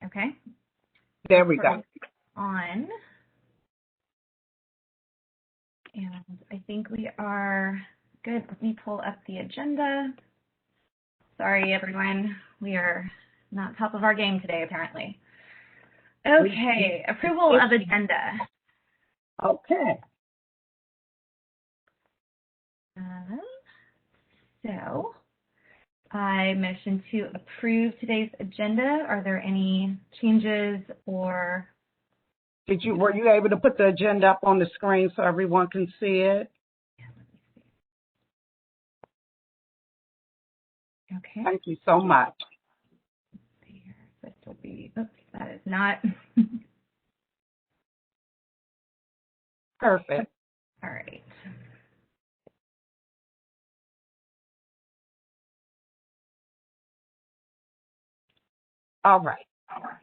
Okay. There we go. On. And I think we are good. Let me pull up the agenda. Sorry, everyone. We are not top of our game today, apparently. Okay, approval of agenda. Okay. So I motion to approve today's agenda. Are there any changes or? Were you able to put the agenda up on the screen so everyone can see it? Yeah, let me see. Okay. Thank you so much. This will be, oops, that is not. Perfect. All right. All right. All right.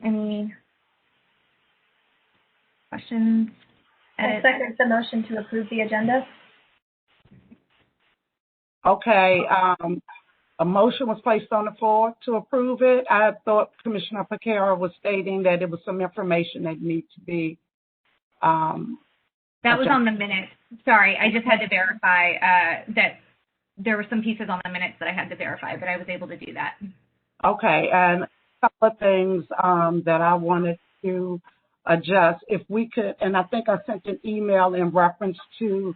Any questions? I second the motion to approve the agenda. Okay. A motion was placed on the floor to approve it. I thought Commissioner Carley was stating that it was some information that needs to be. That was on the minutes. Sorry, I just had to verify that there were some pieces on the minutes that I had to verify, but I was able to do that. Okay, and a couple of things that I wanted to adjust. If we could, and I think I sent an email in reference to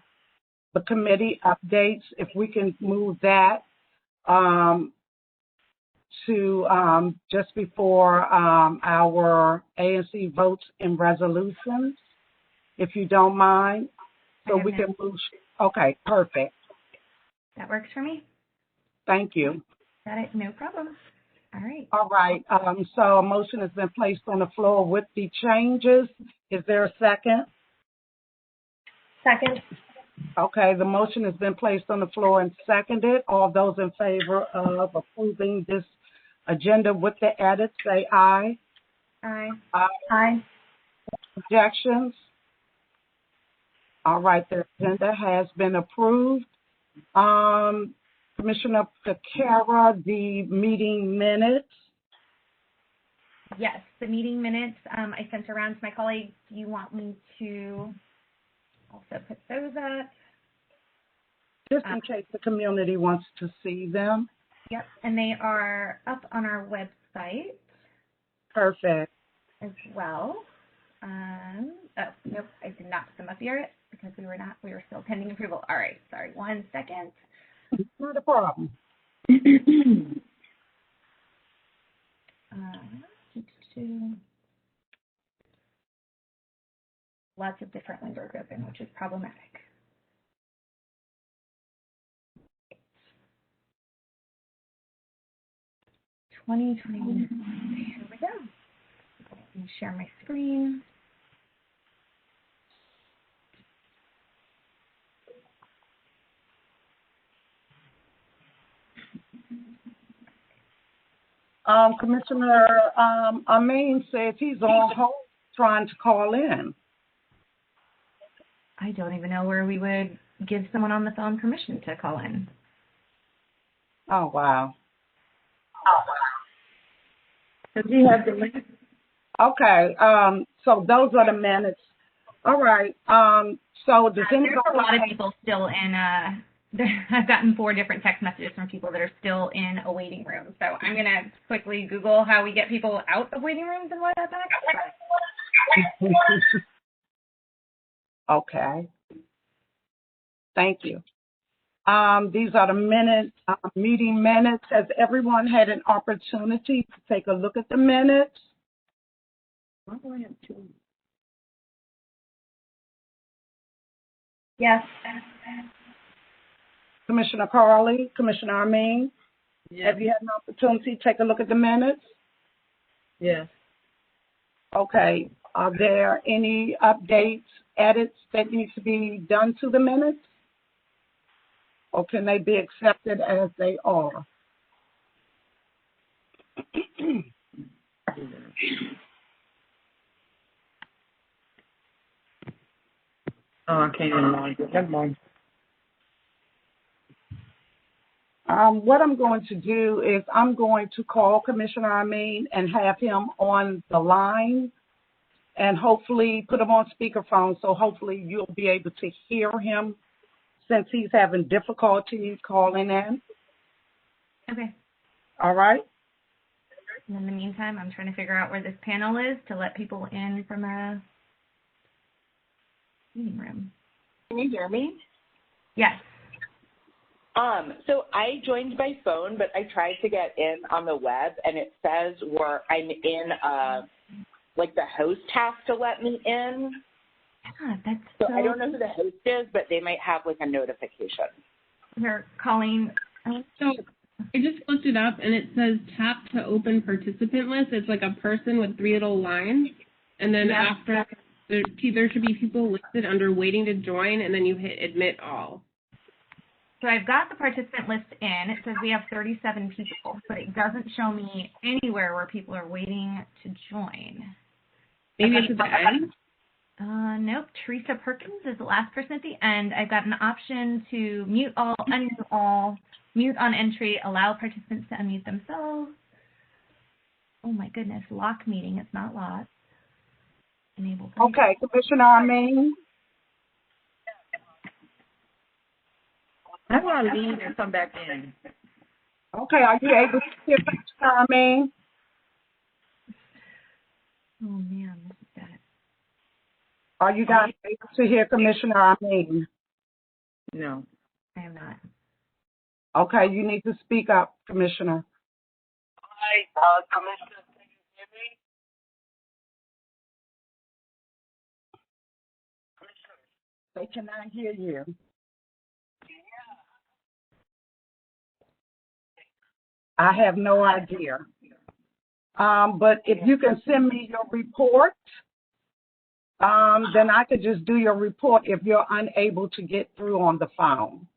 the committee updates, if we can move that to just before our ANC votes and resolutions, if you don't mind, so we can move. Okay, perfect. That works for me. Thank you. Got it, no problem. All right. All right, so a motion has been placed on the floor with the changes. Is there a second? Second. Okay, the motion has been placed on the floor and seconded. All those in favor of approving this agenda with the edits, say aye. Aye. Aye. Objections? All right, the agenda has been approved. Commissioner Carley, the meeting minutes. Yes, the meeting minutes I sent around to my colleagues. Do you want me to also put those up? Just in case the community wants to see them. Yep, and they are up on our website. Perfect. As well. Oh, nope, I did not put them up yet because we were still pending approval. All right, sorry, 1 second. Not a problem. Lots of different windows open, which is problematic. Here we go. Let me share my screen. Commissioner Amin says he's on hold trying to call in. I don't even know where we would give someone on the phone permission to call in. Oh, wow. Does he have the link? Okay, so those are the minutes. All right, so does There's a lot of people still in, I've gotten 4 different text messages from people that are still in a waiting room. So I'm going to quickly Google how we get people out of waiting rooms and what that back. Okay. Thank you. These are the minutes, meeting minutes. Has everyone had an opportunity to take a look at the minutes? Why do I have 2? Yes. Commissioner Carley, Commissioner Amin, Yes. have you had an opportunity to take a look at the minutes? Yes. Okay. Are there any updates, edits that need to be done to the minutes? Or can they be accepted as they are? Oh, I can't even log it. Never mind. All what I'm going to do is I'm going to call Commissioner Amin and have him on the line and hopefully put him on speakerphone, so hopefully you'll be able to hear him since he's having difficulty calling in. Okay. All right? And in the meantime, I'm trying to figure out where this panel is to let people in from a meeting room. Can you hear me? Yes. So I joined by phone, but I tried to get in on the web, and it says I'm in, like the host has to let me in. Yeah, that's so I don't know who the host is, but they might have like a notification. They're calling. So I just looked it up, and it says tap to open participant list. It's like a person with 3 little lines, and then after there should be people listed under waiting to join, and then you hit admit all. So I've got the participant list in. It says we have 37 people, but it doesn't show me anywhere where people are waiting to join. Maybe it's at the end? Nope. Teresa Perkins is the last person at the end. I've got an option to mute all, unmute all, mute on entry, allow participants to unmute themselves. Oh my goodness, lock meeting. It's not locked. Enable. Okay, Commissioner Amin. I want to leave and come back in. Okay, are you able to hear Commissioner Amin? Oh man, this is bad. Are you guys able to hear Commissioner Amin? No. I am not. Okay, you need to speak up, Commissioner. Hi, Commissioner, can you hear me? They cannot hear you. I have no idea. But if you can send me your report, then I could just do your report if you're unable to get through on the phone.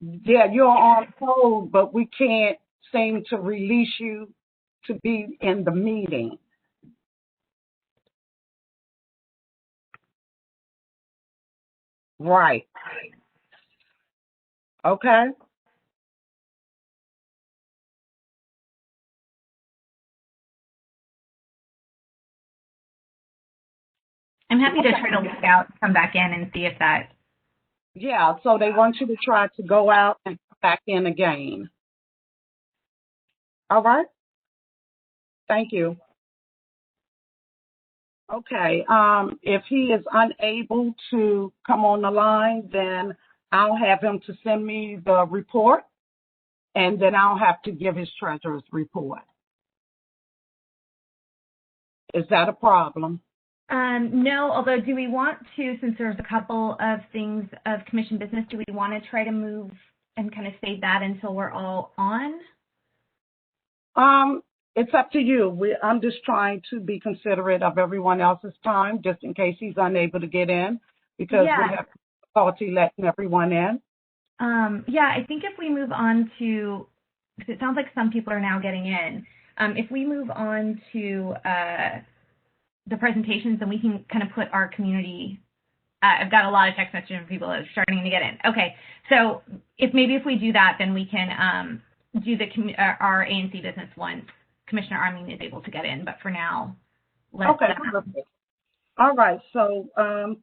Yeah, you're on hold, but we can't seem to release you to be in the meeting. Right. Okay. I'm happy to try to look out, come back in, and see if that. Yeah, so they want you to try to go out and come back in again. All right. Thank you. Okay, if he is unable to come on the line, then I'll have him to send me the report, and then I'll have to give his treasurer's report. Is that a problem? No, although do we want to, since there's a couple of things of commission business, do we want to try to move and kind of save that until we're all on? It's up to you. I'm just trying to be considerate of everyone else's time, just in case he's unable to get in, because we have difficulty letting everyone in. Yeah, I think if we move on to, because it sounds like some people are now getting in, if we move on to the presentations, then we can kind of put our community, I've got a lot of text messages from people that are starting to get in. Okay, so if we do that, then we can do our ANC business once Commissioner Amin is able to get in, but for now, let's... Okay, perfect. All right, so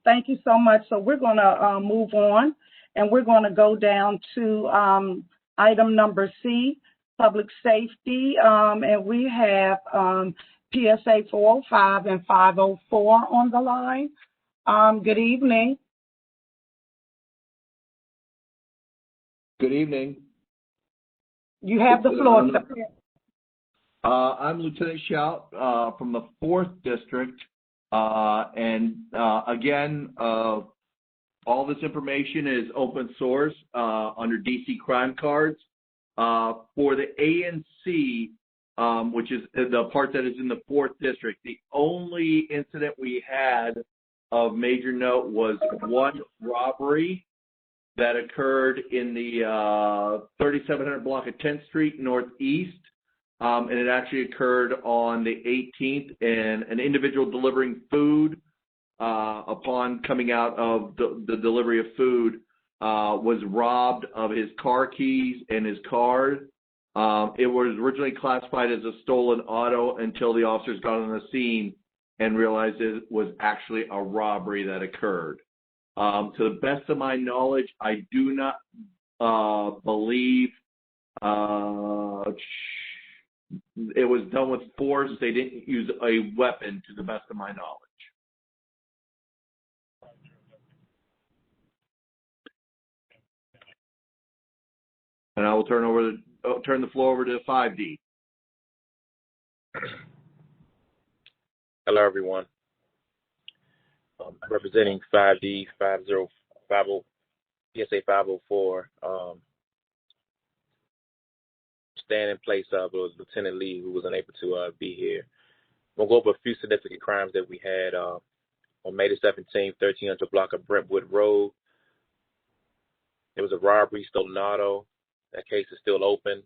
thank you so much. So we're going to move on, and we're going to go down to item number C, public safety, and we have PSA 405 and 504 on the line. Good evening. Good evening. You have the floor, sir. I'm Lieutenant Shout from the 4th District, and again, all this information is open source under DC crime cards. For the ANC, which is the part that is in the 4th District, the only incident we had of major note was one robbery that occurred in the 3700 block of 10th Street Northeast. And it actually occurred on the 18th, and an individual delivering food upon coming out of the delivery of food, was robbed of his car keys and his card. It was originally classified as a stolen auto until the officers got on the scene and realized it was actually a robbery that occurred. To the best of my knowledge, I do not believe it was done with force. They didn't use a weapon, to the best of my knowledge. And I will turn the floor over to 5D. Hello, everyone. Representing 5D 5050 PSA 504. Stand in place of Lieutenant Lee, who was unable to be here. We'll go over a few significant crimes that we had on May the 17th, 1300 block of Brentwood Road. There was a robbery, stolen auto. That case is still open.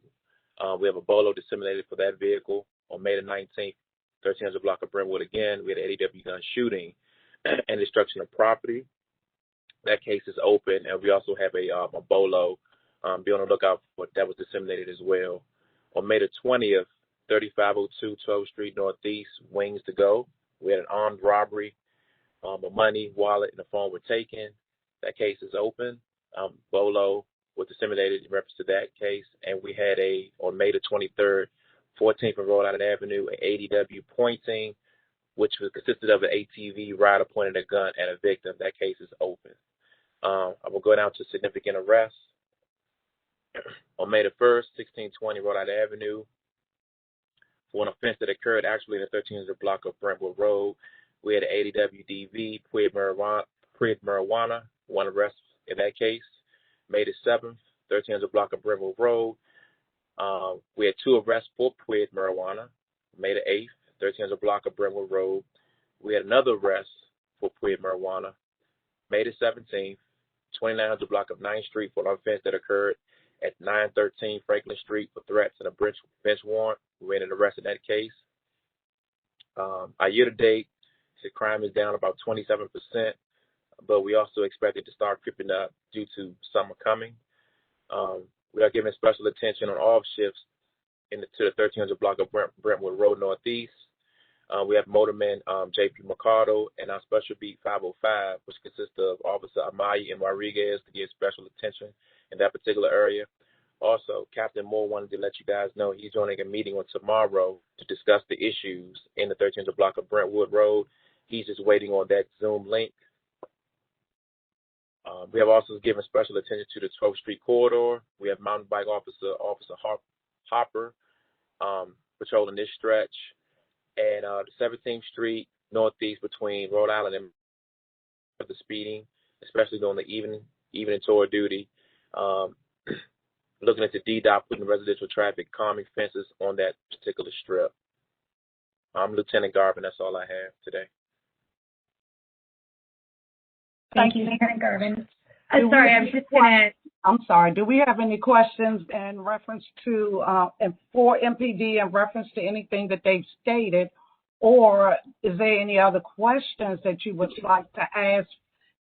We have a bolo disseminated for that vehicle. On May the 19th, 1300 block of Brentwood again, we had an ADW gun shooting and destruction of property. That case is open, and we also have a bolo. Be on the lookout for that was disseminated as well. On May the 20th, 3502 12th Street Northeast, Wings to Go. We had an armed robbery. A money, wallet, and a phone were taken. That case is open. Bolo was disseminated in reference to that case. And we had on May the 23rd, 14th and Rhode Island Avenue, an ADW pointing, which consisted of an ATV rider pointing a gun at a victim. That case is open. I will go down to significant arrests. On May the 1st, 1620 Rhode Island Avenue, for an offense that occurred actually in the 1300 block of Brentwood Road. We had an ADW DV, quid marijuana, one arrest in that case. May the 7th, 1300 block of Brentwood Road. We had 2 arrests for quid marijuana. May the 8th, 1300 block of Brentwood Road. We had another arrest for quid marijuana. May the 17th, 2900 block of 9th Street for an offense that occurred at 913 Franklin Street for threats and a bench warrant. We made an arrest in that case. Our year-to-date, the crime is down about 27%, but we also expect it to start creeping up due to summer coming. We are giving special attention on all shifts to the 1300 block of Brentwood Road Northeast. We have Motorman J.P. Mercado and our Special Beat 505, which consists of Officer Amaya and Rodriguez to give special attention in that particular area. Also, Captain Moore wanted to let you guys know he's joining a meeting on tomorrow to discuss the issues in the 1300 block of Brentwood Road. He's just waiting on that Zoom link. We have also given special attention to the 12th Street corridor. We have mountain bike officer Hopper patrolling this stretch. And the 17th Street Northeast between Rhode Island and the speeding, especially during the evening tour duty. Looking at the DDOT putting residential traffic calming fences on that particular strip. I'm Lieutenant Garvin. That's all I have today. Thank you, Lieutenant Garvin. I'm sorry. Do we have any questions in reference to for MPD in reference to anything that they've stated, or is there any other questions that you would like to ask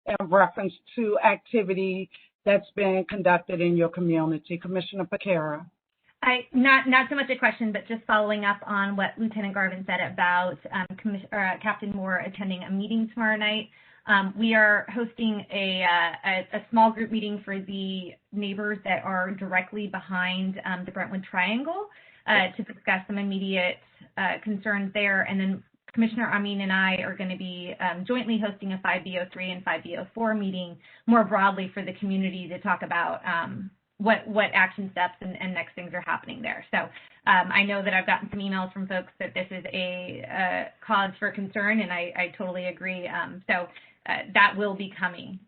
in reference to activity that's been conducted in your community? Commissioner Paquera. Not so much a question, but just following up on what Lieutenant Garvin said about Captain Moore attending a meeting tomorrow night. We are hosting a small group meeting for the neighbors that are directly behind the Brentwood Triangle to discuss some immediate concerns there. And then Commissioner Amin and I are going to be jointly hosting a 5B03 and 5B04 meeting more broadly for the community to talk about what action steps and next things are happening there. So I know that I've gotten some emails from folks that this is a cause for concern, and I totally agree. So that will be coming.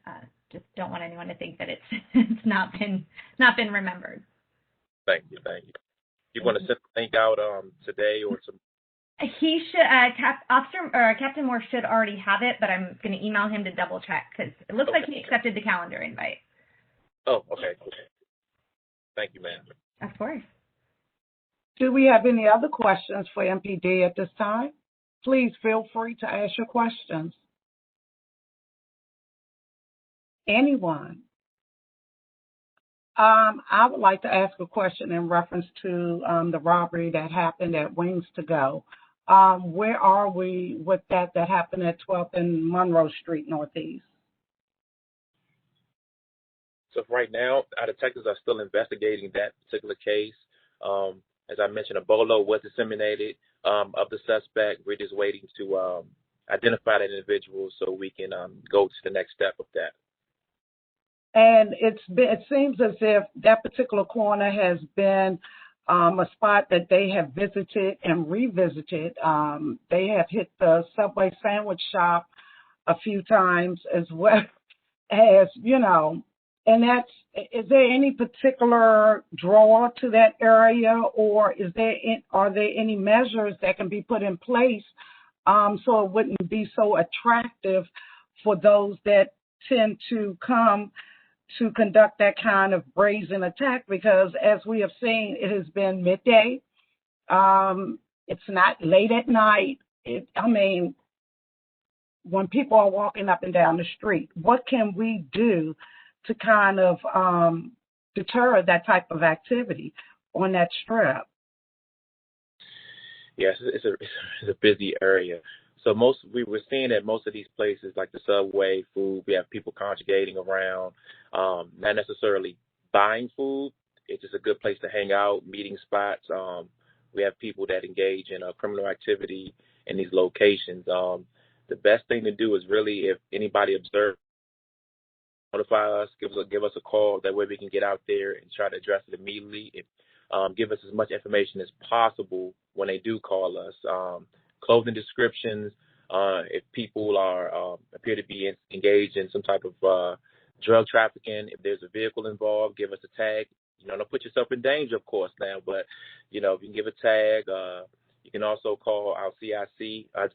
Just don't want anyone to think that it's not been remembered. Thank you. You want to send the link out today or tomorrow? He should. Captain Moore should already have it, but I'm going to email him to double check because it looks like he accepted the calendar invite. Oh, okay. Thank you, ma'am. Of course. Do we have any other questions for MPD at this time? Please feel free to ask your questions. Anyone? I would like to ask a question in reference to the robbery that happened at Wings to Go. Where are we with that happened at 12th and Monroe Street Northeast? So right now, our detectives are still investigating that particular case. As I mentioned, a bolo was disseminated of the suspect. We're just waiting to identify that individual so we can go to the next step of that. And it seems as if that particular corner has been a spot that they have visited and revisited. They have hit the Subway sandwich shop a few times as well as, and is there any particular draw to that area, or are there any measures that can be put in place so it wouldn't be so attractive for those that tend to come to conduct that kind of brazen attack? Because as we have seen, it has been midday. It's not late at night. When people are walking up and down the street, what can we do to kind of deter that type of activity on that strip? Yes, it's a busy area. So we were seeing at most of these places, like the Subway, food, we have people congregating around, not necessarily buying food. It's just a good place to hang out, meeting spots. We have people that engage in criminal activity in these locations. The best thing to do is really, if anybody observes, notify us, give us a call. That way we can get out there and try to address it immediately. Give us as much information as possible when they do call us. Clothing descriptions, if people appear to be engaged in some type of drug trafficking, if there's a vehicle involved, give us a tag. Don't put yourself in danger, of course, now, but, if you can give a tag, you can also call our CIC, our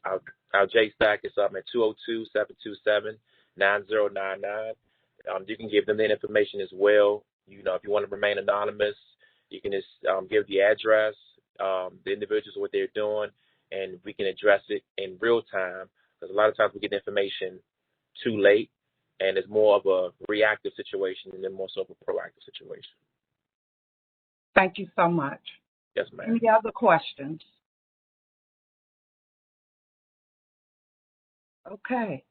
JSTAC is up at 202-727-9099. You can give them that information as well. If you want to remain anonymous, you can just give the address, the individuals, what they're doing, and we can address it in real time, because a lot of times we get information too late, and it's more of a reactive situation than more so of a proactive situation. Thank you so much. Yes, ma'am. Any other questions? Okay.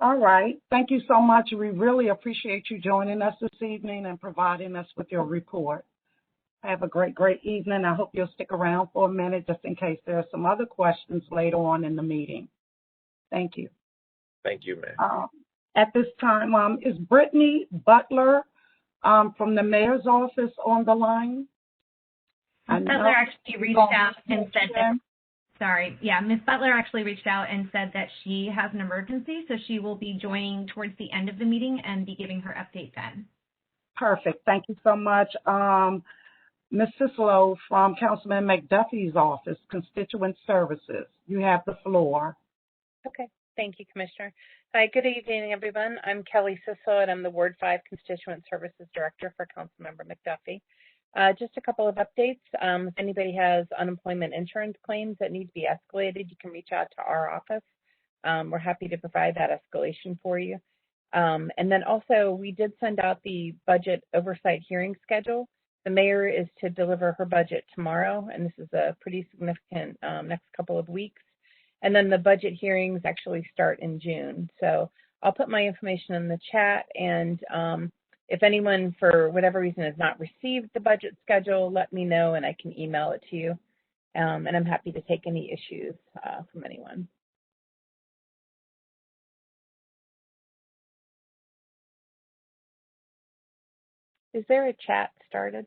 All right. Thank you so much. We really appreciate you joining us this evening and providing us with your report. Have a great evening. I hope you'll stick around for a minute just in case there are some other questions later on in the meeting. Thank you. Thank you, ma'am. At this time, is Brittany Butler from the mayor's office on the line? Ms. Butler actually reached out and said that, Ms. Butler actually reached out and said that she has an emergency, so she will be joining towards the end of the meeting and be giving her update then. Perfect. Thank you so much. Ms. Cislo from Councilman McDuffie's office, Constituent Services. You have the floor. Okay. Thank you, Commissioner. Hi, good evening, everyone. I'm Kelley Cislo, and I'm the Ward 5 Constituent Services Director for Councilmember McDuffie. Just a couple of updates. If anybody has unemployment insurance claims that need to be escalated, you can reach out to our office. We're happy to provide that escalation for you. And then also, we did send out the budget oversight hearing schedule. The mayor is to deliver her budget tomorrow, and this is a pretty significant next couple of weeks. And then the budget hearings actually start in June. So I'll put my information in the chat, and if anyone, for whatever reason, has not received the budget schedule, let me know and I can email it to you. And I'm happy to take any issues from anyone. Is there a chat started?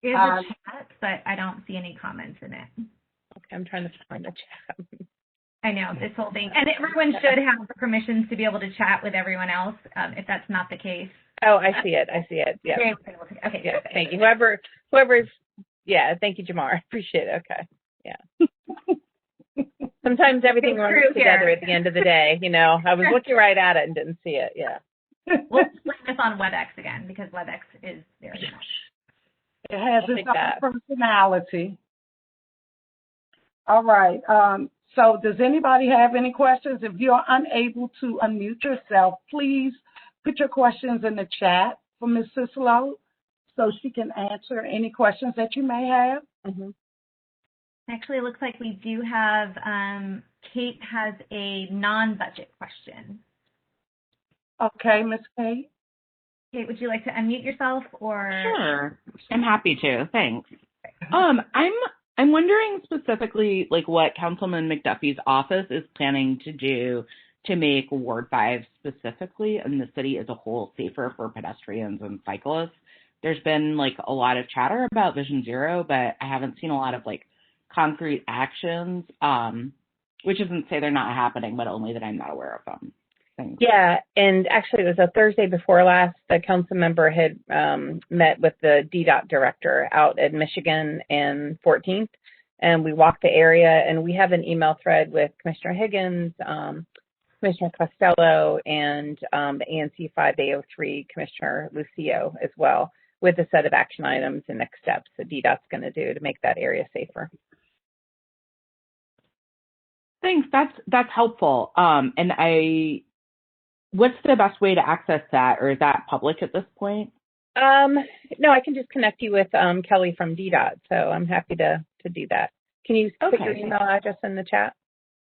There's a chat, but I don't see any comments in it. Okay, I'm trying to find the chat. I know, this whole thing. And everyone should have the permissions to be able to chat with everyone else, if that's not the case. Oh, I see it. Yeah. Okay. Yeah, thank you. Whoever's, yeah, thank you, Jamar. Appreciate it. Okay. Yeah. Sometimes everything runs together at the end of the day. I was looking right at it and didn't see it. Yeah. We'll explain this on WebEx again, because WebEx is very much. It has its own personality. All right. So does anybody have any questions? If you're unable to unmute yourself, please put your questions in the chat for Ms. Cislo so she can answer any questions that you may have. Actually, it looks like we do have, Kate has a non-budget question. Okay, Ms. Kate. Kate, would you like to unmute yourself or? Sure, I'm happy to, thanks. I'm wondering specifically like what Councilman McDuffie's office is planning to do to make Ward 5 specifically and the city as a whole safer for pedestrians and cyclists. There's been like a lot of chatter about Vision Zero, but I haven't seen a lot of like concrete actions, which isn't to say they're not happening, but only that I'm not aware of them. Thanks. Yeah, and actually it was a Thursday before last, the council member had met with the DDOT director out at Michigan and 14th, and we walked the area, and we have an email thread with Commissioner Higgins, Commissioner Costello, and the ANC 5A03 Commissioner Lucio as well, with a set of action items and next steps that DDOT's going to do to make that area safer. Thanks, that's helpful. And what's the best way to access that, or is that public at this point? No, I can just connect you with Kelley from DDOT, so I'm happy to do that. Can you put your email address in the chat?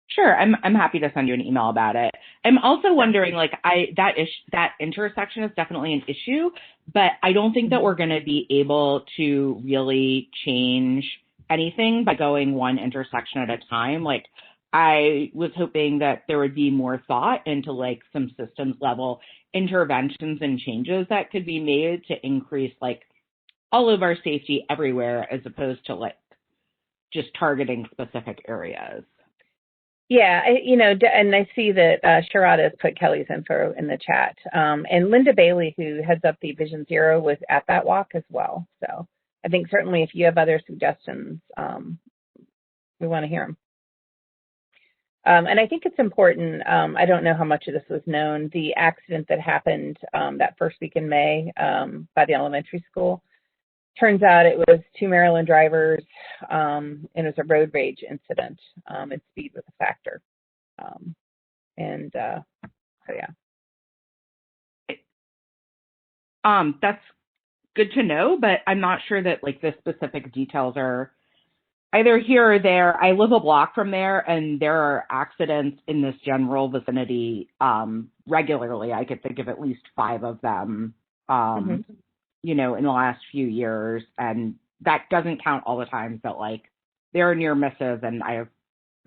Sure, I'm happy to send you an email about it. I'm also wondering, like, that intersection is definitely an issue, but I don't think that we're going to be able to really change anything by going one intersection at a time. Like, I was hoping that there would be more thought into like some systems level interventions and changes that could be made to increase like all of our safety everywhere as opposed to like just targeting specific areas. Yeah, and I see that Sharada has put Kelley's info in the chat. And Linda Bailey, who heads up the Vision Zero, was at that walk as well. So I think certainly if you have other suggestions, we want to hear them. And I think it's important, I don't know how much of this was known, the accident that happened that first week in May by the elementary school. Turns out it was two Maryland drivers, and it was a road rage incident, and speed was a factor. So yeah. That's good to know, but I'm not sure that like the specific details are either here or there. I live a block from there, and there are accidents in this general vicinity regularly. I could think of at least 5 of them, in the last few years. And that doesn't count all the times that, like, there are near misses, and I have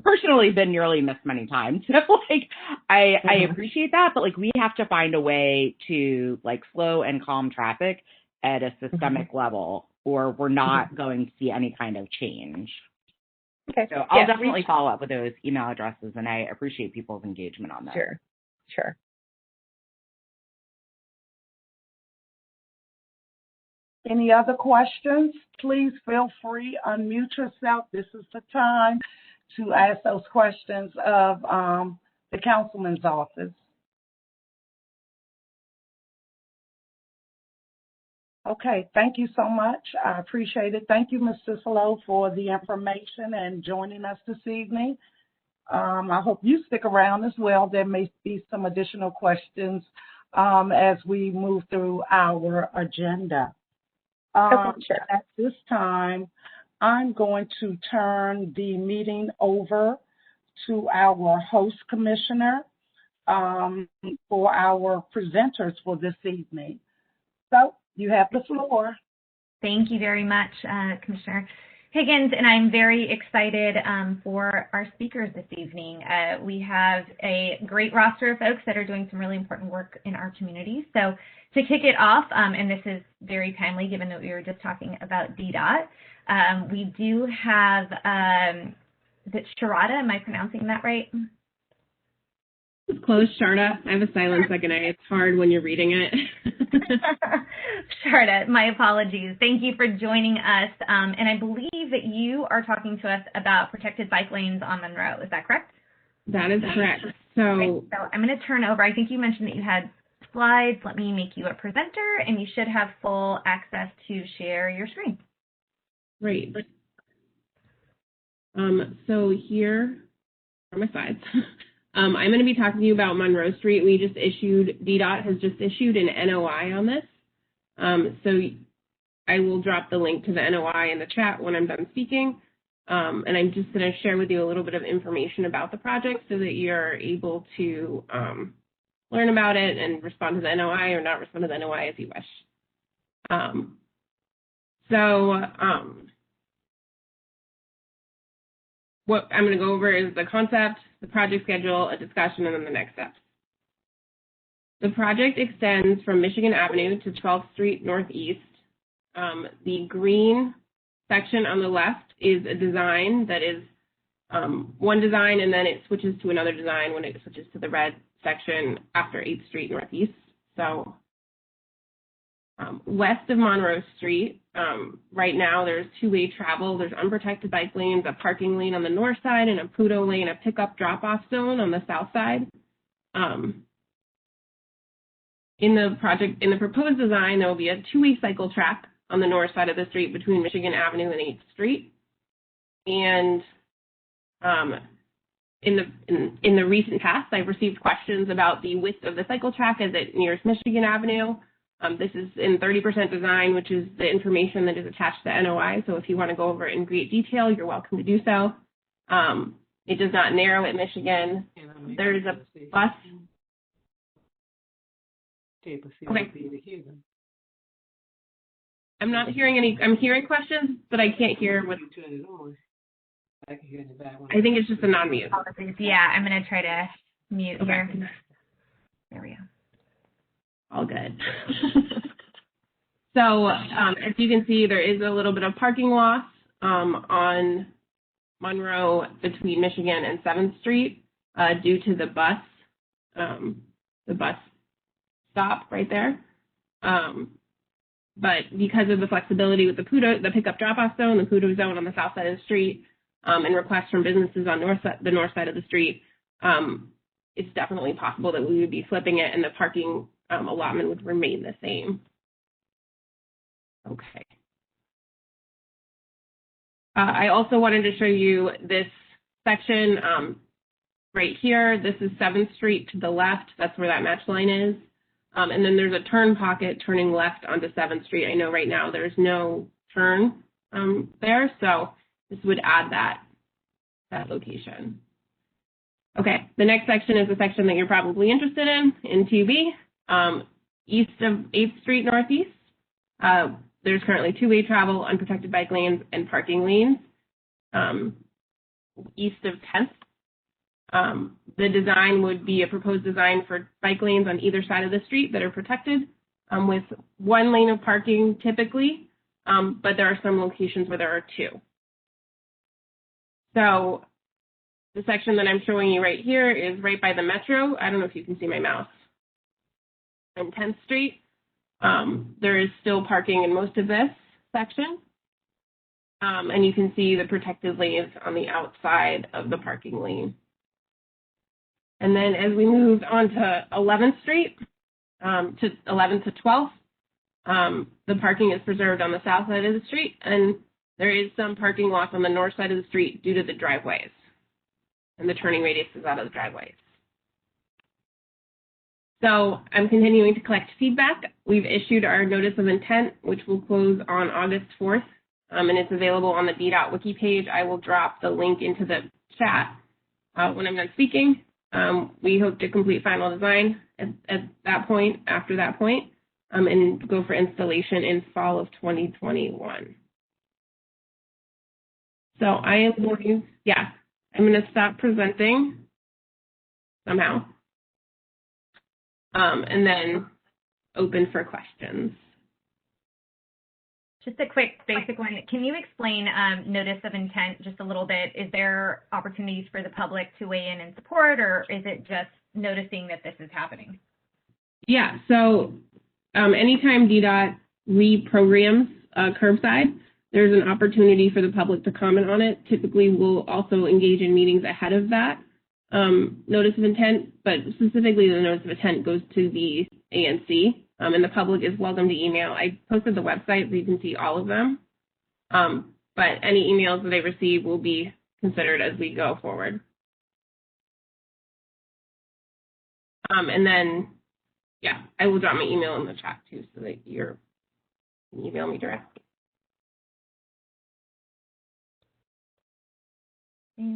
personally been nearly missed many times. Like, I appreciate that, but, like, we have to find a way to, like, slow and calm traffic at a systemic level, or we're not going to see any kind of change. Okay. So I'll definitely follow up with those email addresses, and I appreciate people's engagement on that. Sure. Any other questions? Please feel free, unmute yourself. This is the time to ask those questions of the councilman's office. Okay, thank you so much. I appreciate it. Thank you, Ms. Cislo, for the information and joining us this evening. I hope you stick around as well. There may be some additional questions as we move through our agenda. Sure. At this time, I'm going to turn the meeting over to our host commissioner for our presenters for this evening. So you have the floor. Thank you very much, Commissioner Higgins, and I'm very excited for our speakers this evening. We have a great roster of folks that are doing some really important work in our community. So to kick it off, and this is very timely given that we were just talking about DDOT, we do have, is it Sharada? Am I pronouncing that right? It's close, Sharda. I have a silent second eye. It's hard when you're reading it. Sharda, my apologies. Thank you for joining us. And I believe that you are talking to us about protected bike lanes on Monroe. Is that correct? That is correct. So I'm going to turn over. I think you mentioned that you had slides. Let me make you a presenter, and you should have full access to share your screen. Great. So here or my slides. I'm going to be talking to you about Monroe Street. DDOT has just issued an NOI on this. So I will drop the link to the NOI in the chat when I'm done speaking. And I'm just going to share with you a little bit of information about the project so that you're able to learn about it and respond to the NOI or not respond to the NOI as you wish. What I'm going to go over is the concept, the project schedule, a discussion, and then the next steps. The project extends from Michigan Avenue to 12th Street Northeast. The green section on the left is a design that is one design, and then it switches to another design when it switches to the red section after 8th Street Northeast. So west of Monroe Street, right now there's two-way travel. There's unprotected bike lanes, a parking lane on the north side, and a Pudo lane, a pickup drop-off zone on the south side. In the proposed design, there will be a two-way cycle track on the north side of the street between Michigan Avenue and 8th Street. And in the recent past, I've received questions about the width of the cycle track as it nears Michigan Avenue. This is in 30% design, which is the information that is attached to the NOI. So if you want to go over it in great detail, you're welcome to do so. It does not narrow at Michigan. There is a bus. Okay. I'm not hearing any. I'm hearing questions, but I can't hear what. I think it's just a non-mute. Yeah, I'm going to try to mute here. There we go. All good. So as you can see, there is a little bit of parking loss on Monroe between Michigan and 7th Street due to the bus stop right there. But because of the flexibility with the pickup drop-off zone, the Pudo zone on the south side of the street, and requests from businesses on the north side of the street, it's definitely possible that we would be flipping it and the parking allotment would remain the same. Okay. I also wanted to show you this section right here. This is 7th Street to the left. That's where that match line is. And then there's a turn pocket turning left onto 7th Street. I know right now there's no turn there, so this would add that location. Okay, the next section is the section that you're probably interested in 2B. East of 8th Street Northeast, there's currently two-way travel, unprotected bike lanes, and parking lanes. East of 10th, the design would be a proposed design for bike lanes on either side of the street that are protected with one lane of parking typically, but there are some locations where there are two. So the section that I'm showing you right here is right by the Metro. I don't know if you can see my mouse. And 10th Street, there is still parking in most of this section. And you can see the protected lanes on the outside of the parking lane. And then as we move on to 11th Street, to 11th to 12th, the parking is preserved on the south side of the street, and there is some parking loss on the north side of the street due to the driveways. And the turning radius is out of the driveways. So I'm continuing to collect feedback. We've issued our notice of intent, which will close on August 4th, and it's available on the DDOT wiki page. I will drop the link into the chat when I'm done speaking. We hope to complete final design at that point, after that point, and go for installation in fall of 2021. So I am going, I'm going to stop presenting somehow. And then open for questions. Just a quick basic one. Can you explain notice of intent just a little bit? Is there opportunities for the public to weigh in and support, or is it just noticing that this is happening? Yeah, so anytime DDOT reprograms curbside, there's an opportunity for the public to comment on it. Typically, we'll also engage in meetings ahead of that notice of intent, but specifically the notice of intent goes to the ANC, and the public is welcome to email. I posted the website so you can see all of them, but any emails that I receive will be considered as we go forward. And then, yeah, I will drop my email in the chat too so that you can email me directly.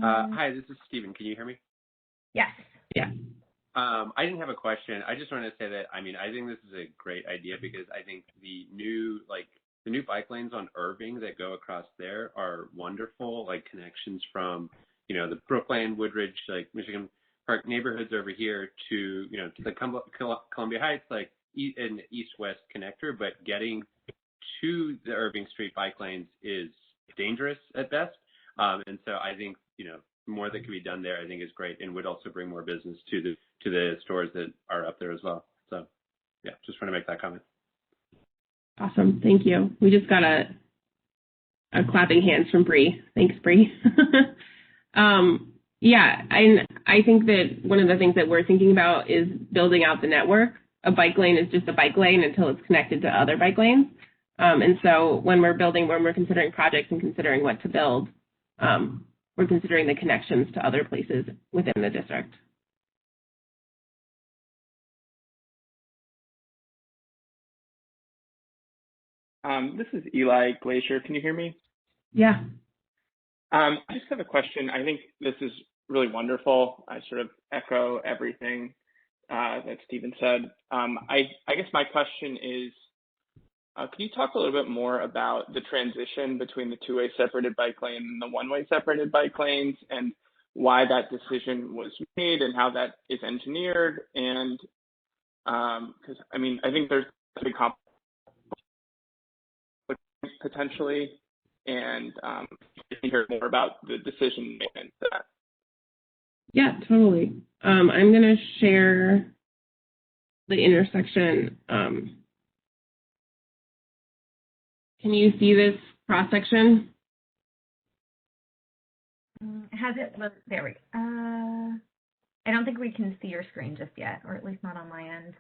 Hi, this is Steven. Can you hear me? Yes. Yeah. I didn't have a question. I just wanted to say that, I think this is a great idea because I think the new bike lanes on Irving that go across there are wonderful, like connections from, the Brookland, Woodridge, like Michigan Park neighborhoods over here to, to the Columbia Heights, like an east-west connector, but getting to the Irving Street bike lanes is dangerous at best. And so I think, more that can be done there, I think is great and would also bring more business to the stores that are up there as well. So, yeah, just want to make that comment. Awesome. Thank you. We just got a clapping hands from Bree. Thanks, Bree. Yeah, I think that one of the things that we're thinking about is building out the network. A bike lane is just a bike lane until it's connected to other bike lanes. And so when we're considering projects and considering what to build, we're considering the connections to other places within the district. This is Eli Glacier. Can you hear me? Yeah. I just have a question. I think this is really wonderful. I sort of echo everything that Stephen said. I guess my question is, can you talk a little bit more about the transition between the two-way separated bike lane and the one-way separated bike lanes and why that decision was made and how that is engineered? And because, I think there's a big conflict potentially, and you hear more about the decision making to that. Yeah, totally. I'm going to share the intersection. Can you see this cross section? Has it looked there? I don't think we can see your screen just yet, or at least not on my end.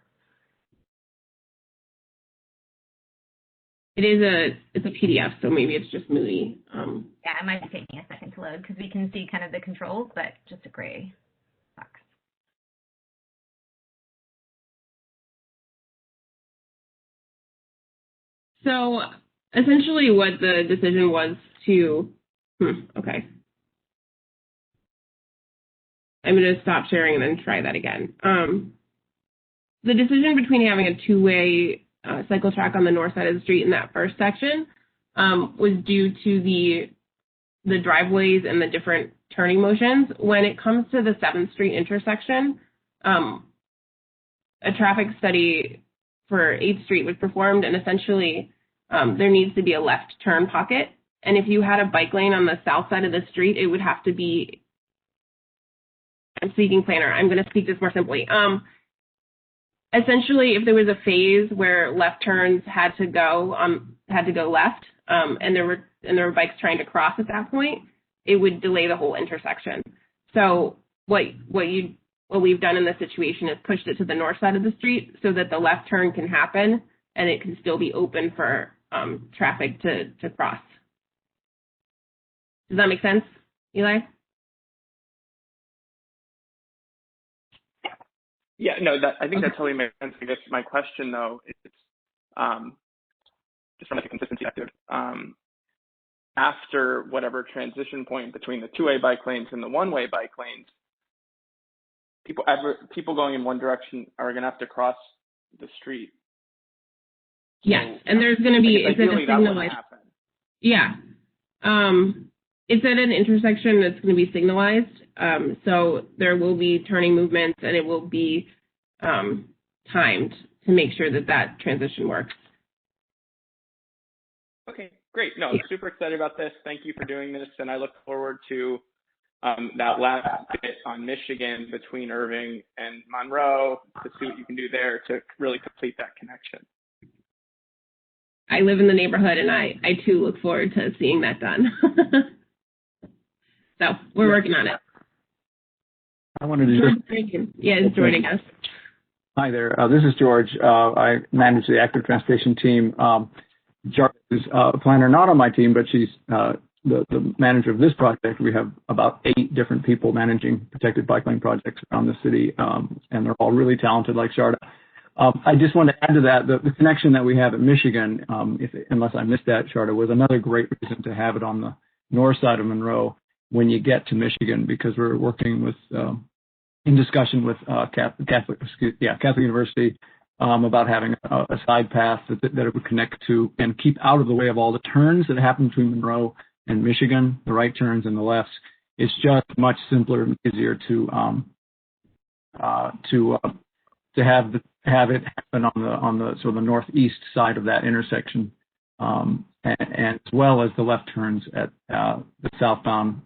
It's a PDF, so maybe it's just moody. Yeah, it might be taking a second to load because we can see kind of the controls, but just a gray box. So essentially what the decision was to, okay. I'm going to stop sharing and then try that again. The decision between having a two-way cycle track on the north side of the street in that first section was due to the driveways and the different turning motions. When it comes to the 7th Street intersection, a traffic study for 8th Street was performed, and essentially there needs to be a left turn pocket. And if you had a bike lane on the south side of the street, it would have to be, I'm speaking plainer, I'm going to speak this more simply. Essentially, if there was a phase where left turns had to go left, and there were bikes trying to cross at that point, it would delay the whole intersection. So what we've done in this situation is pushed it to the north side of the street so that the left turn can happen and it can still be open for traffic to cross. Does that make sense, Eli? Yeah, no, I think that totally makes sense. I guess my question, though, is just from like a consistency perspective. After whatever transition point between the two-way bike lanes and the one-way bike lanes, people going in one direction are going to have to cross the street. Yes, and there's going to be, it's at a signalized. Yeah. It's at an intersection that's going to be signalized. So there will be turning movements and it will be timed to make sure that that transition works. Okay, great. No, I'm super excited about this. Thank you for doing this. And I look forward to that last bit on Michigan between Irving and Monroe to see what you can do there to really complete that connection. I live in the neighborhood and I too look forward to seeing that done. So we're working on it. I wanted to just... Yeah, it's joining us. Hi there. This is George. I manage the active transportation team. George is a planner not on my team, but she's the manager of this project, we have about 8 different people managing protected bike lane projects around the city, and they're all really talented, like Sharda. I just want to add to that, the connection that we have at Michigan, unless I missed that, Sharda, was another great reason to have it on the north side of Monroe when you get to Michigan, because we're working with, in discussion with Catholic University about having a side path that it would connect to and keep out of the way of all the turns that happen between Monroe and Michigan, the right turns and the lefts. It's just much simpler and easier to have it happen on the sort of the northeast side of that intersection, and as well as the left turns at the southbound,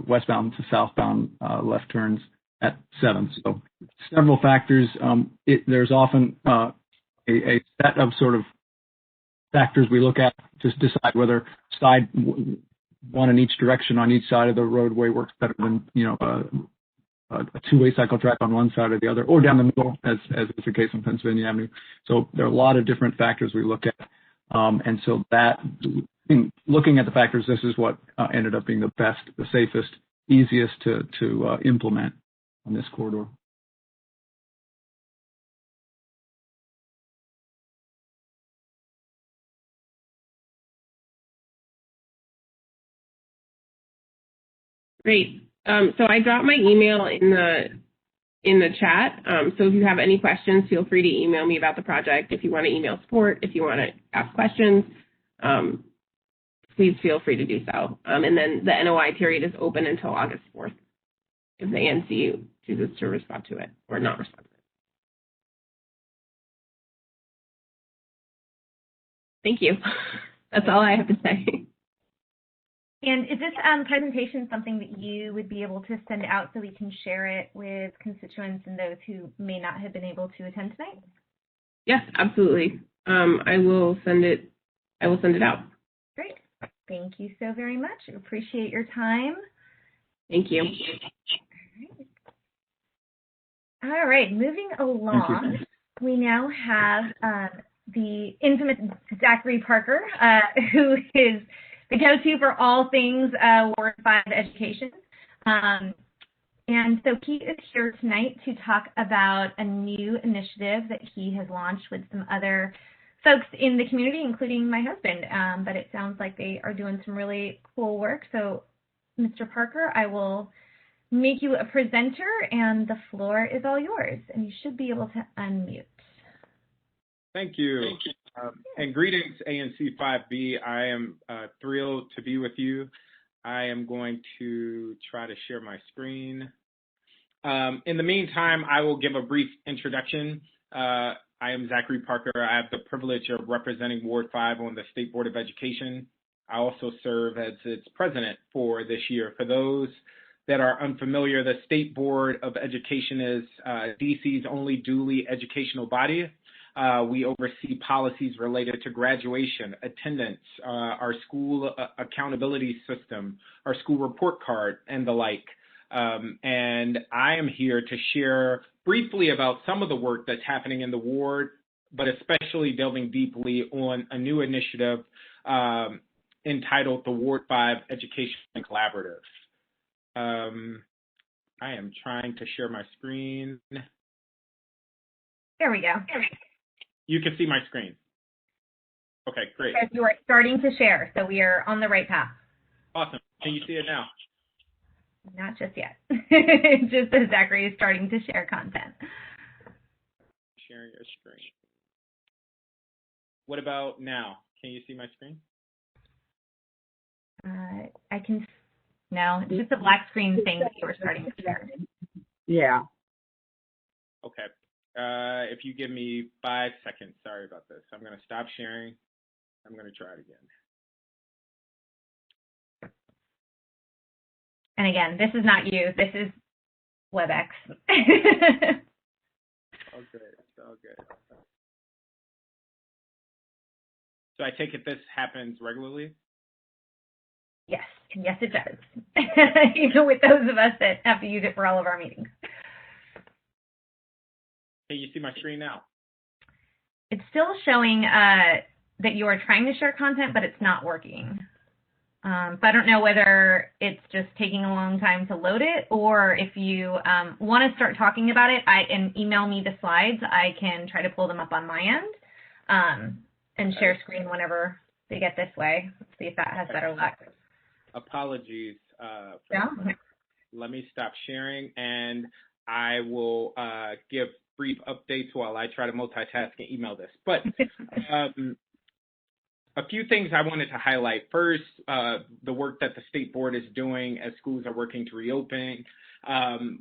westbound to southbound left turns at 7. So several factors. There's often a set of sort of factors we look at to decide whether side one in each direction on each side of the roadway works better than, a two-way cycle track on one side or the other, or down the middle, as is the case on Pennsylvania Avenue. So there are a lot of different factors we look at. And so that, looking at the factors, this is what ended up being the best, the safest, easiest to implement on this corridor. Great. So I dropped my email in the chat. So if you have any questions, feel free to email me about the project. If you want to email support, if you want to ask questions, please feel free to do so. And then the NOI period is open until August 4th if the ANC chooses to respond to it or not respond to it. Thank you. That's all I have to say. And is this presentation something that you would be able to send out so we can share it with constituents and those who may not have been able to attend tonight? Yes, absolutely. I will send it out. Great. Thank you so very much. I appreciate your time. Thank you. All right, moving along, we now have the infamous Zachary Parker, who is the go-to for all things Ward 5 education. And so he is here tonight to talk about a new initiative that he has launched with some other folks in the community, including my husband. But it sounds like they are doing some really cool work. So, Mr. Parker, I will make you a presenter, and the floor is all yours. And you should be able to unmute. Thank you. And greetings, ANC 5B. I am thrilled to be with you. I am going to try to share my screen. In the meantime, I will give a brief introduction. I am Zachary Parker. I have the privilege of representing Ward 5 on the State Board of Education. I also serve as its president for this year. For those that are unfamiliar, the State Board of Education is DC's only duly educational body. We oversee policies related to graduation, attendance, our school accountability system, our school report card, and the like. And I am here to share briefly about some of the work that's happening in the ward, but especially delving deeply on a new initiative entitled the Ward 5 Education Collaborative. I am trying to share my screen. There we go. You can see my screen. Okay, great. Because you are starting to share, so we are on the right path. Awesome. Can you see it now? Not just yet. Just as Zachary is starting to share content. Sharing your screen. What about now? Can you see my screen? I can. No, it's just a black screen thing that you were starting to share. Yeah. Okay. If you give me 5 seconds, sorry about this. I'm going to stop sharing. I'm going to try it again. And again, this is not you. This is WebEx. All good. All good. So I take it this happens regularly? Yes. Yes, it does. Even with those of us that have to use it for all of our meetings. Can you see my screen now? It's still showing that you are trying to share content, but it's not working. So I don't know whether it's just taking a long time to load it, or if you want to start talking about it, and email me the slides. I can try to pull them up on my end and share screen whenever they get this way. Let's see if that has better luck. Apologies. Yeah. Let me stop sharing, and I will give brief updates while I try to multitask and email this. But a few things I wanted to highlight. First, the work that the State Board is doing as schools are working to reopen.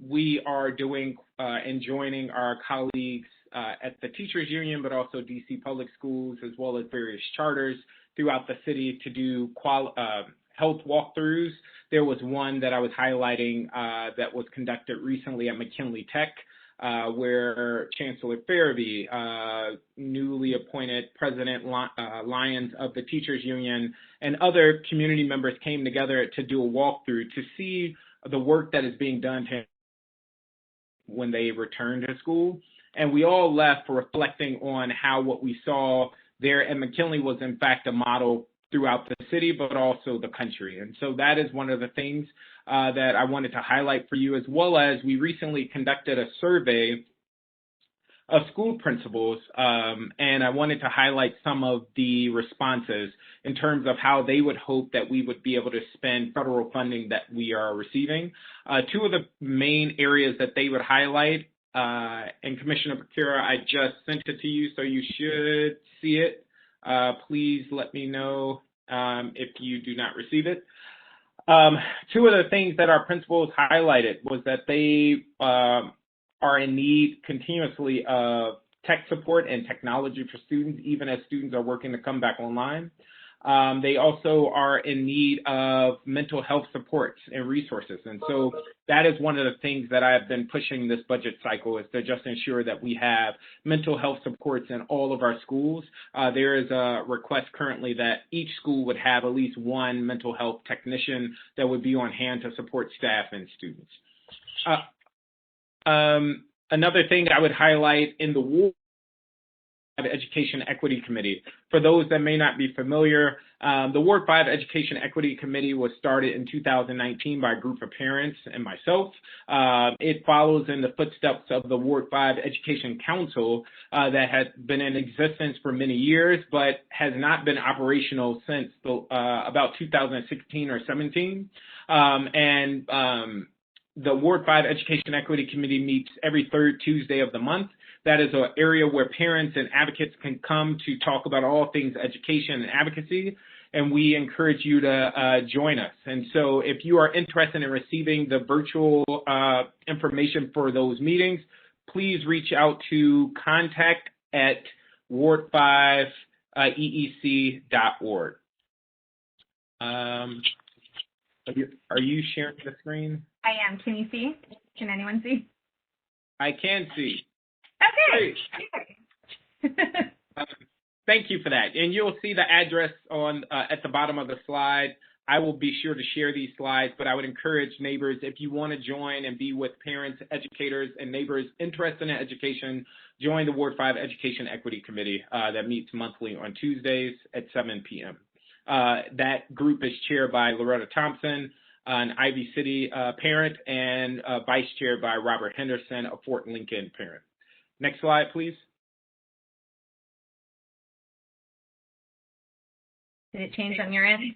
We are doing and joining our colleagues at the Teachers Union, but also DC Public Schools, as well as various charters throughout the city to do health walkthroughs. There was one that I was highlighting that was conducted recently at McKinley Tech, where Chancellor Farabee, newly appointed President Lyons of the Teachers Union, and other community members came together to do a walkthrough to see the work that is being done when they return to school. And we all left reflecting on how what we saw there at McKinley was in fact a model throughout the city, but also the country. And so that is one of the things that I wanted to highlight for you, as well as we recently conducted a survey of school principals, and I wanted to highlight some of the responses in terms of how they would hope that we would be able to spend federal funding that we are receiving. Two of the main areas that they would highlight, and Commissioner Bakura, I just sent it to you, so you should see it. Please let me know if you do not receive it. Two of the things that our principals highlighted was that they are in need continuously of tech support and technology for students, even as students are working to come back online. They also are in need of mental health supports and resources. And so that is one of the things that I've been pushing this budget cycle, is to just ensure that we have mental health supports in all of our schools. There is a request currently that each school would have at least one mental health technician that would be on hand to support staff and students. Another thing I would highlight in the Ward Education Equity Committee. For those that may not be familiar, the Ward 5 Education Equity Committee was started in 2019 by a group of parents and myself. It follows in the footsteps of the Ward 5 Education Council that has been in existence for many years, but has not been operational since about 2016 or 17. The Ward 5 Education Equity Committee meets every third Tuesday of the month. That is an area where parents and advocates can come to talk about all things education and advocacy, and we encourage you to join us. And so if you are interested in receiving the virtual information for those meetings, please reach out to contact@ward5eec.org. Are you sharing the screen? I am. Can you see? Can anyone see? I can see. Okay. Great. Thank you for that. And you'll see the address on at the bottom of the slide. I will be sure to share these slides, but I would encourage neighbors, if you want to join and be with parents, educators, and neighbors interested in education, join the Ward 5 Education Equity Committee that meets monthly on Tuesdays at 7 p.m. That group is chaired by Loretta Thompson, an Ivy City parent, and vice chaired by Robert Henderson, a Fort Lincoln parent. Next slide, please. Did it change on your end?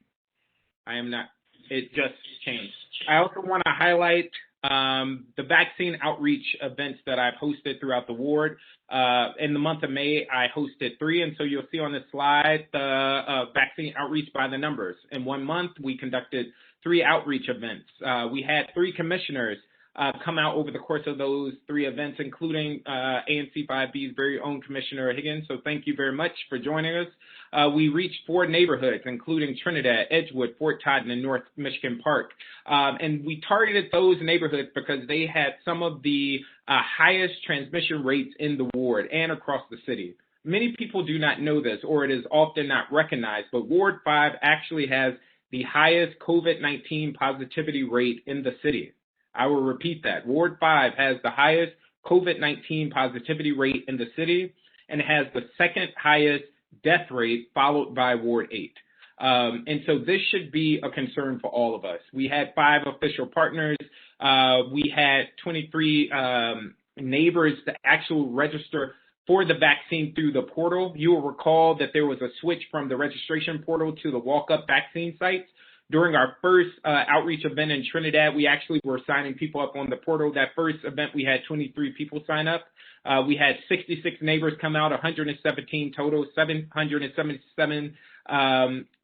I am not. It just changed. I also want to highlight the vaccine outreach events that I've hosted throughout the ward. In the month of May, I hosted 3, and so you'll see on this slide the vaccine outreach by the numbers. In 1 month, we conducted 3 outreach events. We had 3 commissioners come out over the course of those 3 events, including ANC 5B's very own Commissioner Higgins. So thank you very much for joining us. We reached 4 neighborhoods, including Trinidad, Edgewood, Fort Todd, and North Michigan Park. And we targeted those neighborhoods because they had some of the highest transmission rates in the ward and across the city. Many people do not know this, or it is often not recognized, but Ward 5 actually has the highest COVID-19 positivity rate in the city. I will repeat that. Ward 5 has the highest COVID-19 positivity rate in the city and has the second highest death rate, followed by Ward 8. And so this should be a concern for all of us. We had 5 official partners. We had 23 neighbors to actually register for the vaccine through the portal. You will recall that there was a switch from the registration portal to the walk-up vaccine sites. During our first outreach event in Trinidad, we actually were signing people up on the portal. That first event, we had 23 people sign up. We had 66 neighbors come out, 117 total, 777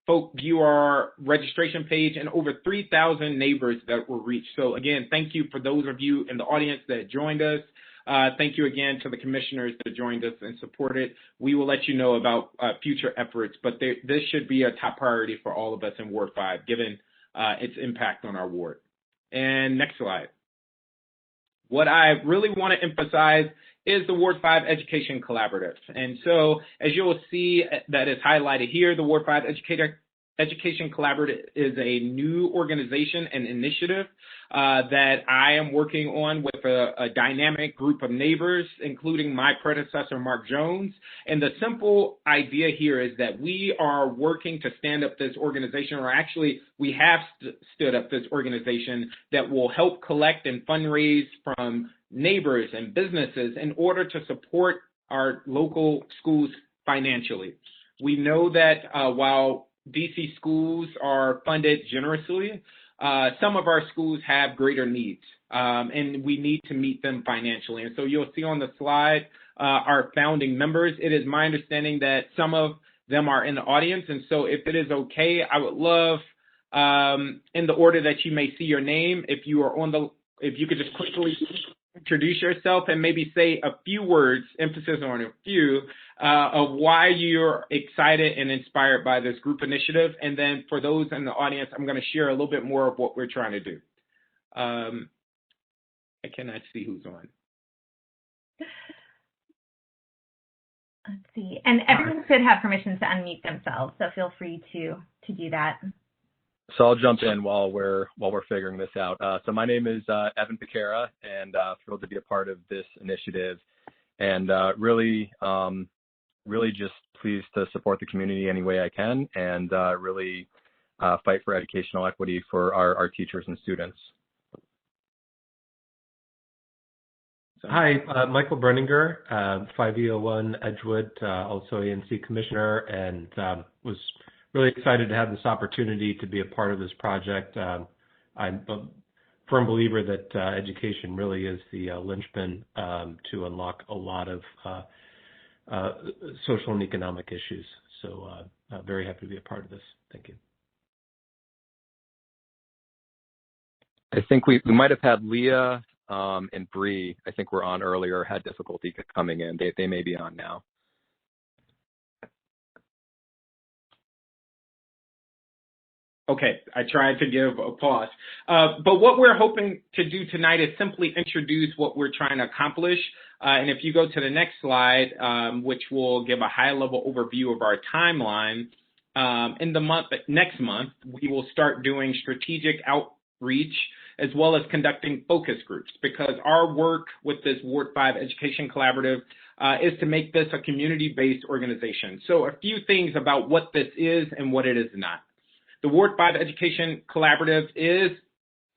folk view our registration page, and over 3,000 neighbors that were reached. So again, thank you for those of you in the audience that joined us. Thank you again to the commissioners that joined us and supported. We will let you know about future efforts, but this should be a top priority for all of us in Ward 5, given its impact on our ward. And next slide. What I really want to emphasize is the Ward 5 Education Collaborative. And so, as you'll see that is highlighted here, the Ward 5 Education Collaborative is a new organization and initiative that I am working on with a dynamic group of neighbors, including my predecessor, Mark Jones. And the simple idea here is that we are working to stand up this organization, or actually we have stood up this organization that will help collect and fundraise from neighbors and businesses in order to support our local schools financially. We know that while DC schools are funded generously, some of our schools have greater needs, and we need to meet them financially. And so you'll see on the slide our founding members. It is my understanding that some of them are in the audience, and so if it is okay, I would love, in the order that you may see your name, if you could just quickly introduce yourself and maybe say a few words, emphasis on a few, of why you're excited and inspired by this group initiative. And then for those in the audience, I'm going to share a little bit more of what we're trying to do. I cannot see who's on. Let's see. And everyone should have permission to unmute themselves, so feel free to do that. So I'll jump in while we're figuring this out. So my name is Evan Piquera, and thrilled to be a part of this initiative, and really just pleased to support the community any way I can, and really fight for educational equity for our teachers and students. Hi, Michael Brenninger, 5E01 Edgewood, also ANC Commissioner, and was really excited to have this opportunity to be a part of this project. I'm a firm believer that education really is the linchpin to unlock a lot of social and economic issues. So very happy to be a part of this. Thank you. I think we might have had Leah and Bree, I think were on earlier, had difficulty coming in. They may be on now. Okay, I tried to give a pause. But what we're hoping to do tonight is simply introduce what we're trying to accomplish. And if you go to the next slide, which will give a high-level overview of our timeline, next month, we will start doing strategic outreach as well as conducting focus groups, because our work with this Ward 5 Education Collaborative is to make this a community-based organization. So a few things about what this is and what it is not. The Ward 5 Education Collaborative is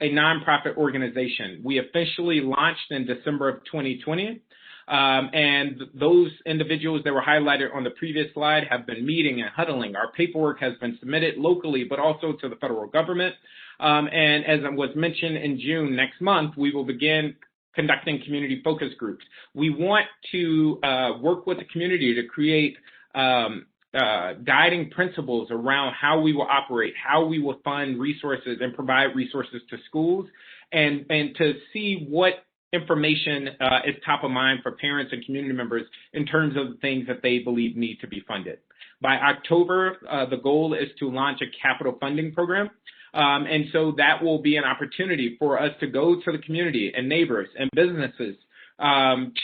a nonprofit organization. We officially launched in December of 2020, and those individuals that were highlighted on the previous slide have been meeting and huddling. Our paperwork has been submitted locally, but also to the federal government. And as was mentioned in June next month, we will begin conducting community focus groups. We want to work with the community to create guiding principles around how we will operate, how we will fund resources and provide resources to schools, and to see what information is top of mind for parents and community members in terms of the things that they believe need to be funded. By October, the goal is to launch a capital funding program. And so that will be an opportunity for us to go to the community and neighbors and businesses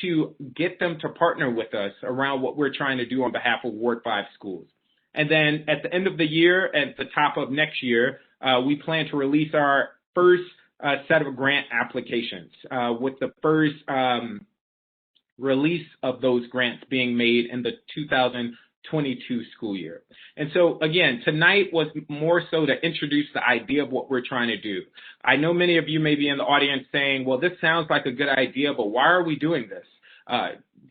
to get them to partner with us around what we're trying to do on behalf of Ward 5 schools. And then at the end of the year, at the top of next year, we plan to release our first set of grant applications, with the first release of those grants being made in the 22 school year. And so, again, tonight was more so to introduce the idea of what we're trying to do. I know many of you may be in the audience saying, well, this sounds like a good idea, but why are we doing this?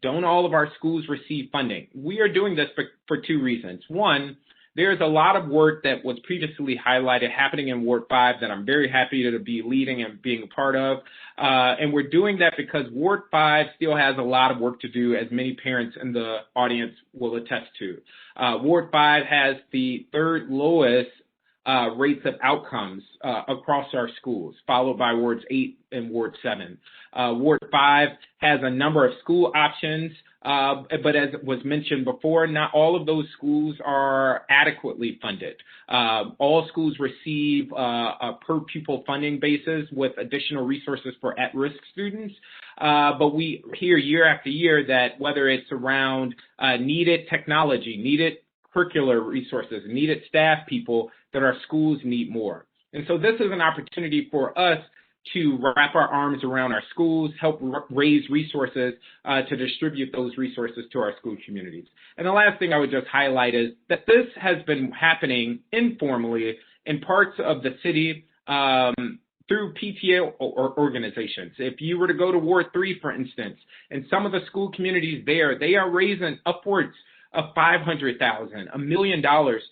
Don't all of our schools receive funding? We are doing this for two reasons. One, there's a lot of work that was previously highlighted happening in Ward 5 that I'm very happy to be leading and being a part of. And we're doing that because Ward 5 still has a lot of work to do, as many parents in the audience will attest to. Ward 5 has the third lowest rates of outcomes across our schools, followed by Wards 8 and Ward 7. Ward 5 has a number of school options, but as was mentioned before, not all of those schools are adequately funded. All schools receive a per pupil funding basis with additional resources for at-risk students. But we hear year after year that whether it's around needed technology, needed curricular resources, needed staff people, that our schools need more. And so this is an opportunity for us to wrap our arms around our schools, help raise resources to distribute those resources to our school communities. And the last thing I would just highlight is that this has been happening informally in parts of the city through PTA or organizations. If you were to go to Ward 3, for instance, and some of the school communities there, they are raising upwards of $500,000, $1 million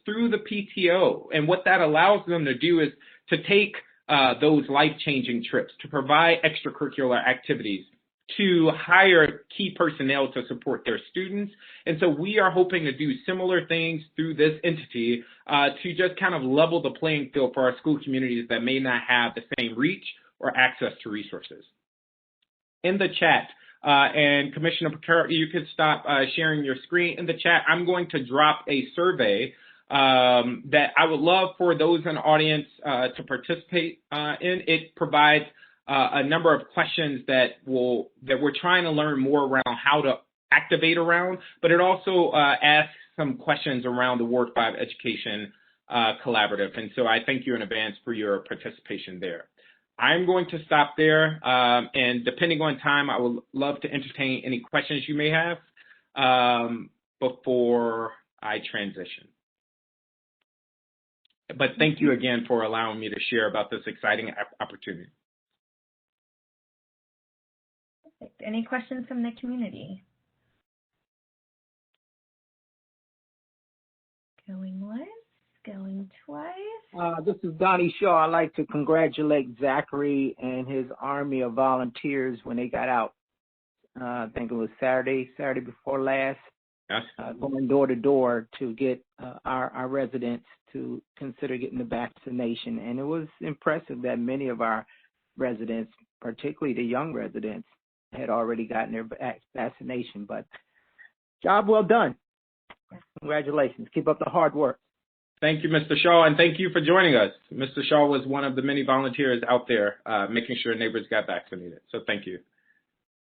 through the PTO. And what that allows them to do is to take those life-changing trips, to provide extracurricular activities, to hire key personnel to support their students. And so we are hoping to do similar things through this entity to just kind of level the playing field for our school communities that may not have the same reach or access to resources. In the chat, and Commissioner Carley, you could stop sharing your screen. In the chat, I'm going to drop a survey that I would love for those in the audience to participate in. It provides a number of questions that we're trying to learn more around how to activate around, but it also asks some questions around the Ward 5 Education Collaborative. And so I thank you in advance for your participation there. I'm going to stop there, and depending on time, I would love to entertain any questions you may have before I transition. But thank you again for allowing me to share about this exciting opportunity. Perfect. Any questions from the community? Going once, going twice. This is Donnie Shaw. I'd like to congratulate Zachary and his army of volunteers when they got out. I think it was Saturday before last. Yes. Going door to door to get our residents to consider getting the vaccination. And it was impressive that many of our residents, particularly the young residents, had already gotten their vaccination. But job well done. Congratulations. Keep up the hard work. Thank you, Mr. Shaw, and thank you for joining us. Mr. Shaw was one of the many volunteers out there making sure neighbors got vaccinated. So thank you.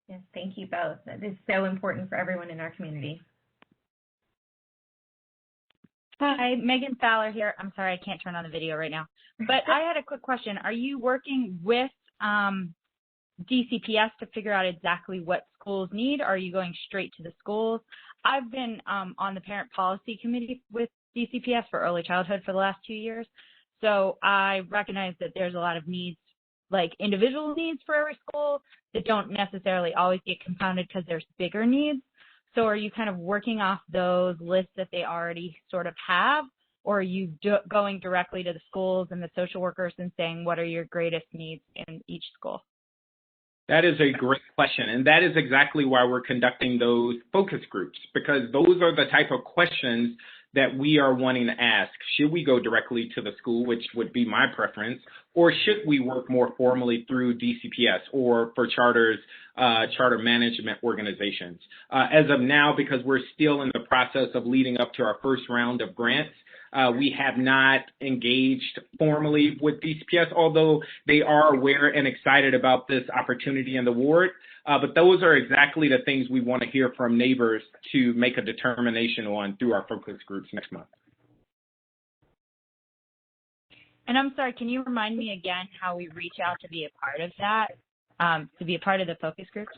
Yes, thank you both. That is so important for everyone in our community. Hi, Megan Fowler here. I'm sorry, I can't turn on the video right now. But I had a quick question. Are you working with DCPS to figure out exactly what schools need? Or are you going straight to the schools? I've been on the parent policy committee with DCPS for early childhood for the last 2 years. So I recognize that there's a lot of needs, like individual needs for every school that don't necessarily always get compounded because there's bigger needs. So are you kind of working off those lists that they already sort of have, or are you going directly to the schools and the social workers and saying, what are your greatest needs in each school? That is a great question, and that is exactly why we're conducting those focus groups, because those are the type of questions that we are wanting to ask. Should we go directly to the school, which would be my preference, or should we work more formally through DCPS or for charter management organizations? As of now, because we're still in the process of leading up to our first round of grants, we have not engaged formally with DCPS, although they are aware and excited about this opportunity in the ward. But those are exactly the things we want to hear from neighbors to make a determination on through our focus groups next month. And I'm sorry, can you remind me again how we reach out to be a part of that, to be a part of the focus groups?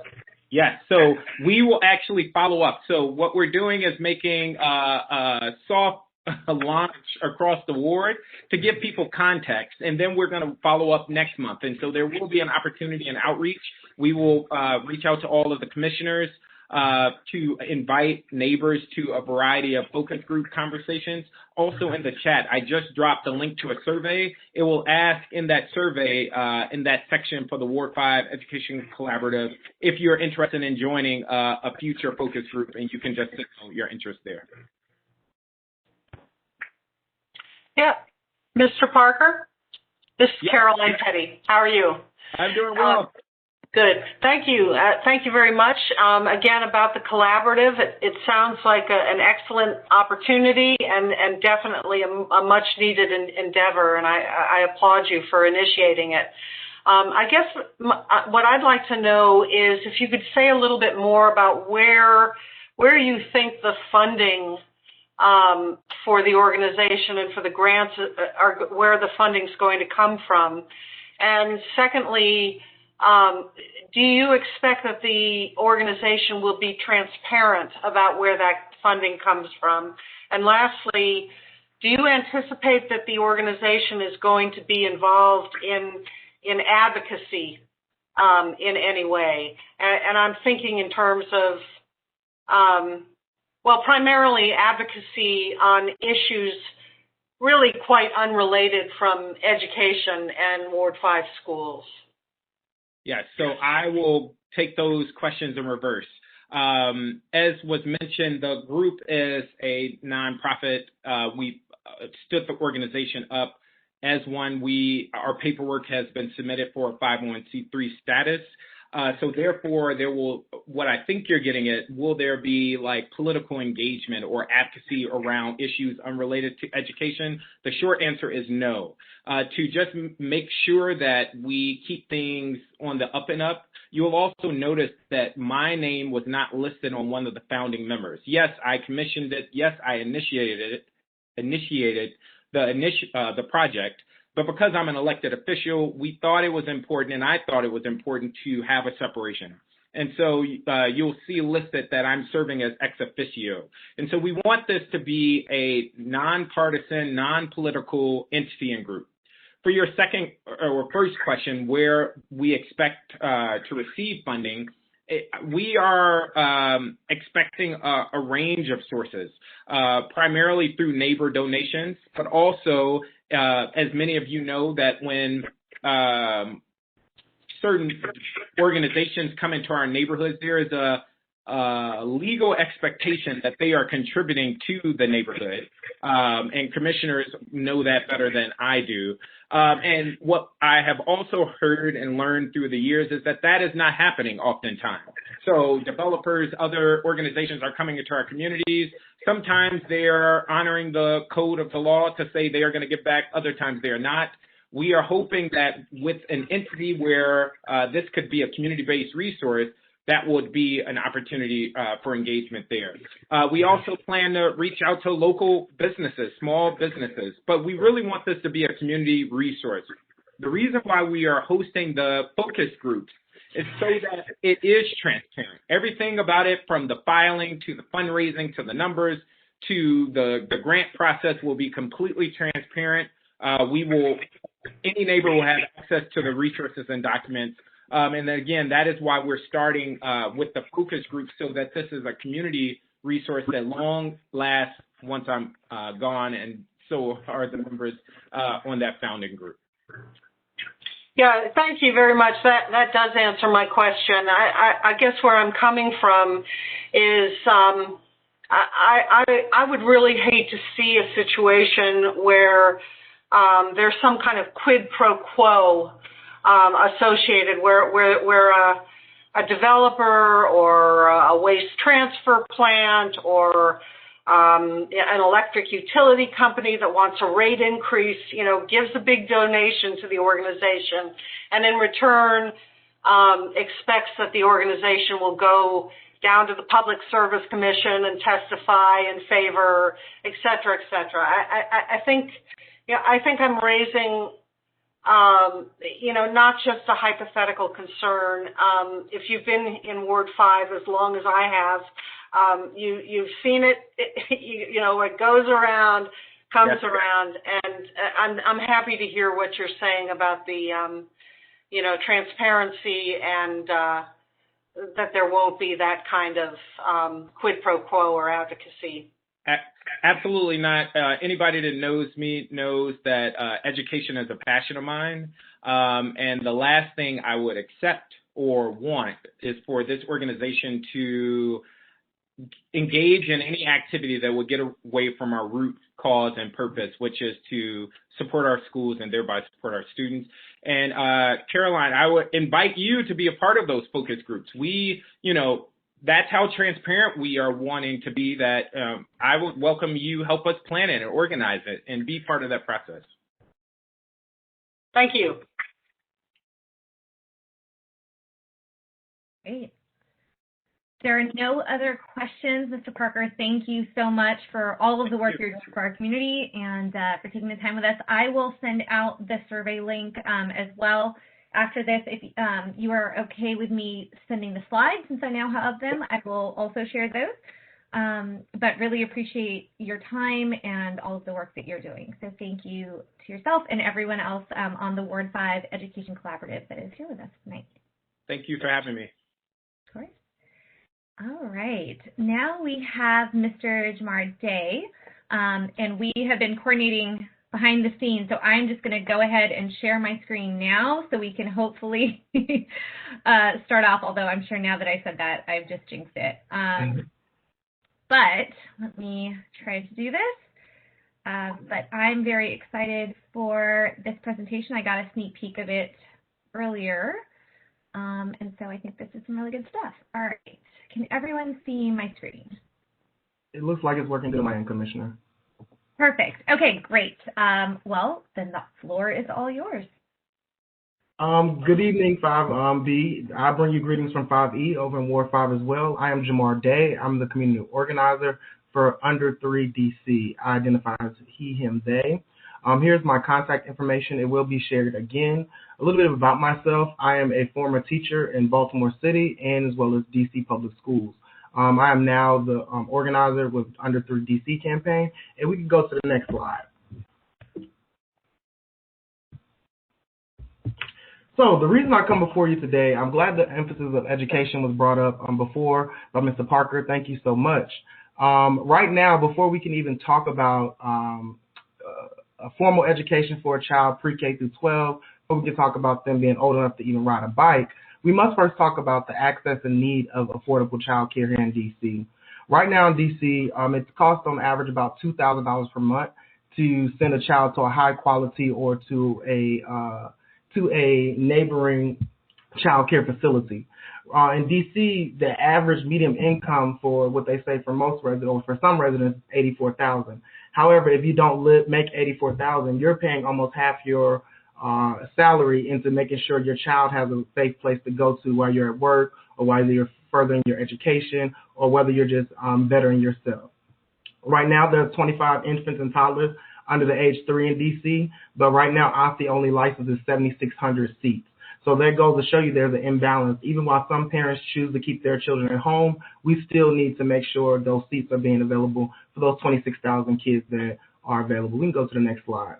Yes, so we will actually follow up. So what we're doing is making a soft launch across the ward to give people context, and then we're going to follow up next month. And so there will be an opportunity and outreach. We will reach out to all of the commissioners to invite neighbors to a variety of focus group conversations. Also in the chat, I just dropped a link to a survey. It will ask in that survey, in that section for the Ward 5 Education Collaborative, if you're interested in joining a future focus group, and you can just signal your interest there. Yeah. Mr. Parker, this is Caroline Petty. How are you? I'm doing well. Good. Thank you. Thank you very much. Again, about the collaborative, it sounds like an excellent opportunity and definitely a much needed endeavor, and I applaud you for initiating it. I guess what I'd like to know is if you could say a little bit more about where you think the funding for the organization and for the grants where the funding is going to come from. And secondly, do you expect that the organization will be transparent about where that funding comes from? And lastly, do you anticipate that the organization is going to be involved in advocacy in any way? And I'm thinking in terms of, well, primarily advocacy on issues really quite unrelated from education and Ward 5 schools. Yes, so I will take those questions in reverse. As was mentioned, the group is a nonprofit. We stood the organization up as one. Our paperwork has been submitted for a 501c3 status. So therefore, what I think you're getting at, will there be like political engagement or advocacy around issues unrelated to education? The short answer is no. To just make sure that we keep things on the up and up, you'll also notice that my name was not listed on one of the founding members. Yes, I commissioned it. Yes, I initiated the project. But because I'm an elected official, we thought it was important, and I thought it was important to have a separation. And so you'll see listed that I'm serving as ex officio. And so we want this to be a nonpartisan, non-political entity and group. For your second or first question, where we expect to receive funding, we are expecting a range of sources, primarily through neighbor donations, but also, as many of you know, that when certain organizations come into our neighborhoods, there is a legal expectation that they are contributing to the neighborhood, and commissioners know that better than I do. And what I have also heard and learned through the years is that is not happening oftentimes. So developers, other organizations are coming into our communities. Sometimes they are honoring the code of the law to say they are going to give back. Other times they are not. We are hoping that with an entity where this could be a community-based resource, that would be an opportunity for engagement there. We also plan to reach out to local businesses, small businesses, but we really want this to be a community resource. The reason why we are hosting the focus groups is so that it is transparent. Everything about it, from the filing to the fundraising to the numbers to the grant process, will be completely transparent. Any neighbor will have access to the resources and documents. And again, that is why we're starting with the focus group, so that this is a community resource that long lasts once I'm gone, and so are the members on that founding group. Yeah, thank you very much. That does answer my question. I guess where I'm coming from is I would really hate to see a situation where there's some kind of quid pro quo associated where a developer or a waste transfer plant or an electric utility company that wants a rate increase, gives a big donation to the organization, and in return expects that the organization will go down to the Public Service Commission and testify in favor, et cetera, et cetera. I think I'm raising not just a hypothetical concern. If you've been in Ward 5 as long as I have, you've seen it. It goes around, comes around, and I'm happy to hear what you're saying about the, transparency and that there won't be that kind of quid pro quo or advocacy. Absolutely not. Anybody that knows me knows that education is a passion of mine. And the last thing I would accept or want is for this organization to engage in any activity that would get away from our root cause and purpose, which is to support our schools and thereby support our students. And Caroline, I would invite you to be a part of those focus groups. That's how transparent we are wanting to be, that I would welcome you help us plan it and organize it and be part of that process. Thank you. Great. There are no other questions, Mr. Parker. Thank you so much for all of the work you're doing for our community and for taking the time with us. I will send out the survey link as well. After this, if you are okay with me sending the slides, since I now have them, I will also share those. But really appreciate your time and all of the work that you're doing. So thank you to yourself and everyone else on the Ward 5 Education Collaborative that is here with us tonight. Thank you for having me. Of course. All right. Now we have Mr. Jamar Day, and we have been coordinating behind the scenes. So I'm just going to go ahead and share my screen now so we can hopefully start off, although I'm sure now that I said that, I've just jinxed it. But let me try to do this. But I'm very excited for this presentation. I got a sneak peek of it earlier. And so I think this is some really good stuff. All right. Can everyone see my screen? It looks like it's working good on my end, Commissioner. Perfect. Okay, great. Well, then the floor is all yours. Good evening, 5B. I bring you greetings from 5E over in Ward 5 as well. I am Jamar Day. I'm the community organizer for Under 3 DC. I identify as he, him, they. Here's my contact information. It will be shared again. A little bit about myself. I am a former teacher in Baltimore City and as well as DC Public Schools. I am now the organizer with Under 3 DC campaign, and we can go to the next slide. So the reason I come before you today, I'm glad the emphasis of education was brought up before by Mr. Parker. Thank you so much. Right now, before we can even talk about a formal education for a child pre-K through 12, before we can talk about them being old enough to even ride a bike, we must first talk about the access and need of affordable child care here in D.C. Right now in D.C., it costs on average about $2,000 per month to send a child to a high quality or to a neighboring child care facility. In D.C., the average median income for what they say for most residents, or for some residents, is $84,000. However, if you don't make $84,000, you're paying almost half your salary into making sure your child has a safe place to go to while you're at work, or while you're furthering your education, or whether you're just bettering yourself. Right now, there's 25 infants and toddlers under the age 3 in D.C., but right now, OSSI only licenses 7,600 seats. So that goes to show you there's an imbalance. Even while some parents choose to keep their children at home, we still need to make sure those seats are being available for those 26,000 kids that are available. We can go to the next slide.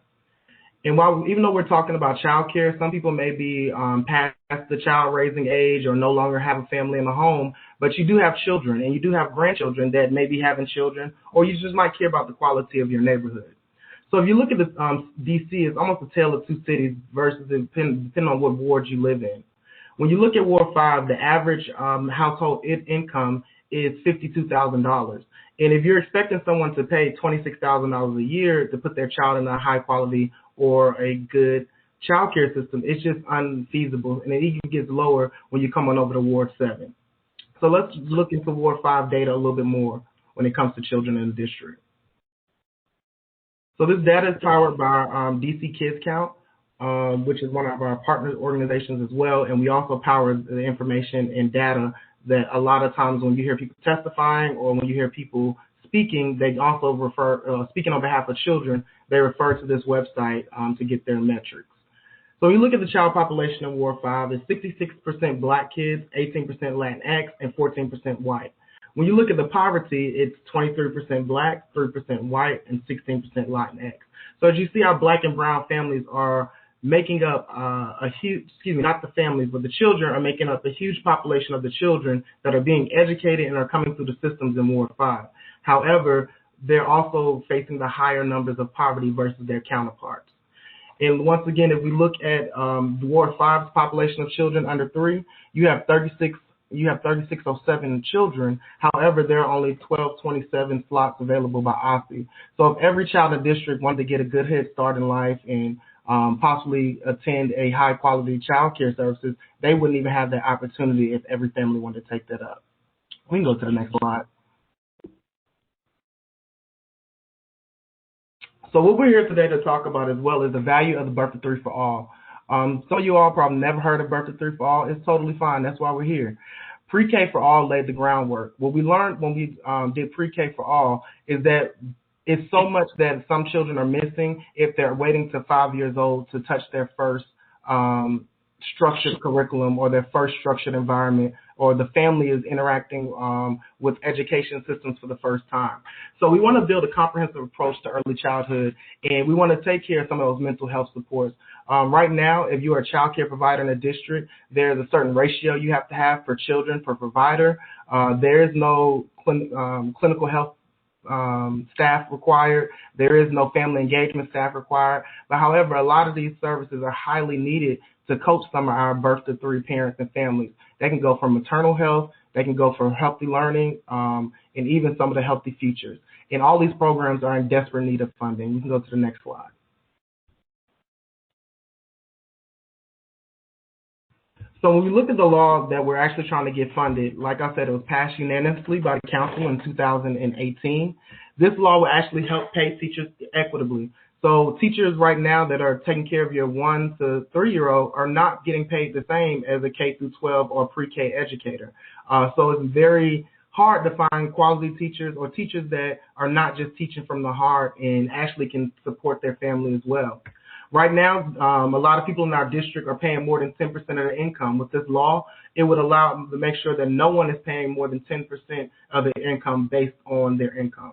And even though we're talking about child care, some people may be past the child raising age or no longer have a family in the home, but you do have children and you do have grandchildren that may be having children, or you just might care about the quality of your neighborhood. So if you look at the DC, it's almost a tale of two cities versus depending on what ward you live in. When you look at Ward 5, the average household income is $52,000. And if you're expecting someone to pay $26,000 a year to put their child in a high quality or a good child care system, it's just unfeasible. And it even gets lower when you come on over to Ward 7. So let's look into Ward 5 data a little bit more when it comes to children in the district. So this data is powered by DC Kids Count, which is one of our partner organizations as well. And we also power the information and data that a lot of times when you hear people testifying or when you hear people speaking, they also refer, speaking on behalf of children, they refer to this website to get their metrics. So we look at the child population in Ward 5, it's 66% Black kids, 18% Latinx, and 14% white. When you look at the poverty, it's 23% Black, 3% white, and 16% Latinx. So as you see, our Black and brown families are making up a huge, not the families, but the children are making up a huge population of the children that are being educated and are coming through the systems in Ward 5. However, they're also facing the higher numbers of poverty versus their counterparts. And once again, if we look at Ward 5's population of children under 3, you have 3607 children. However, there are only 1227 slots available by OSSI. So if every child in the district wanted to get a good head start in life and possibly attend a high-quality child care services, they wouldn't even have that opportunity if every family wanted to take that up. We can go to the next slide. So what we're here today to talk about as well is the value of the Birth to 3 for All. Some of you all probably never heard of Birth to 3 for All. It's totally fine. That's why we're here. Pre-K for All laid the groundwork. What we learned when we did Pre-K for All is that it's so much that some children are missing if they're waiting to 5 years old to touch their first structured curriculum or their first structured environment, or the family is interacting with education systems for the first time. So we want to build a comprehensive approach to early childhood, and we want to take care of some of those mental health supports. Right now, if you are a child care provider in a district, there's a certain ratio you have to have per children per provider. There is no clinical health staff required. There is no family engagement staff required. But however, a lot of these services are highly needed to coach some of our birth to 3 parents and families. They can go for maternal health, they can go for healthy learning, and even some of the healthy futures. And all these programs are in desperate need of funding. You can go to the next slide. So when we look at the law that we're actually trying to get funded, like I said, it was passed unanimously by the council in 2018. This law will actually help pay teachers equitably. So teachers right now that are taking care of your 1 to 3-year-old are not getting paid the same as a K through 12 or pre-K educator. So it's very hard to find quality teachers or teachers that are not just teaching from the heart and actually can support their family as well. Right now, a lot of people in our district are paying more than 10% of their income. With this law, it would allow them to make sure that no one is paying more than 10% of their income based on their income.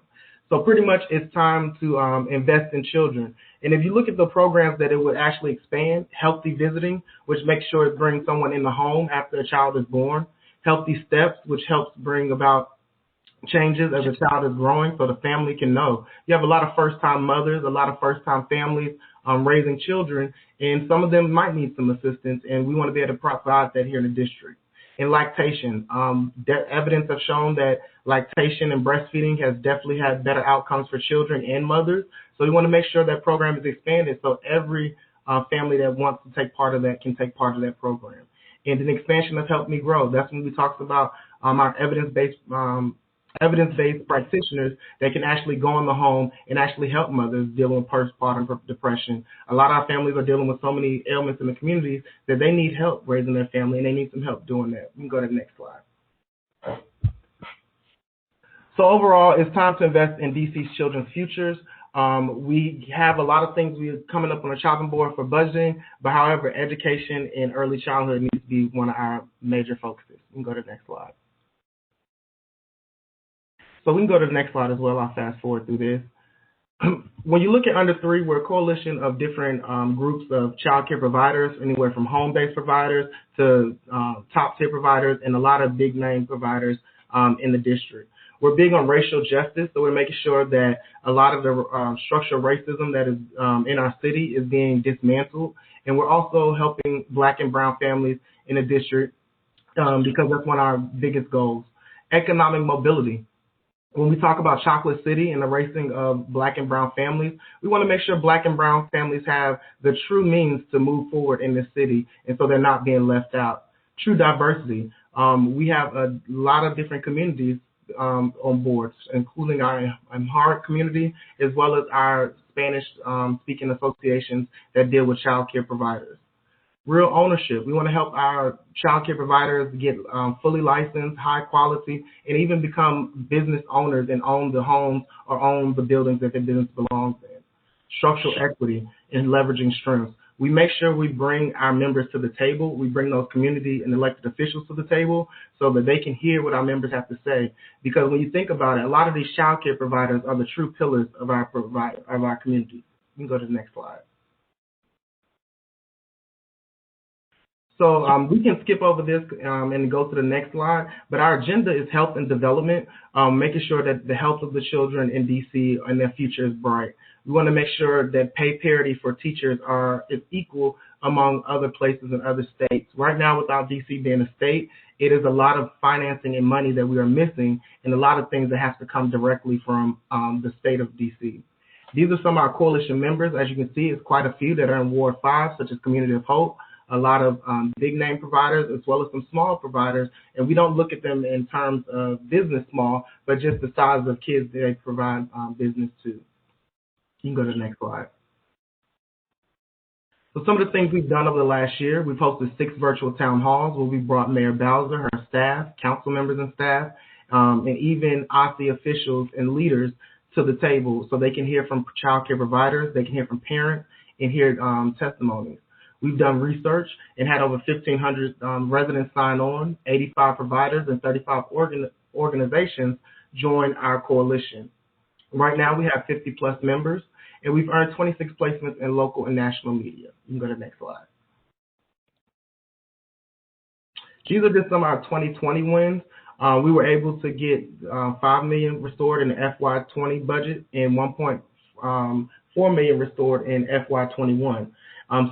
So pretty much it's time to invest in children. And if you look at the programs that it would actually expand, healthy visiting, which makes sure it brings someone in the home after a child is born, healthy steps, which helps bring about changes as a child is growing so the family can know. You have a lot of first-time mothers, a lot of first-time families raising children, and some of them might need some assistance, and we want to be able to provide that here in the district. In lactation, evidence has shown that lactation and breastfeeding has definitely had better outcomes for children and mothers. So we want to make sure that program is expanded so every family that wants to take part of that can take part of that program. And an expansion of Help Me Grow. That's when we talked about our evidence-based practitioners that can actually go in the home and actually help mothers dealing with postpartum depression. A lot of our families are dealing with so many ailments in the communities that they need help raising their family, and they need some help doing that. We can go to the next slide. So overall, it's time to invest in DC's children's futures. We have a lot of things we're coming up on the chopping board for budgeting, but however, education and early childhood needs to be one of our major focuses. We can go to the next slide. So we can go to the next slide as well. I'll fast forward through this. When you look at under 3, we're a coalition of different groups of child care providers, anywhere from home-based providers to top-tier providers and a lot of big-name providers in the district. We're big on racial justice, so we're making sure that a lot of the structural racism that is in our city is being dismantled. And we're also helping Black and brown families in the district because that's one of our biggest goals. Economic mobility. When we talk about Chocolate City and the raising of Black and brown families, we want to make sure Black and brown families have the true means to move forward in this city, and so they're not being left out. True diversity. We have a lot of different communities on boards, including our Amharic community, as well as our Spanish-speaking associations that deal with child care providers. Real ownership. We want to help our child care providers get fully licensed, high quality, and even become business owners and own the homes or own the buildings that their business belongs in. Structural equity and leveraging strengths. We make sure we bring our members to the table. We bring those community and elected officials to the table so that they can hear what our members have to say. Because when you think about it, a lot of these child care providers are the true pillars of our community. You can go to the next slide. So we can skip over this and go to the next slide, but our agenda is health and development, making sure that the health of the children in DC and their future is bright. We want to make sure that pay parity for teachers is equal among other places and other states. Right now, without DC being a state, it is a lot of financing and money that we are missing and a lot of things that have to come directly from the state of DC. These are some of our coalition members. As you can see, it's quite a few that are in Ward 5, such as Community of Hope, a lot of big name providers as well as some small providers, and we don't look at them in terms of business small, but just the size of kids they provide business to. You can go to the next slide. So some of the things we've done over the last year, we've hosted 6 virtual town halls where we brought Mayor Bowser, her staff, council members and staff, and even OSSI officials and leaders to the table so they can hear from child care providers, they can hear from parents, and hear testimonies. We've done research and had over 1,500 residents sign on, 85 providers and 35 organizations join our coalition. Right now we have 50 plus members and we've earned 26 placements in local and national media. You can go to the next slide. These are just some of our 2020 wins. We were able to get $5 million restored in the FY20 budget and $1.4 million restored in FY21.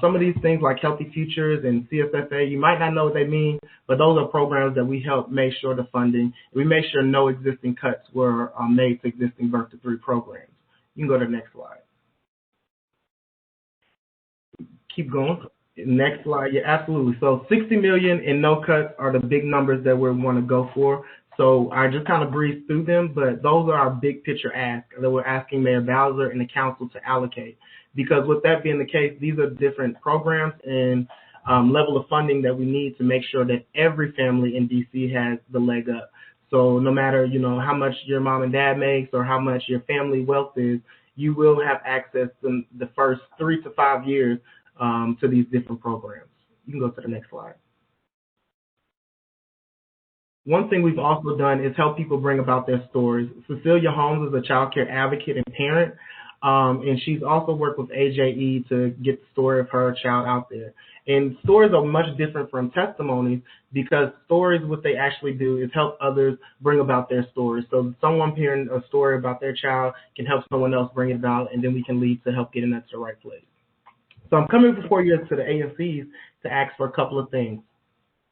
Some of these things like Healthy Futures and CSFA, you might not know what they mean, but those are programs that we help make sure the funding. We make sure no existing cuts were made to existing birth to 3 programs. You can go to the next slide. Keep going. Next slide. Yeah, absolutely. So 60 million and no cuts are the big numbers that we want to go for. So I just kind of breezed through them, but those are our big picture asks that we're asking Mayor Bowser and the council to allocate. Because with that being the case, these are different programs and level of funding that we need to make sure that every family in DC has the leg up. So no matter, you know, how much your mom and dad makes or how much your family wealth is, you will have access to the first 3 to 5 years to these different programs. You can go to the next slide. One thing we've also done is help people bring about their stories. Cecilia Holmes is a child care advocate and parent, and she's also worked with AJE to get the story of her child out there. And stories are much different from testimonies because stories, what they actually do is help others bring about their stories. So someone hearing a story about their child can help someone else bring it about, and then we can lead to help getting that to the right place. So I'm coming before you to the ANCs to ask for a couple of things.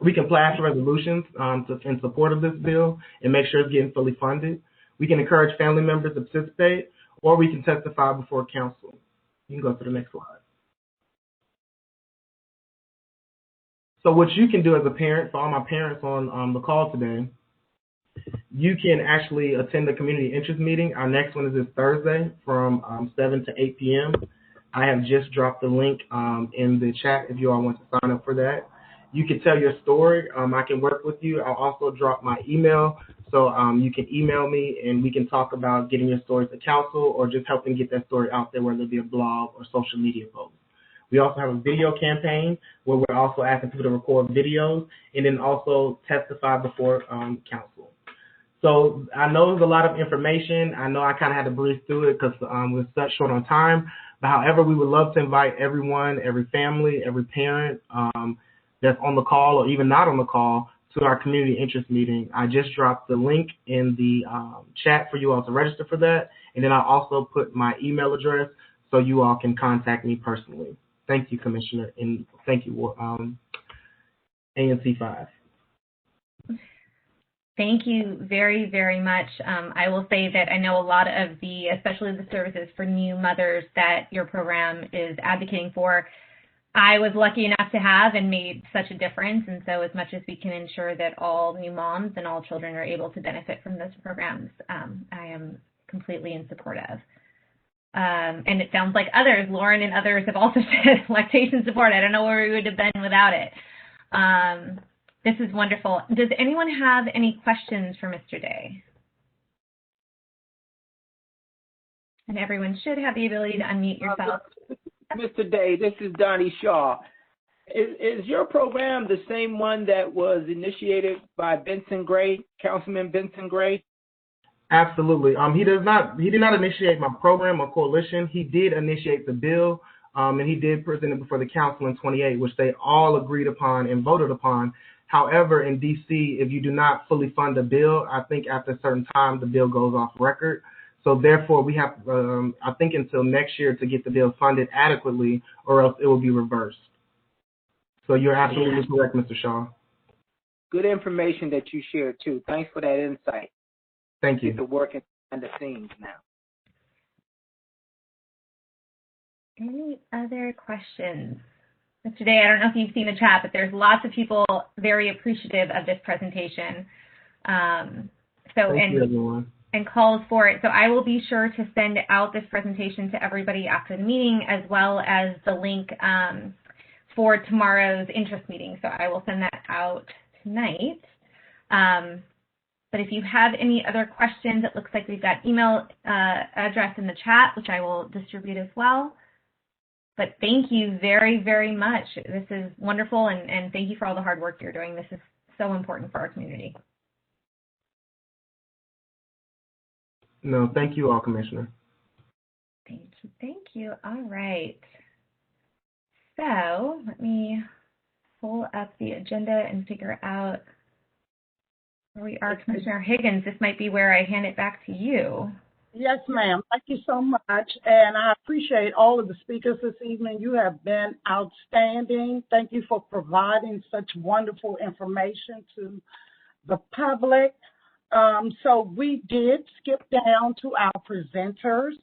We can pass resolutions in support of this bill and make sure it's getting fully funded. We can encourage family members to participate, or we can testify before council. You can go to the next slide. So what you can do as a parent, for all my parents on the call today, you can actually attend the community interest meeting. Our next one is this Thursday from 7 to 8 p.m. I have just dropped the link in the chat if you all want to sign up for that. You can tell your story. I can work with you. I'll also drop my email, so you can email me and we can talk about getting your story to council or just helping get that story out there, whether it be a blog or social media post. We also have a video campaign where we're also asking people to record videos and then also testify before council. So I know there's a lot of information. I know I kind of had to breeze through it because we're such short on time. But however, we would love to invite everyone, every family, every parent that's on the call or even not on the call to our community interest meeting. I just dropped the link in the chat for you all to register for that. And then I also put my email address so you all can contact me personally. Thank you, Commissioner, and thank you, ANC 5. Thank you very, very much. I will say that I know a lot of especially the services for new mothers that your program is advocating for, I was lucky enough to have and made such a difference. And so as much as we can ensure that all new moms and all children are able to benefit from those programs, I am completely in support of. And it sounds like others, Lauren and others, have also said lactation support. I don't know where we would have been without it. This is wonderful. Does anyone have any questions for Mr. Day? And everyone should have the ability to unmute yourself. Mr. Day, this is Donnie Shaw. Is your program the same one that was initiated by Benson Gray, Councilman Benson Gray? Absolutely. He did not initiate my program or coalition. He did initiate the bill, and he did present it before the council in 28, which they all agreed upon and voted upon. However, in DC, if you do not fully fund a bill, I think after a certain time the bill goes off record. So therefore, we have, I think, until next year to get the bill funded adequately, or else it will be reversed. So you're absolutely correct, Mr. Shaw. Good information that you shared too. Thanks for that insight. Thank you. Get to working behind the scenes now. Any other questions? Today, I don't know if you've seen the chat, but there's lots of people very appreciative of this presentation. Thank you, everyone. And calls for it. So I will be sure to send out this presentation to everybody after the meeting, as well as the link for tomorrow's interest meeting. So I will send that out tonight. But if you have any other questions, it looks like we've got email address in the chat, which I will distribute as well. But thank you very, very much. This is wonderful, and thank you for all the hard work you're doing. This is so important for our community. No, thank you all, Commissioner. Thank you. Thank you. All right. So let me pull up the agenda and figure out where we are. Commissioner Higgins, this might be where I hand it back to you. Yes, ma'am. Thank you so much. And I appreciate all of the speakers this evening. You have been outstanding. Thank you for providing such wonderful information to the public. So we did skip down to our presenters.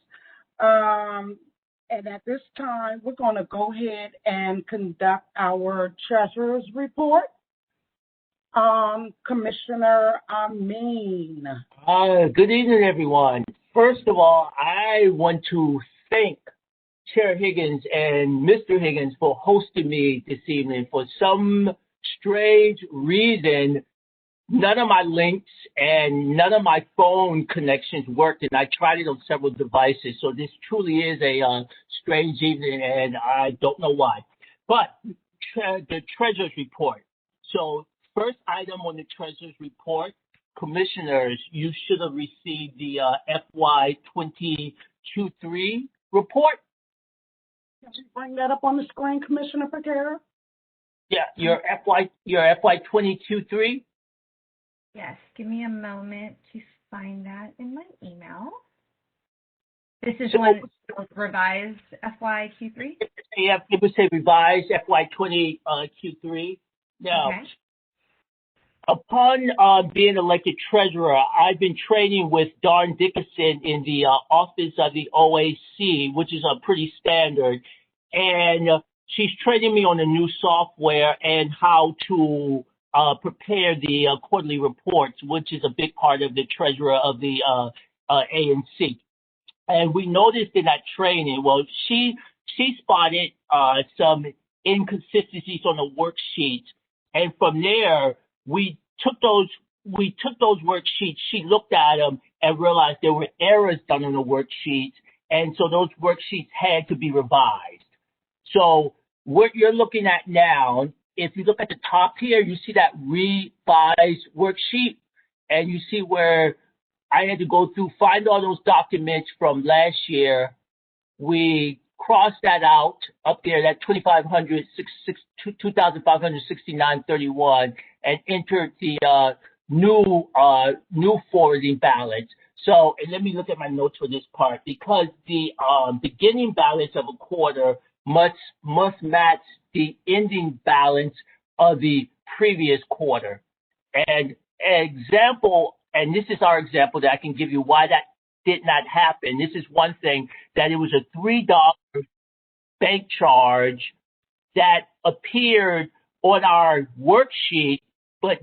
And at this time, we're going to go ahead and conduct our treasurer's report. Commissioner Amin. Good evening, everyone. First of all, I want to thank Chair Higgins and Mr. Higgins for hosting me this evening. For some strange reason, none of my links and none of my phone connections worked, and I tried it on several devices. So this truly is a strange evening, and I don't know why. But the treasurer's report. So first item on the treasurer's report, commissioners, you should have received the FY20 Q3 report. Can you bring that up on the screen, Commissioner Parker? Yeah, your FY20 Q3. Yes, give me a moment to find that in my email. This is one revised FY23? Yeah, it would say revised FY20 Q3. Now, okay. Upon being elected treasurer, I've been training with Dawn Dickinson in the office of the OAC, which is pretty standard. And she's training me on the new software and how to prepare the quarterly reports, which is a big part of the treasurer of the ANC. And we noticed in that training, well, she spotted some inconsistencies on the worksheets, and from there we took those worksheets. She looked at them and realized there were errors done on the worksheets, and so those worksheets had to be revised. So what you're looking at now, if you look at the top here, you see that revised worksheet, and you see where I had to go through, find all those documents from last year. We crossed that out up there, that 2,569.31, and entered the new forwarding balance. So, and let me look at my notes for this part, because the beginning balance of a quarter must match the ending balance of the previous quarter. And example, and this is our example that I can give you why that did not happen. This is one thing, that it was a $3 bank charge that appeared on our worksheet, but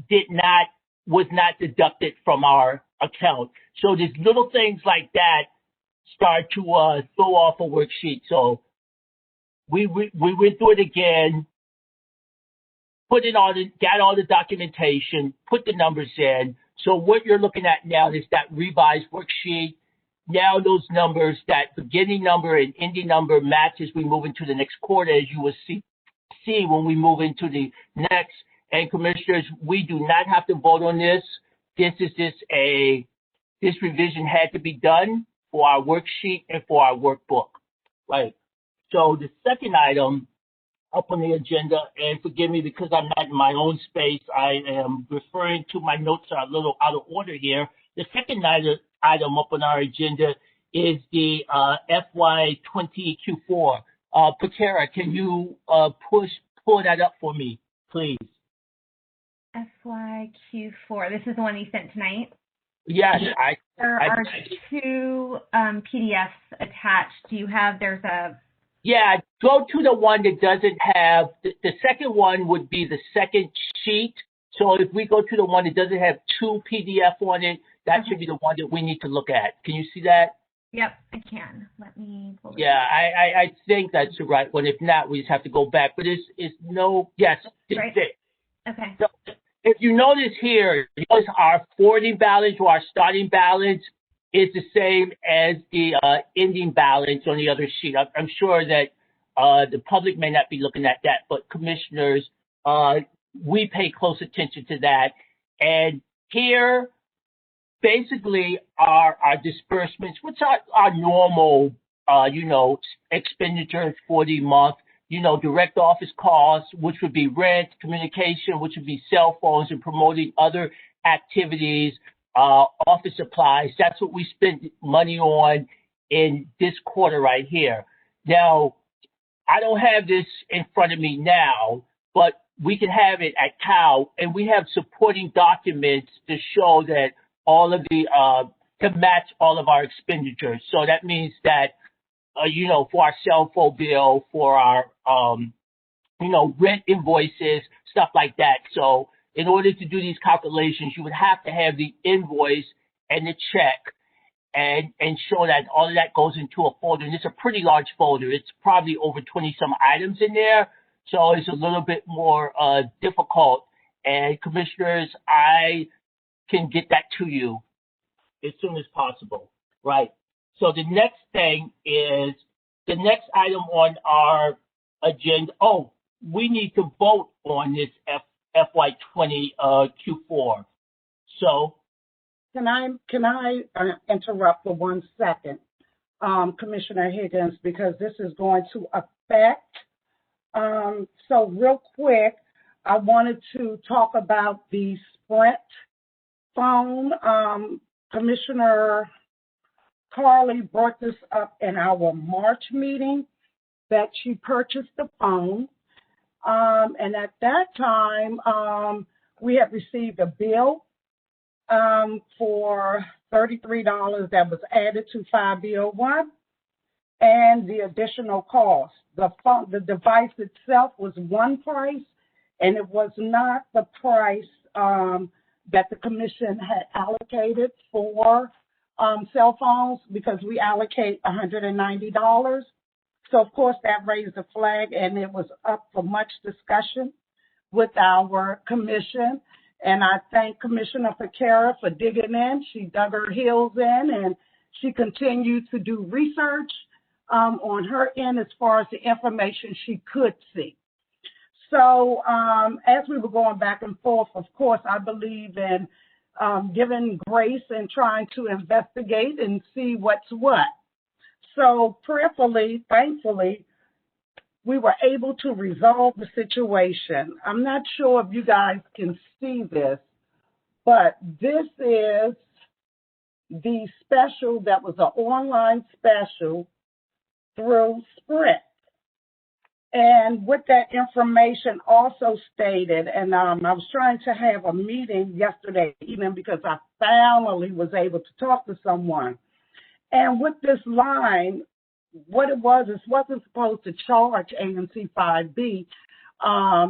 was not deducted from our account. So there's little things like that start to throw off a worksheet. So we went through it again, got all the documentation, put the numbers in. So what you're looking at now is that revised worksheet. now those numbers, that beginning number and ending number match as we move into the next quarter, as you will see when we move into the next. And commissioners, we do not have to vote on this. This revision had to be done for our worksheet and for our workbook, right? So the second item up on the agenda, and forgive me because I'm not in my own space, I am referring to my notes are a little out of order here. The second item up on our agenda is the FY20 Q4. Patera, can you pull that up for me, please? FY Q4. This is the one you sent tonight? Yes. There are two PDFs attached. Do you have, Yeah, go to the one that doesn't have, the second one would be the second sheet. So if we go to the one that doesn't have two PDF on it, that should be the one that we need to look at. Can you see that? Yep, I can. Let me pull it Yeah, up. I think that's the right one. If not, we just have to go back. But it's yes, it's right. it. Okay. So if you notice here, our forwarding balance or our starting balance is the same as the ending balance on the other sheet. I'm sure that the public may not be looking at that, but commissioners, we pay close attention to that. And here, basically, our disbursements, which are our normal, expenditures for the month, direct office costs, which would be rent, communication, which would be cell phones and promoting other activities, office supplies. That's what we spend money on in this quarter right here. Now, I don't have this in front of me now, but we can have it at CAL, and we have supporting documents to show that all of the, to match all of our expenditures. So that means that, for our cell phone bill, for our, rent invoices, stuff like that. So in order to do these calculations, you would have to have the invoice and the check and show that all of that goes into a folder. And it's a pretty large folder. It's probably over 20 some items in there. So it's a little bit more difficult. And commissioners, I can get that to you as soon as possible. Right. So the next thing is the next item on our agenda. Oh, we need to vote on this FY20 Q4. So can I interrupt for 1 second, Commissioner Higgins, because this is going to affect. So real quick, I wanted to talk about the Sprint phone. Commissioner Carley brought this up in our March meeting that she purchased the phone. And at that time, we had received a bill for $33 that was added to 5B01 and the additional cost. The device itself was one price, and it was not the price that the commission had allocated for cell phones, because we allocate $190. So, of course, that raised a flag, and it was up for much discussion with our commission. And I thank Commissioner Carley for digging in. She dug her heels in, and she continued to do research on her end as far as the information she could see. So as we were going back and forth, of course, I believe in giving grace and trying to investigate and see what's what. So prayerfully, thankfully, we were able to resolve the situation. I'm not sure if you guys can see this, but this is the special that was an online special through Sprint. And with that information also stated, and I was trying to have a meeting yesterday evening because I finally was able to talk to someone. And with this line, what it wasn't supposed to charge ANC 5B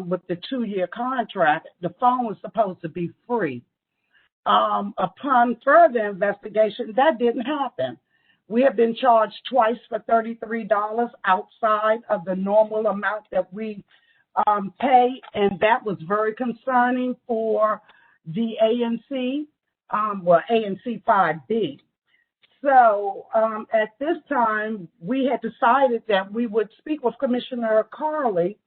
with the 2-year contract. The phone was supposed to be free. Upon further investigation, that didn't happen. We have been charged twice for $33 outside of the normal amount that we pay, and that was very concerning for the ANC, ANC 5B. So at this time, we had decided that we would speak with Commissioner Carley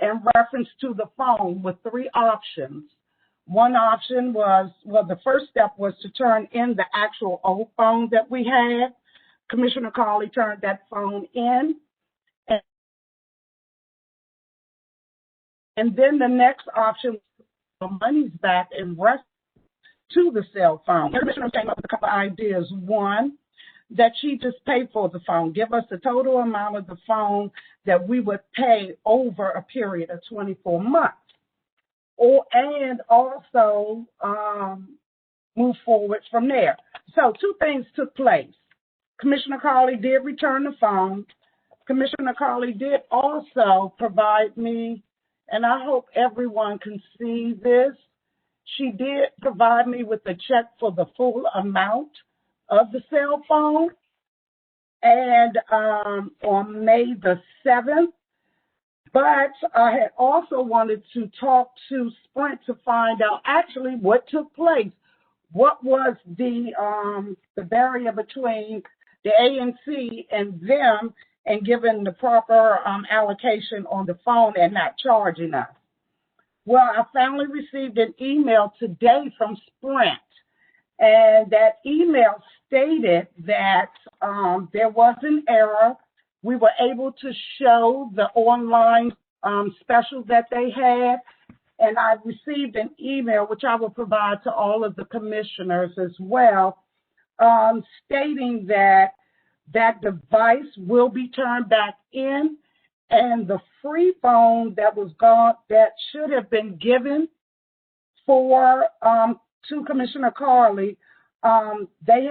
in reference to the phone with three options. One option was, well, the first step was to turn in the actual old phone that we had. Commissioner Carley turned that phone in. And then the next option was the money's back and rest to the cell phone. The commissioner came up with a couple of ideas. One, that she just pay for the phone, give us the total amount of the phone that we would pay over a period of 24 months. And also move forward from there. So two things took place. Commissioner Carley did return the phone. Commissioner Carley did also provide me, and I hope everyone can see this, she did provide me with a check for the full amount of the cell phone. And on May the 7th, but I had also wanted to talk to Sprint to find out actually what took place. What was the barrier between the ANC and them and giving the proper allocation on the phone and not charging us? Well, I finally received an email today from Sprint, and that email stated that there was an error. We were able to show the online special that they had, and I received an email, which I will provide to all of the commissioners as well, stating that that device will be turned back in, and the free phone that was gone, that should have been given for to Commissioner Carley, they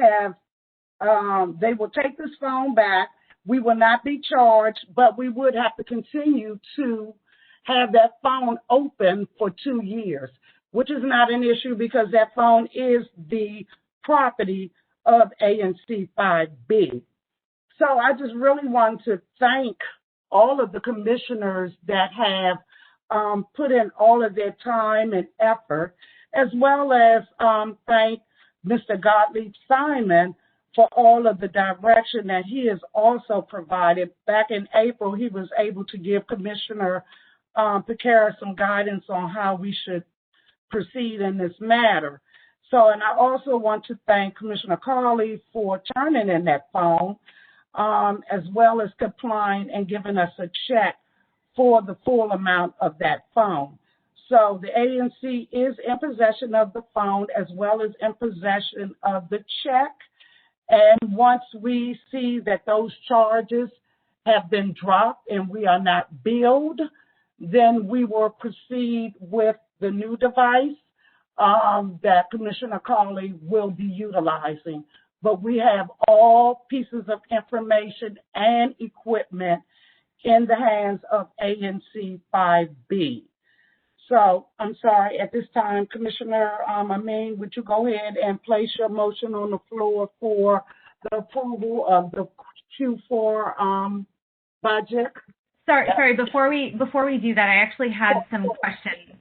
will take this phone back. We will not be charged, but we would have to continue to have that phone open for 2 years, which is not an issue because that phone is the property of ANC 5B. So I just really want to thank all of the commissioners that have put in all of their time and effort, as well as thank Mr. Gottlieb Simon for all of the direction that he has also provided. Back in April, he was able to give Commissioner Piquera some guidance on how we should proceed in this matter. So, and I also want to thank Commissioner Carley for turning in that phone, as well as complying and giving us a check for the full amount of that phone. So the ANC is in possession of the phone as well as in possession of the check. And once we see that those charges have been dropped and we are not billed, then we will proceed with the new device that Commissioner Carley will be utilizing. But we have all pieces of information and equipment in the hands of ANC 5B. So I'm sorry, at this time, Commissioner Amin, would you go ahead and place your motion on the floor for the approval of the Q4 budget? Sorry. Before we do that, I actually had some questions.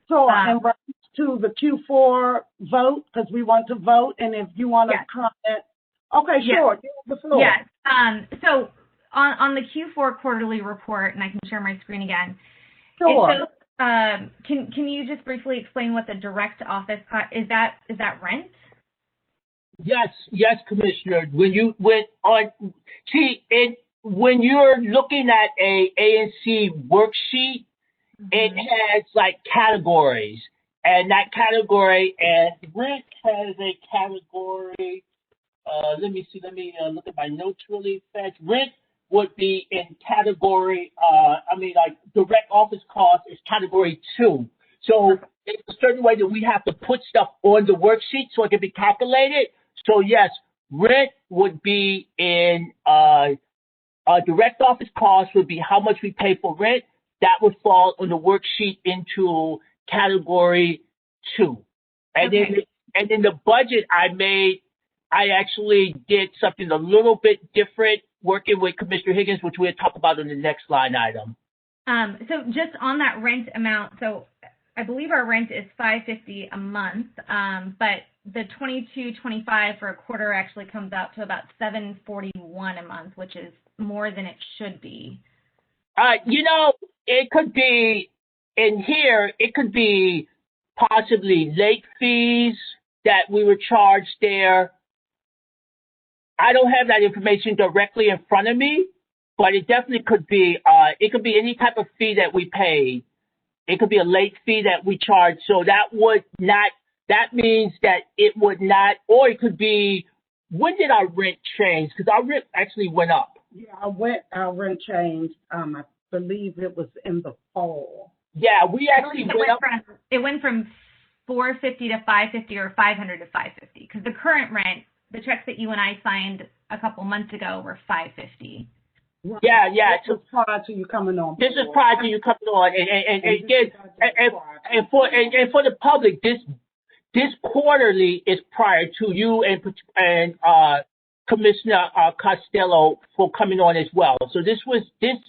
So in reference to the Q4 vote, because we want to vote, and if you want to comment, okay, sure, give the floor. Yes. So on the Q4 quarterly report, and I can share my screen again. Sure. It shows, can you just briefly explain what the direct office is? That rent? Yes, Commissioner. When you're looking at a ANC worksheet, it has like categories, and that category, and rent has a category. Let me look at my notes really fast. Rent would be in category, like direct office cost is category 2. So it's a certain way that we have to put stuff on the worksheet so it can be calculated. So yes, rent would be in direct office cost would be how much we pay for rent. That would fall on the worksheet into category 2. And then the budget I actually did something a little bit different working with Commissioner Higgins, which we'll talk about in the next line item. So just on that rent amount, so I believe our rent is $550 a month, but the $22.25 for a quarter actually comes out to about $741 a month, which is more than it should be. It could be in here. It could be possibly late fees that we were charged there. I don't have that information directly in front of me, but it definitely could be. It could be any type of fee that we paid. It could be a late fee that we charge. So that would not. That means that it would not. Or it could be. When did our rent change? Because our rent actually went up. Yeah, our rent changed. I believe it was in the fall. Yeah, we actually went up. It went from $450 to $550 or $500 to $550 because the current rent, the checks that you and I signed a couple months ago were $550. Yeah. This is prior to you coming on. This is prior to you coming on, and again, and for the public, this quarterly is prior to you and Commissioner Costello for coming on as well. So this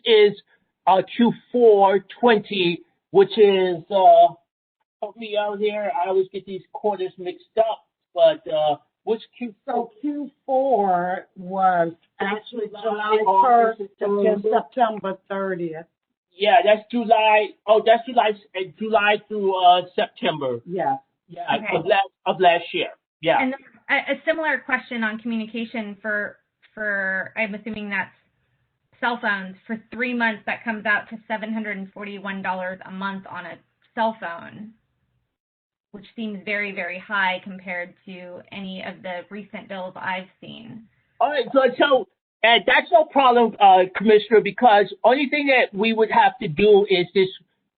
is Q4 20, which is help me out here. I always get these quarters mixed up, but which Q4? So Q4 was actually July 1st to September 30th. Yeah, that's July. Oh, that's July through September. Yeah. Yeah, okay. of last year. Yeah. And a similar question on communication for I'm assuming that's cell phones. For 3 months, that comes out to $741 a month on a cell phone, which seems very, very high compared to any of the recent bills I've seen. All right, so that's no problem, Commissioner, because only thing that we would have to do is this.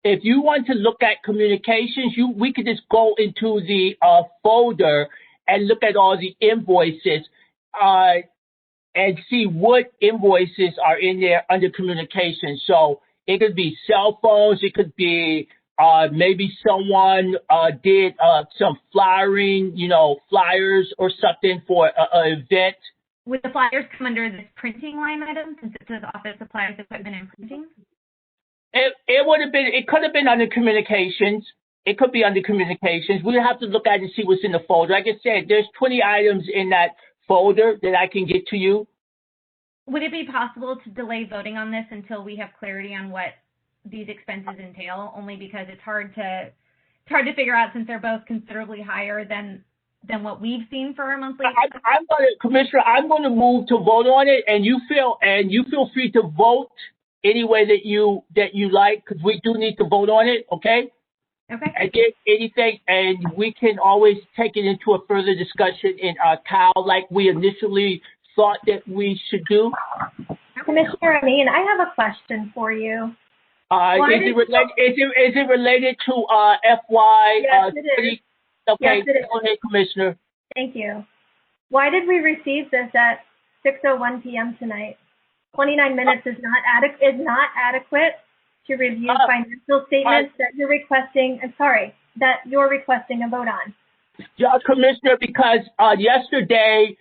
If you want to look at communications, we could just go into the folder and look at all the invoices and see what invoices are in there under communications. So it could be cell phones, it could be maybe someone did some flyering, flyers or something for an event. Would the flyers come under this printing line item since it says office supplies, equipment, and printing? It could have been under communications. It could be under communications. We'll have to look at it and see what's in the folder. Like I said, there's 20 items in that folder that I can get to you. Would it be possible to delay voting on this until we have clarity on what these expenses entail? Only because it's hard to figure out since they're both considerably higher than what we've seen for our monthly. Commissioner, I'm going to move to vote on it, and you feel free to vote any way that you like, because we do need to vote on it. Okay. Okay. Again, anything, and we can always take it into a further discussion in Cal, like we initially thought that we should do. Commissioner Amin, I have a question for you. Is it related to FY? Yes, it is. Okay, yes, it is. Go ahead, Commissioner. Thank you. Why did we receive this at 6:01 p.m. tonight? 29 minutes is not adequate to review financial statements that you're requesting. That you're requesting a vote on. Yeah, Commissioner, because yesterday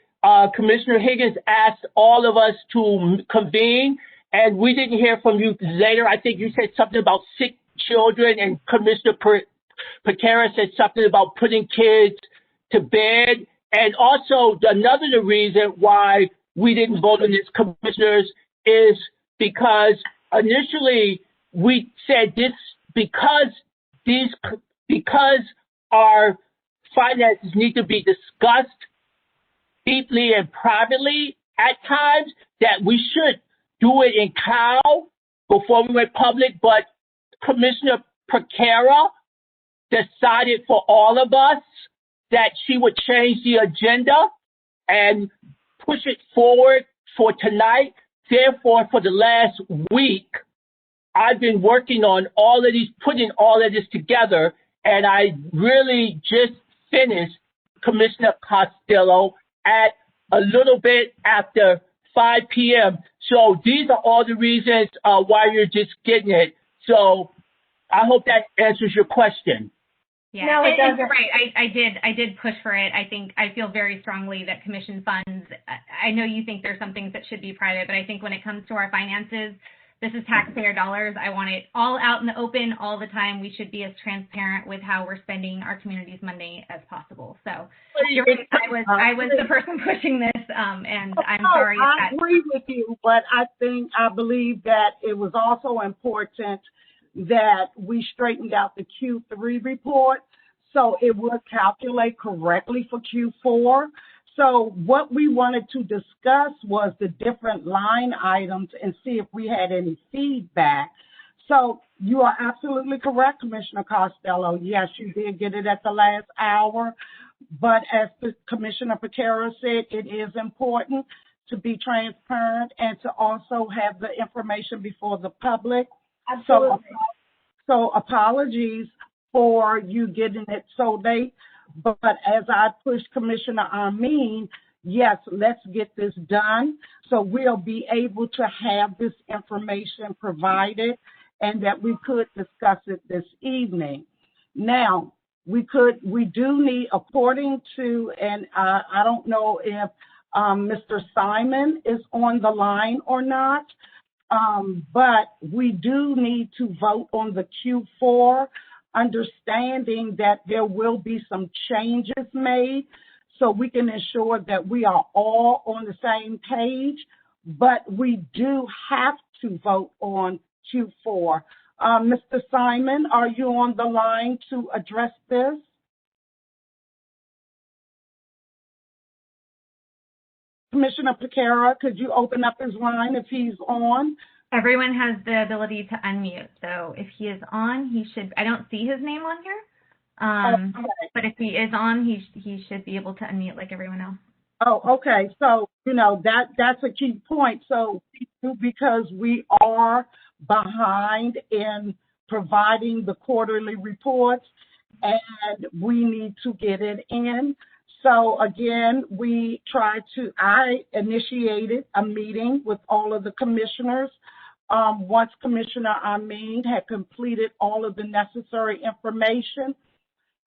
Commissioner Higgins asked all of us to convene, and we didn't hear from you later. I think you said something about sick children, and Commissioner Pekara said something about putting kids to bed. And also, another reason why we didn't vote on this, Commissioners, is because initially we said this because our finances need to be discussed deeply and privately at times, that we should do it in Cal before we went public. But Commissioner Pekara decided for all of us that she would change the agenda and push it forward for tonight. Therefore, for the last week, I've been working on putting all of this together, and I really just finished Commissioner Costello at a little bit after 5 p.m. So these are all the reasons why you're just getting it. So I hope that answers your question. Yeah, no, it doesn't. Right. I did push for it. I feel very strongly that commission funds, I know you think there's some things that should be private, but I think when it comes to our finances, this is taxpayer dollars. I want it all out in the open all the time. We should be as transparent with how we're spending our community's money as possible. So you're right. I was the person pushing this, and I'm sorry. I agree with you, but I believe that it was also important that we straightened out the Q3 report so it would calculate correctly for Q4. So what we wanted to discuss was the different line items and see if we had any feedback. So you are absolutely correct, Commissioner Costello. Yes, you did get it at the last hour. But as the Commissioner Parker said, it is important to be transparent and to also have the information before the public. Absolutely. So apologies for you getting it so late. But as I pushed Commissioner Amin, yes, let's get this done so we'll be able to have this information provided and that we could discuss it this evening. Now, we do need, according to, and I don't know if Mr. Simon is on the line or not, but we do need to vote on the Q4, understanding that there will be some changes made so we can ensure that we are all on the same page, but we do have to vote on Q4. Mr. Simon, are you on the line to address this? Commissioner Parker, could you open up his line if he's on? Everyone has the ability to unmute. So if he is on, he should, I don't see his name on here. Okay. But if he is on, he should be able to unmute like everyone else. Oh, okay. So, that's a key point. So because we are behind in providing the quarterly reports and we need to get it in. So again, I initiated a meeting with all of the commissioners. Once Commissioner Amin had completed all of the necessary information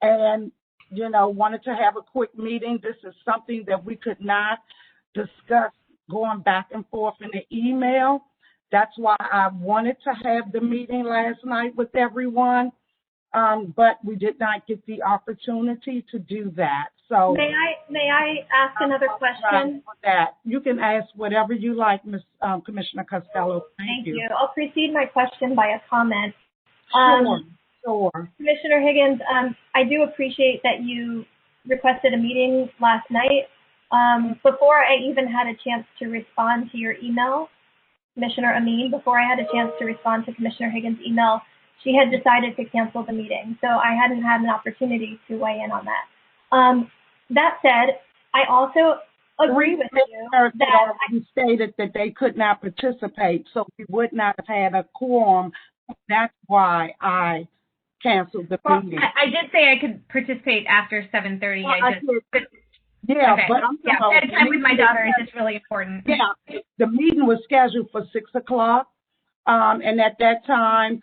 and, wanted to have a quick meeting. This is something that we could not discuss going back and forth in the email. That's why I wanted to have the meeting last night with everyone, but we did not get the opportunity to do that. So may I ask another question? You can ask whatever you like, Ms. Commissioner Costello. Thank you. I'll precede my question by a comment. Sure. Commissioner Higgins, I do appreciate that you requested a meeting last night. Before I even had a chance to respond to your email, Commissioner Amin, before I had a chance to respond to Commissioner Higgins' email, she had decided to cancel the meeting. So I hadn't had an opportunity to weigh in on that. That said, I also agree with you that already stated that they could not participate, so we would not have had a quorum. That's why I canceled the meeting. I did say I could participate after 7:30. Yeah, okay. But I'm spending time with my daughter is just really important. Yeah, the meeting was scheduled for 6 o'clock, and at that time,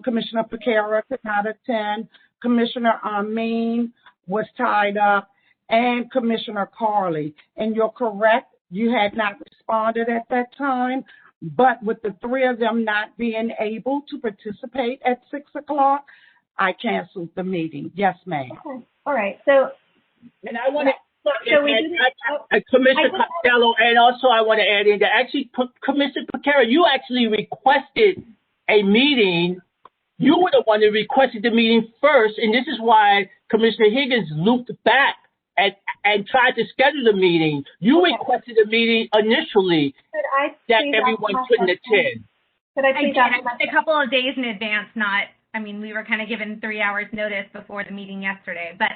Commissioner Parker could not attend. Commissioner Amin was tied up, and Commissioner Carley. And you're correct, you had not responded at that time, but with the three of them not being able to participate at 6 o'clock, I canceled the meeting. Yes, ma'am. Okay. All right. So, and I want to. So Commissioner Costello, and also I want to add in that actually, Commissioner Parker, you actually requested a meeting. You were the one that requested the meeting first, and this is why Commissioner Higgins looped back and tried to schedule the meeting. You requested a meeting initially that everyone couldn't attend. Could I please ask a couple of days in advance, we were kind of given 3 hours notice before the meeting yesterday. But,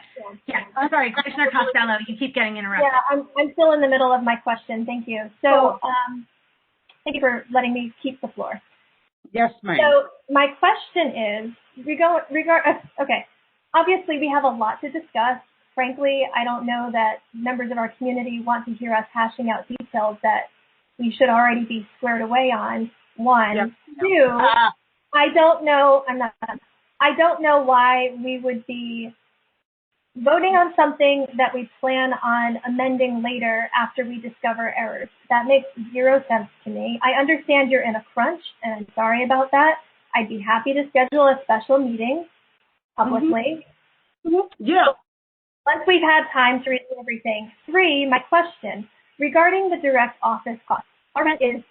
sorry, Commissioner Costello, you keep getting interrupted. Yeah, I'm still in the middle of my question. Thank you. So, thank you for letting me keep the floor. Yes, ma'am. So, my question is, okay, obviously we have a lot to discuss. Frankly, I don't know that members of our community want to hear us hashing out details that we should already be squared away on. One. Yep. Two, I don't know why we would be voting on something that we plan on amending later after we discover errors. That makes zero sense to me. I understand you're in a crunch, and I'm sorry about that. I'd be happy to schedule a special meeting publicly. Yeah. Once we've had time to review everything. 3, my question regarding the direct office cost. Our rent is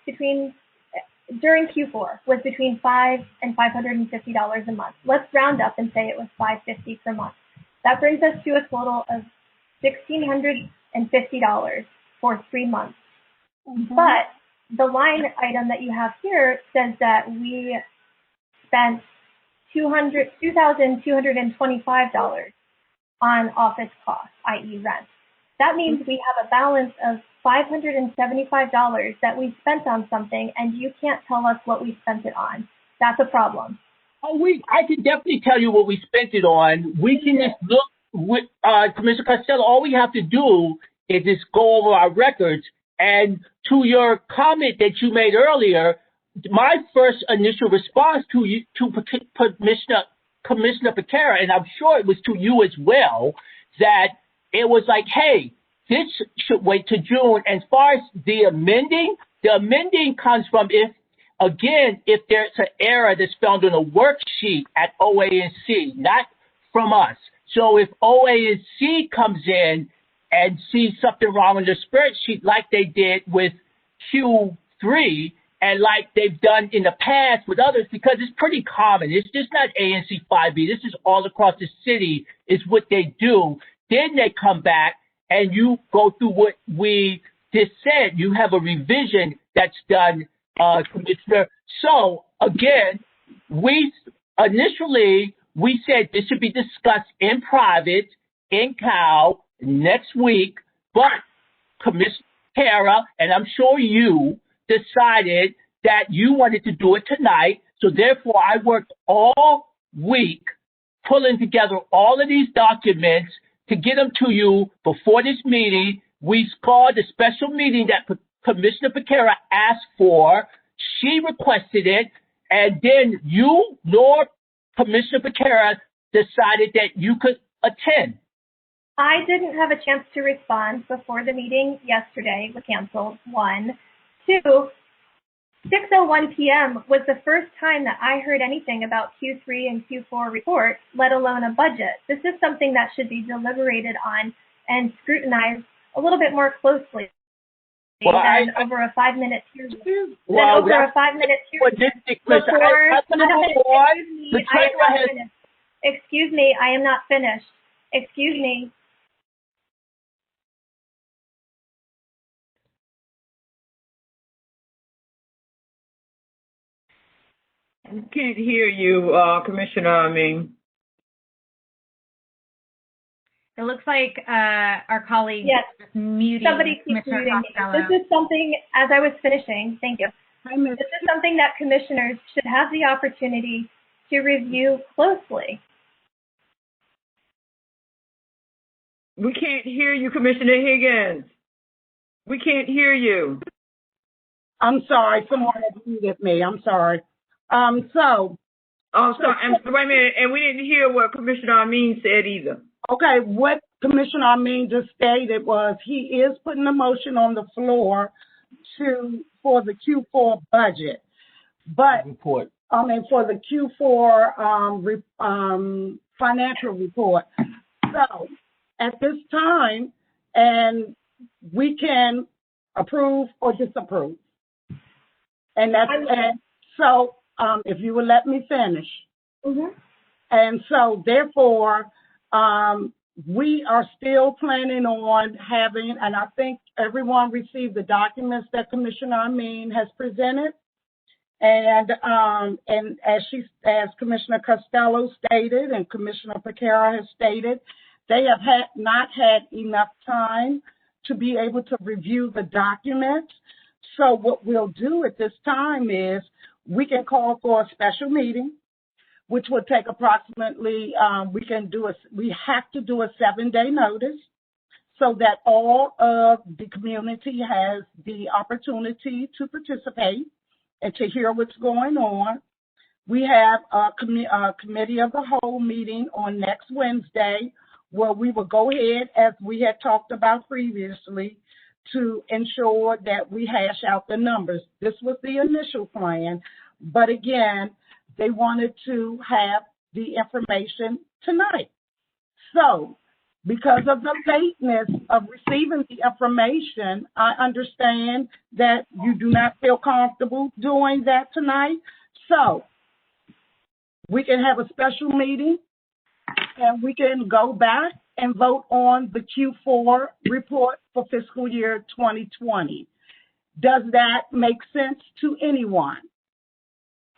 during Q4 was between $500 and $550 a month. Let's round up and say it was $550 per month. That brings us to a total of $1,650 for 3 months. But the line item that you have here says that we spent $2,225 on office costs, i.e. rent. That means we have a balance of $575 that we spent on something, and you can't tell us what we spent it on. That's a problem. I can definitely tell you what we spent it on. We can just look with Commissioner Costello. All we have to do is just go over our records. And to your comment that you made earlier, my first initial response to you, to Commissioner Becerra, and I'm sure it was to you as well, that it was like, hey, this should wait to June. As far as the amending comes from if there's an error that's found on a worksheet at OANC, not from us. So if OANC comes in and sees something wrong on the spreadsheet like they did with Q3 and like they've done in the past with others, because it's pretty common. It's just not ANC 5B. This is all across the city is what they do. Then they come back and you go through what we just said. You have a revision that's done, Commissioner. So again, we said this should be discussed in private, in COW next week, but Commissioner Kara, and I'm sure you decided that you wanted to do it tonight. So therefore, I worked all week pulling together all of these documents to get them to you before this meeting. We called a special meeting that Commissioner Becerra asked for. She requested it, and then you nor Commissioner Becerra decided that you could attend. I didn't have a chance to respond before the meeting yesterday was canceled, 1. 2, 6:01 p.m. was the first time that I heard anything about Q3 and Q4 reports, let alone a budget. This is something that should be deliberated on and scrutinized a little bit more closely over a 5-minute period. Excuse me, I am not finished. Excuse me. I can't hear you, Commissioner. It looks like our colleague is muting. Somebody keeps muting me. This is something, as I was finishing, thank you. This is something that commissioners should have the opportunity to review closely. We can't hear you, Commissioner Higgins. We can't hear you. I'm sorry. Someone had muted me. I'm sorry. Wait a minute, and we didn't hear what Commissioner Amin said either. Okay, what Commissioner Amin just stated was he is putting a motion on the floor for the Q4 budget, but for the Q4 financial report. So at this time, and we can approve or disapprove, and so. If you would let me finish. And so therefore, we are still planning on having, and I think everyone received the documents that Commissioner Amin has presented. And as Commissioner Costello stated and Commissioner Becerra has stated, they have not had enough time to be able to review the documents. So what we'll do at this time is we can call for a special meeting, which will take approximately, we have to do a 7-day notice so that all of the community has the opportunity to participate and to hear what's going on. We have a committee of the whole meeting on next Wednesday where we would go ahead, as we had talked about previously, to ensure that we hash out the numbers. This was the initial plan, but again, they wanted to have the information tonight. So, because of the lateness of receiving the information, I understand that you do not feel comfortable doing that tonight. So, we can have a special meeting and we can go back and vote on the Q4 report for fiscal year 2020. Does that make sense to anyone?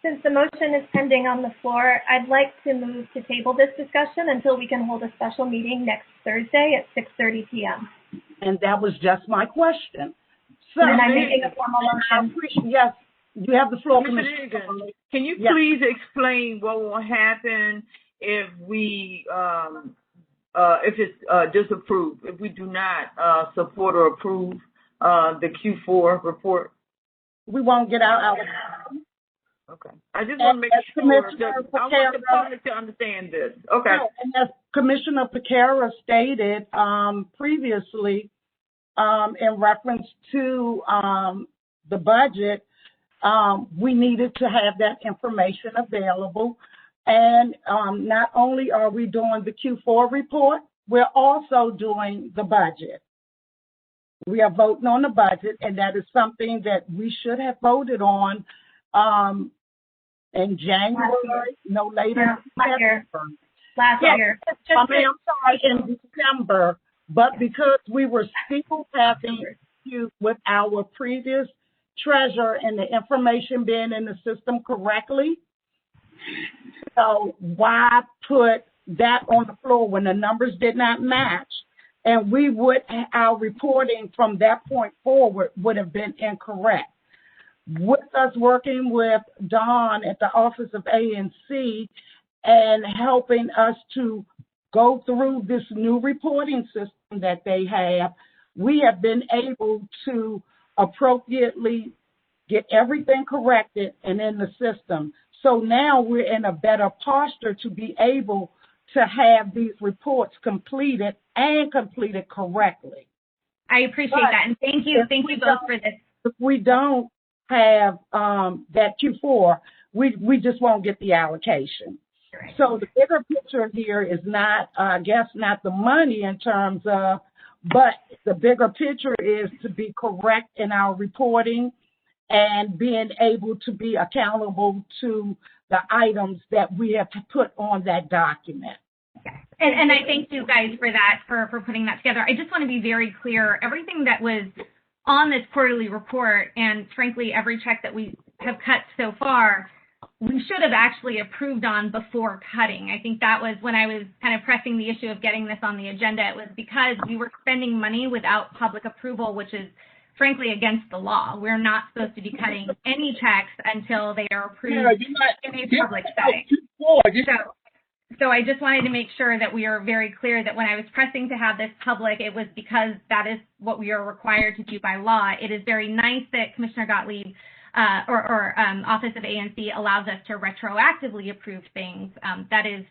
Since the motion is pending on the floor, I'd like to move to table this discussion until we can hold a special meeting next Thursday at 6:30 p.m. And that was just my question. So, and I'm making a formal motion. Yes, you have the floor, Commissioner Higgins. Can you please explain what will happen if we, if it's disapproved, if we do not support or approve the Q4 report? We won't get our Okay. I just want to make sure that I want the public to understand this. Okay. And as Commissioner Piquera stated previously, in reference to the budget, we needed to have that information available. And not only are we doing the Q4 report, we're also doing the budget. We are voting on the budget, and that is something that we should have voted on in January, no later than December. Last year. I'm sorry, in December, but because we were still having issues with our previous treasurer and the information being in the system correctly, so why put that on the floor when the numbers did not match? And we would, our reporting from that point forward would have been incorrect. With us working with Don at the Office of ANC and helping us to go through this new reporting system that they have, we have been able to appropriately get everything corrected and in the system. So now we're in a better posture to be able to have these reports completed and completed correctly. I appreciate that, and thank you both for this. If we don't have that Q4, we just won't get the allocation. Right. So the bigger picture here is not, I guess, not the money in terms of, but the bigger picture is to be correct in our reporting and being able to be accountable to the items that we have to put on that document. And I thank you guys for that, for putting that together. I just want to be very clear. Everything that was on this quarterly report, and frankly, every check that we have cut so far, we should have actually approved on before cutting. I think that was when I was kind of pressing the issue of getting this on the agenda. It was because we were spending money without public approval, which is frankly against the law. We're not supposed to be cutting any checks until they are approved in a public setting. So I just wanted to make sure that we are very clear that when I was pressing to have this public, it was because that is what we are required to do by law. It is very nice that Commissioner Gottlieb Office of ANC allows us to retroactively approve things. That is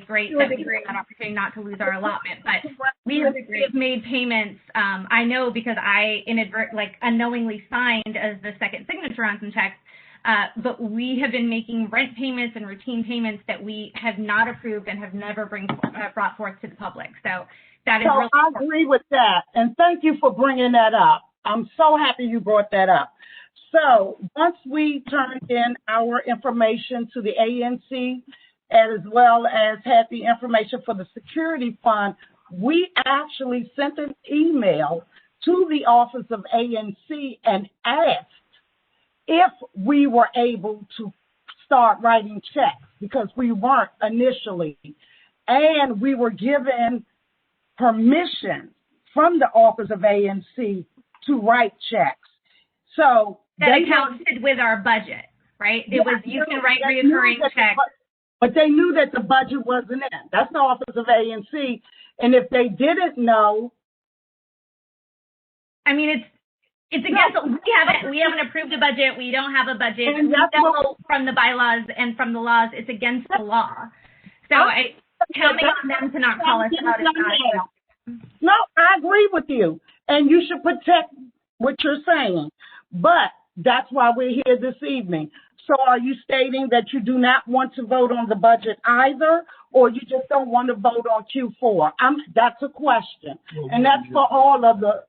great that we have that opportunity not to lose our allotment. But we have made payments. I know because I unknowingly signed as the second signature on some checks. But we have been making rent payments and routine payments that we have not approved and have never brought forth to the public. So that is really important. I agree with that, and thank you for bringing that up. I'm so happy you brought that up. So once we turned in our information to the ANC, as well as had the information for the security fund, we actually sent an email to the Office of ANC and asked if we were able to start writing checks, because we weren't initially. And we were given permission from the Office of ANC to write checks. So that accounted with our budget, right? It was, you can write reoccurring checks. But they knew that the budget wasn't in. That's the Office of ANC. And if they didn't know, I mean, it's against, we haven't approved a budget. We don't have a budget. We know from the bylaws and from the laws, it's against the law. So counting on them to not call us out. No, I agree with you. And you should protect what you're saying. But that's why we're here this evening. So are you stating that you do not want to vote on the budget either, or you just don't want to vote on Q4? That's a question. And that's for all of the...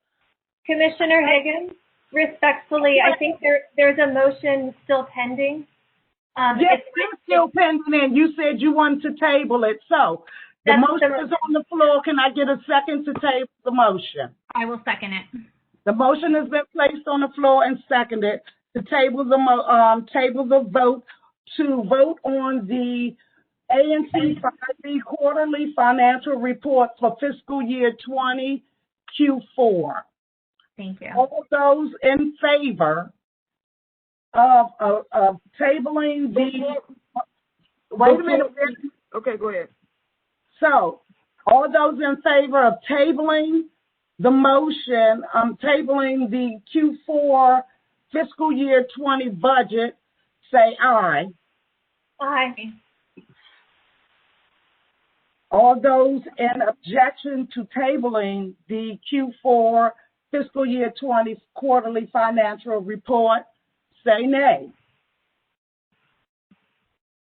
Commissioner Higgins, respectfully, I think there's a motion still pending. Yes, it's still pending, and you said you wanted to table it. So the motion is on the floor. Can I get a second to table the motion? I will second it. The motion has been placed on the floor and seconded to table the vote to vote on the ANC 5B quarterly financial report for fiscal year 20 Q4. Thank you. All those in favor of tabling the... Wait a minute. Okay, go ahead. So, all those in favor of tabling the motion, tabling the Q4 fiscal year 20 budget, say aye. Aye. All those in objection to tabling the Q4 fiscal year 20 quarterly financial report, say nay.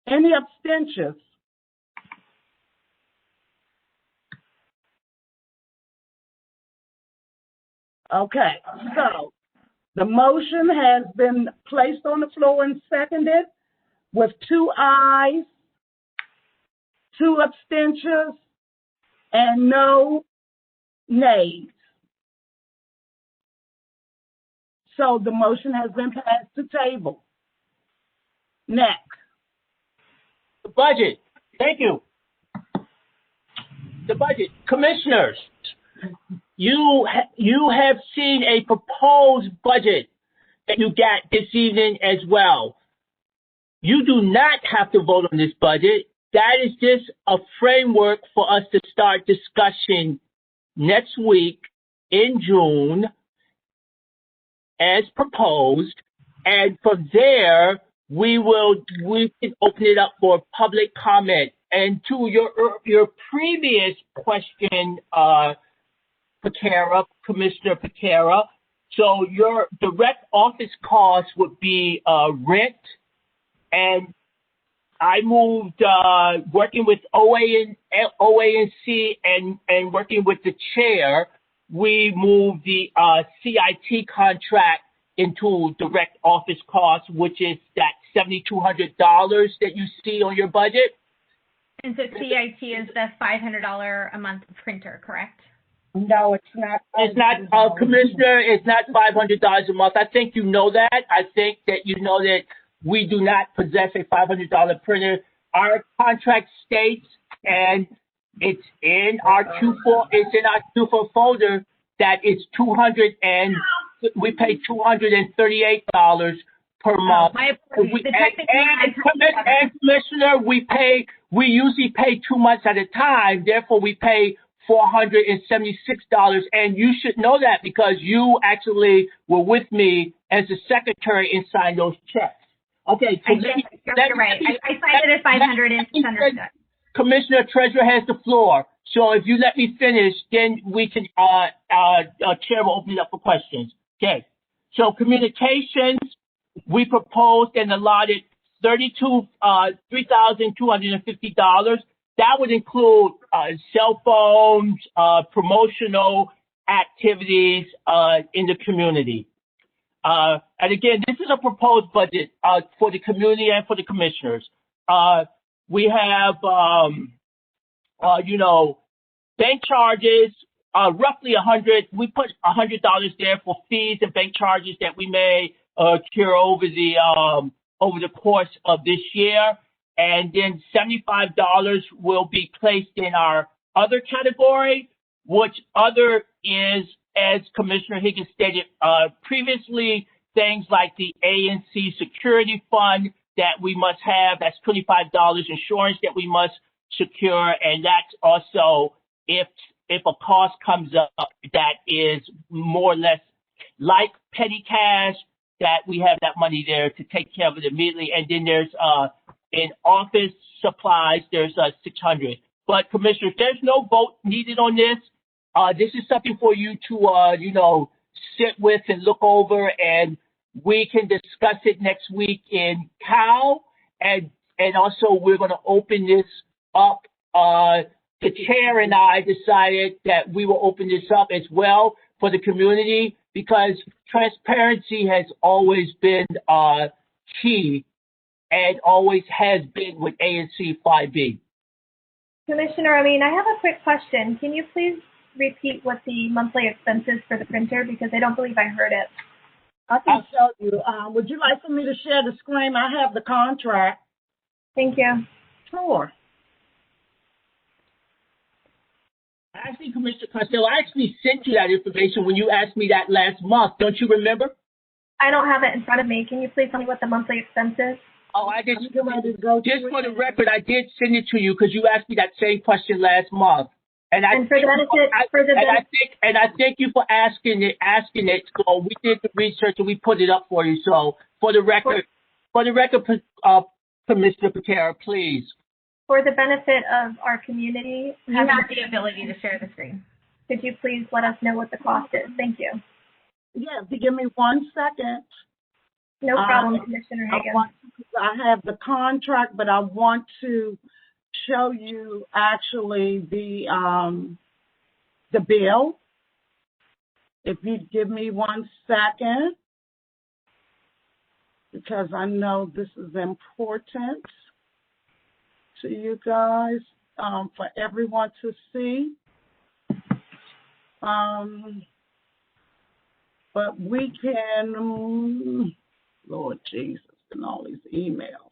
Any abstentions? Okay, so the motion has been placed on the floor and seconded with 2 ayes, 2 abstentions, and no nays. So the motion has been passed to table. Next. The budget. Thank you. The budget. Commissioners, you have seen a proposed budget that you got this evening as well. You do not have to vote on this budget. That is just a framework for us to start discussion next week in June as proposed, and from there we can open it up for public comment. And to your previous question, Commissioner Piquera, so your direct office costs would be rent, and I moved working with OANC and working with the chair. We moved the CIT contract into direct office costs, which is that $7,200 that you see on your budget. And so CIT is the $500 a month printer, correct? No, it's not. It's not, Commissioner, it's not $500 a month. I think you know that. I think that you know that we do not possess a $500 printer. Our contract states, and it's in our Q4 folder, that it's we pay $238 per month. And Commissioner, we usually pay 2 months at a time. Therefore, we pay $476. And you should know that because you actually were with me as the secretary and signed those checks. Okay, so you're right. I cited it 500 and misunderstood. Commissioner Treasurer has the floor. So if you let me finish, then we can, Chair will open it up for questions. Okay. So communications, we proposed and allotted $3,250. That would include cell phones, promotional activities in the community. And again, this is a proposed budget for the community and for the commissioners. We have, bank charges, roughly $100. We put $100 there for fees and bank charges that we may incur over the course of this year. And then $75 will be placed in our other category, which other is, as Commissioner Higgins stated previously, things like the ANC security fund that we must have. That's $25 insurance that we must secure. And that's also if a cost comes up that is more or less like petty cash, that we have that money there to take care of it immediately. And then there's in office supplies, there's $600. But Commissioner, there's no vote needed on this. This is something for you to, sit with and look over, and we can discuss it next week in Cal. And also we're going to open this up. The chair and I decided that we will open this up as well for the community, because transparency has always been key and always has been with ANC 5B. Commissioner, I have a quick question. Can you please repeat what the monthly expenses for the printer, because I don't believe I heard it. I can show you. Would you like for me to share the screen? I have the contract. Thank you. Sure. Actually, Commissioner Costello, I actually sent you that information when you asked me that last month. Don't you remember? I don't have it in front of me. Can you please tell me what the monthly expense is? Oh, I did. Just for the record, I did send it to you because you asked me that same question last month. I thank you for asking it. So we did the research and we put it up for you. So for the record, Commissioner Parker, please. For the benefit of our community, you have the ability to share the screen. Could you please let us know what the cost is? Thank you. Yeah, give me 1 second. No problem, Commissioner Higgins. I have the contract, but I want to show you actually the bill. If you give me 1 second, because I know this is important to you guys, for everyone to see. But we can, Lord Jesus, and all these emails.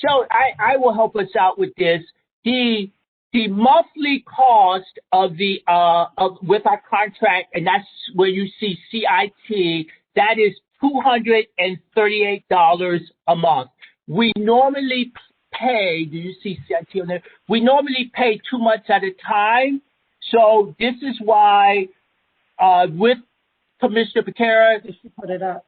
So I will help us out with this. The monthly cost of with our contract, and that's where you see CIT, that is $238 a month. We normally pay, do you see CIT on there? We normally pay 2 months at a time. So this is why with Commissioner Parker,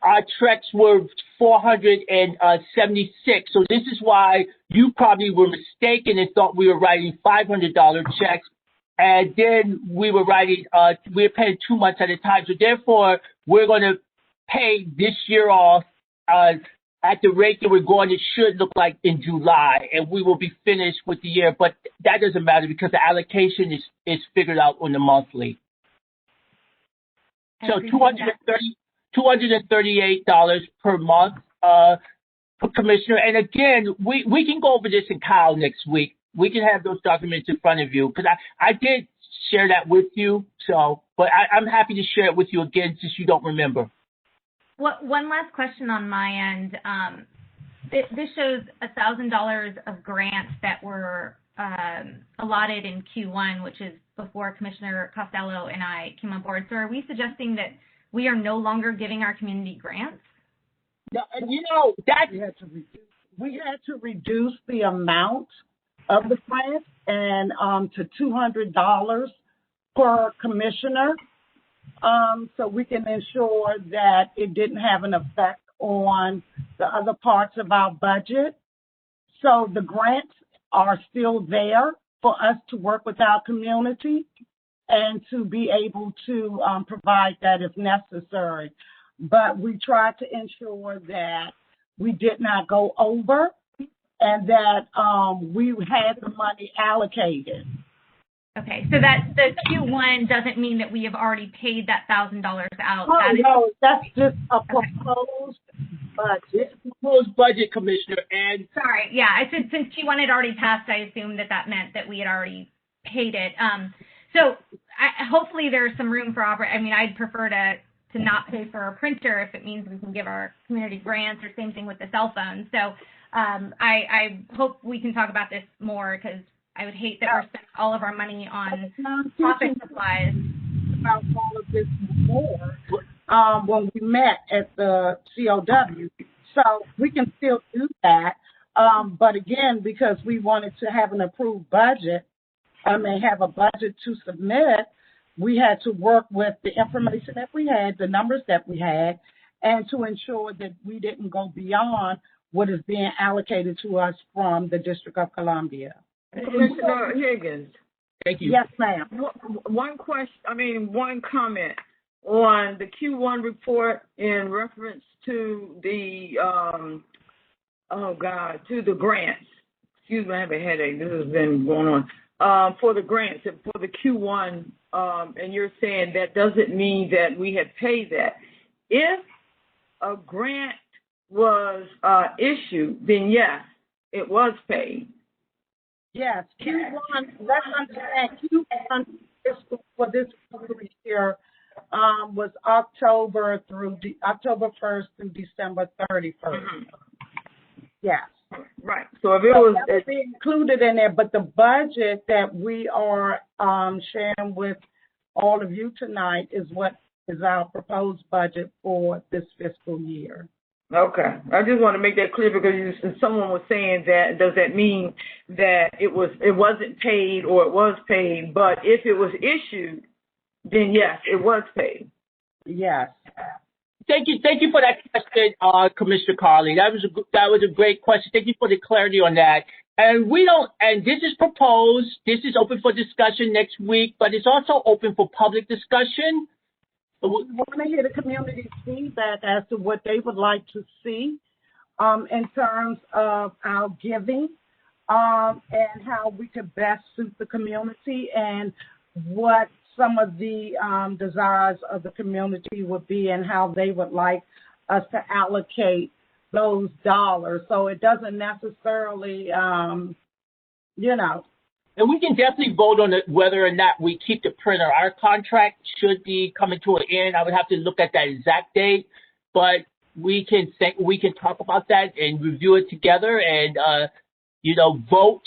our checks were $476. So this is why you probably were mistaken and thought we were writing $500 checks. And then we were we're paying 2 months at a time. So therefore, we're going to pay this year off at the rate that we're going. It should look like in July, and we will be finished with the year. But that doesn't matter because the allocation is figured out on the monthly. So $238 per month, Commissioner. And again, we can go over this in Kyle next week. We can have those documents in front of you because I did share that with you. So, but I'm happy to share it with you again since you don't remember. One last question on my end. This shows $1,000 of grants that were allotted in Q1, which is before Commissioner Costello and I came on board. So are we suggesting that we are no longer giving our community grants? No, we had to reduce the amount of the grant and to $200 per commissioner, so we can ensure that it didn't have an effect on the other parts of our budget. So the grants are still there for us to work with our community and to be able to provide that if necessary. But we tried to ensure that we did not go over and that we had the money allocated. Okay, so that the Q1 doesn't mean that we have already paid that $1,000 out. No, that's just a proposed budget. Proposed budget, Commissioner. And sorry, yeah, I said since Q1 had already passed, I assumed that meant that we had already paid it. So hopefully there's some room for I'd prefer to not pay for a printer if it means we can give our community grants, or same thing with the cell phone. So I hope we can talk about this more, because I would hate that we're spending all of our money on office supplies. About all of this more when we met at the COW. So we can still do that. But again, because we wanted to have an approved budget, have a budget to submit, we had to work with the information that we had, the numbers that we had, and to ensure that we didn't go beyond what is being allocated to us from the District of Columbia. Commissioner Higgins. Thank you. Yes, ma'am. One comment on the Q1 report in reference to the, to the grants. Excuse me, I have a headache. This has been going on. For the grants, for the Q1, and you're saying that doesn't mean that we had paid that. If a grant was issued, then yes, it was paid. Yes, Q1, let's understand, Q1 for this year was October 1st through December 31st. Mm-hmm. Yes. Right. So if it was included in there, but the budget that we are sharing with all of you tonight is what is our proposed budget for this fiscal year. Okay. I just want to make that clear because someone was saying that, does that mean that it wasn't paid or it was paid? But if it was issued, then yes, it was paid. Yes. Thank you for that question, Commissioner Carley. That was a great question. Thank you for the clarity on that. And this is proposed. This is open for discussion next week, but it's also open for public discussion. We want to hear the community's feedback as to what they would like to see in terms of our giving and how we could best suit the community and what some of the desires of the community would be and how they would like us to allocate those dollars. So it doesn't necessarily, And we can definitely vote on whether or not we keep the printer. Our contract should be coming to an end. I would have to look at that exact date, but we can talk about that and review it together and, vote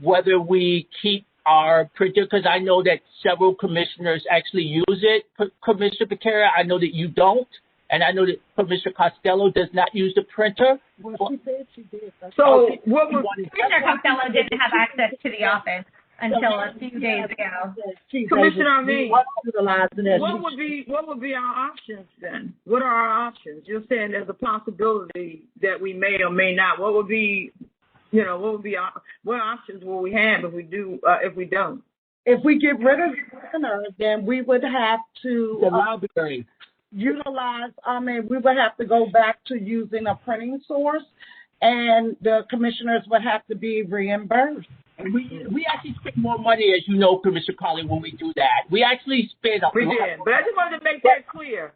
whether we keep our printer, because I know that several commissioners actually use it. Commissioner Becerra, I know that you don't, and I know that Commissioner Costello does not use the printer. Well, she did. So Commissioner Costello didn't have access to the office until a few days ago. Commissioner, what would be our options then? What are our options? You're saying there's a possibility that we may or may not. What would be what options will we have if we do, if we don't? If we get rid of the printer, then we would have to the library utilize. We would have to go back to using a printing source, and the commissioners would have to be reimbursed. And we actually spend more money, as you know, Commissioner Carley, when we do that. We actually spend We did, but I just wanted to make that clear.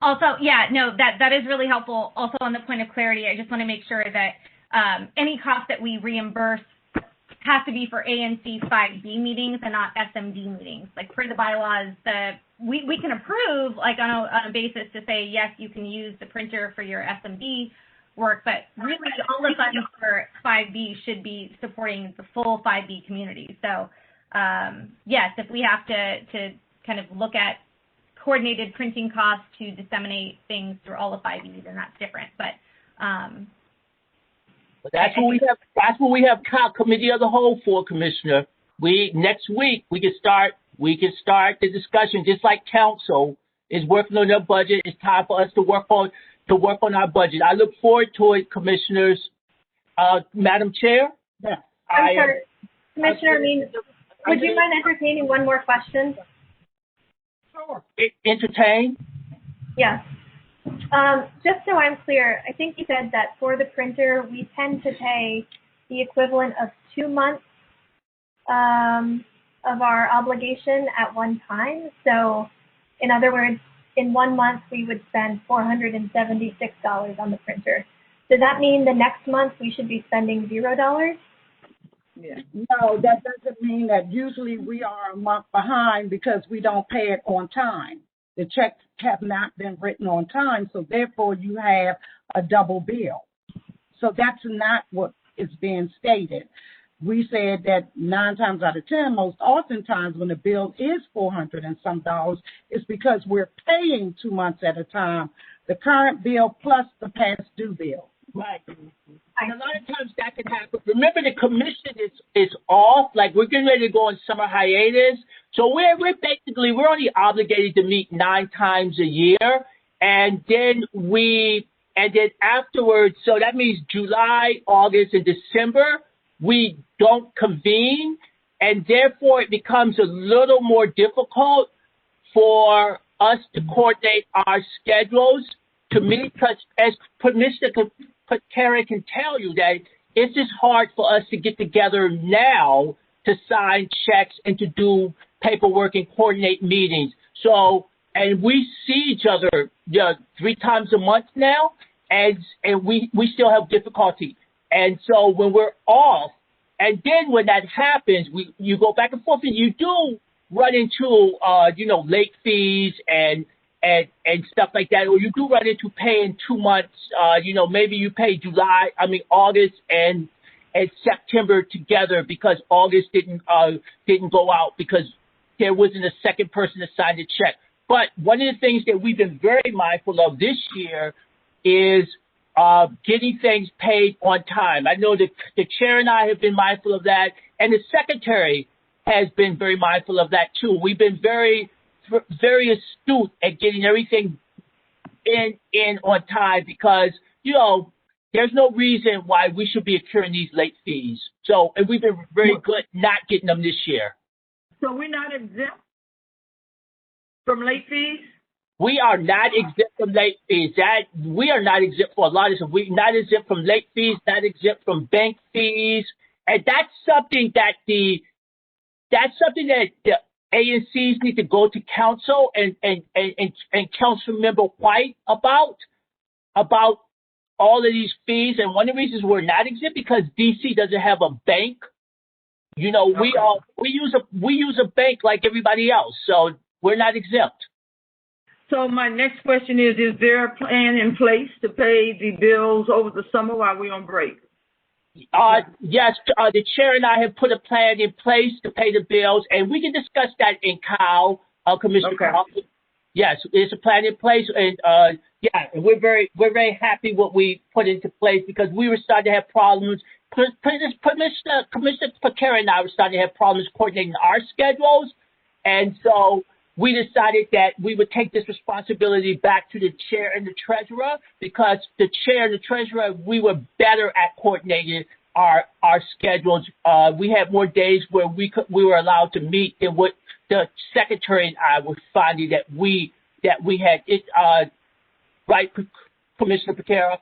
Also, that is really helpful. Also, on the point of clarity, I just want to make sure that any cost that we reimburse has to be for ANC 5B meetings and not SMD meetings. Like for the bylaws, we can approve like on a basis to say, yes, you can use the printer for your SMD work, but really all the funds for 5B should be supporting the full 5B community. So, yes, if we have to kind of look at coordinated printing costs to disseminate things through all the 5Bs, and that's different. But that's what we have committee of the whole for, Commissioner. Next week we can start the discussion just like council is working on their budget. It's time for us to work on our budget. I look forward to it, commissioners. Madam Chair? Yeah. I'm sorry, Commissioner, would you mind entertaining one more question? Sure. Entertain? Yes. Just so I'm clear, I think you said that for the printer, we tend to pay the equivalent of 2 months of our obligation at one time. So, in other words, in 1 month, we would spend $476 on the printer. Does that mean the next month we should be spending $0? Yeah. No, that doesn't mean that. Usually we are a month behind because we don't pay it on time. The checks have not been written on time, so therefore you have a double bill. So that's not what is being stated. We said that 9 times out of 10, most oftentimes when the bill is $400 and some dollars, it's because we're paying 2 months at a time, the current bill plus the past due bill. Right. And a lot of times that can happen. Remember, the commission is off. Like, we're getting ready to go on summer hiatus. So we're only obligated to meet 9 times a year. And then we And then afterwards, so that means July, August, and December, we don't convene. And therefore, it becomes a little more difficult for us to coordinate our schedules to meet, because as Commissioner Carley can tell you that it's just hard for us to get together now to sign checks and to do paperwork and coordinate meetings. So, and we see each other 3 times a month now, and we still have difficulty. And so when we're off, and then when that happens, you go back and forth, and you do run into late fees and stuff like that, or you do run into paying 2 months. Maybe you pay August and September together because August didn't go out because there wasn't a second person to sign the check. But one of the things that we've been very mindful of this year is getting things paid on time. I know that the chair and I have been mindful of that, and the secretary has been very mindful of that too. We've been very, very astute at getting everything in on time because, there's no reason why we should be accruing these late fees. So, and we've been very good not getting them this year. So we're not exempt from late fees? We are not exempt from late fees. We are not exempt for a lot of stuff. We're not exempt from late fees, not exempt from bank fees. And that's something that the ANCs need to go to council and Councilmember White about all of these fees. And one of the reasons we're not exempt because DC doesn't have a bank. We use a bank like everybody else, so we're not exempt. So my next question is there a plan in place to pay the bills over the summer while we're on break? Yes, the chair and I have put a plan in place to pay the bills, and we can discuss that in COW, Commissioner Carley. Yes, there's a plan in place, and and we're very happy what we put into place because we were starting to have problems. Commissioner Carley and I were starting to have problems coordinating our schedules, and so we decided that we would take this responsibility back to the chair and the treasurer because the chair and the treasurer, we were better at coordinating our schedules. We had more days where we were allowed to meet than what the secretary and I were finding that we had it. Right, Commissioner Carley?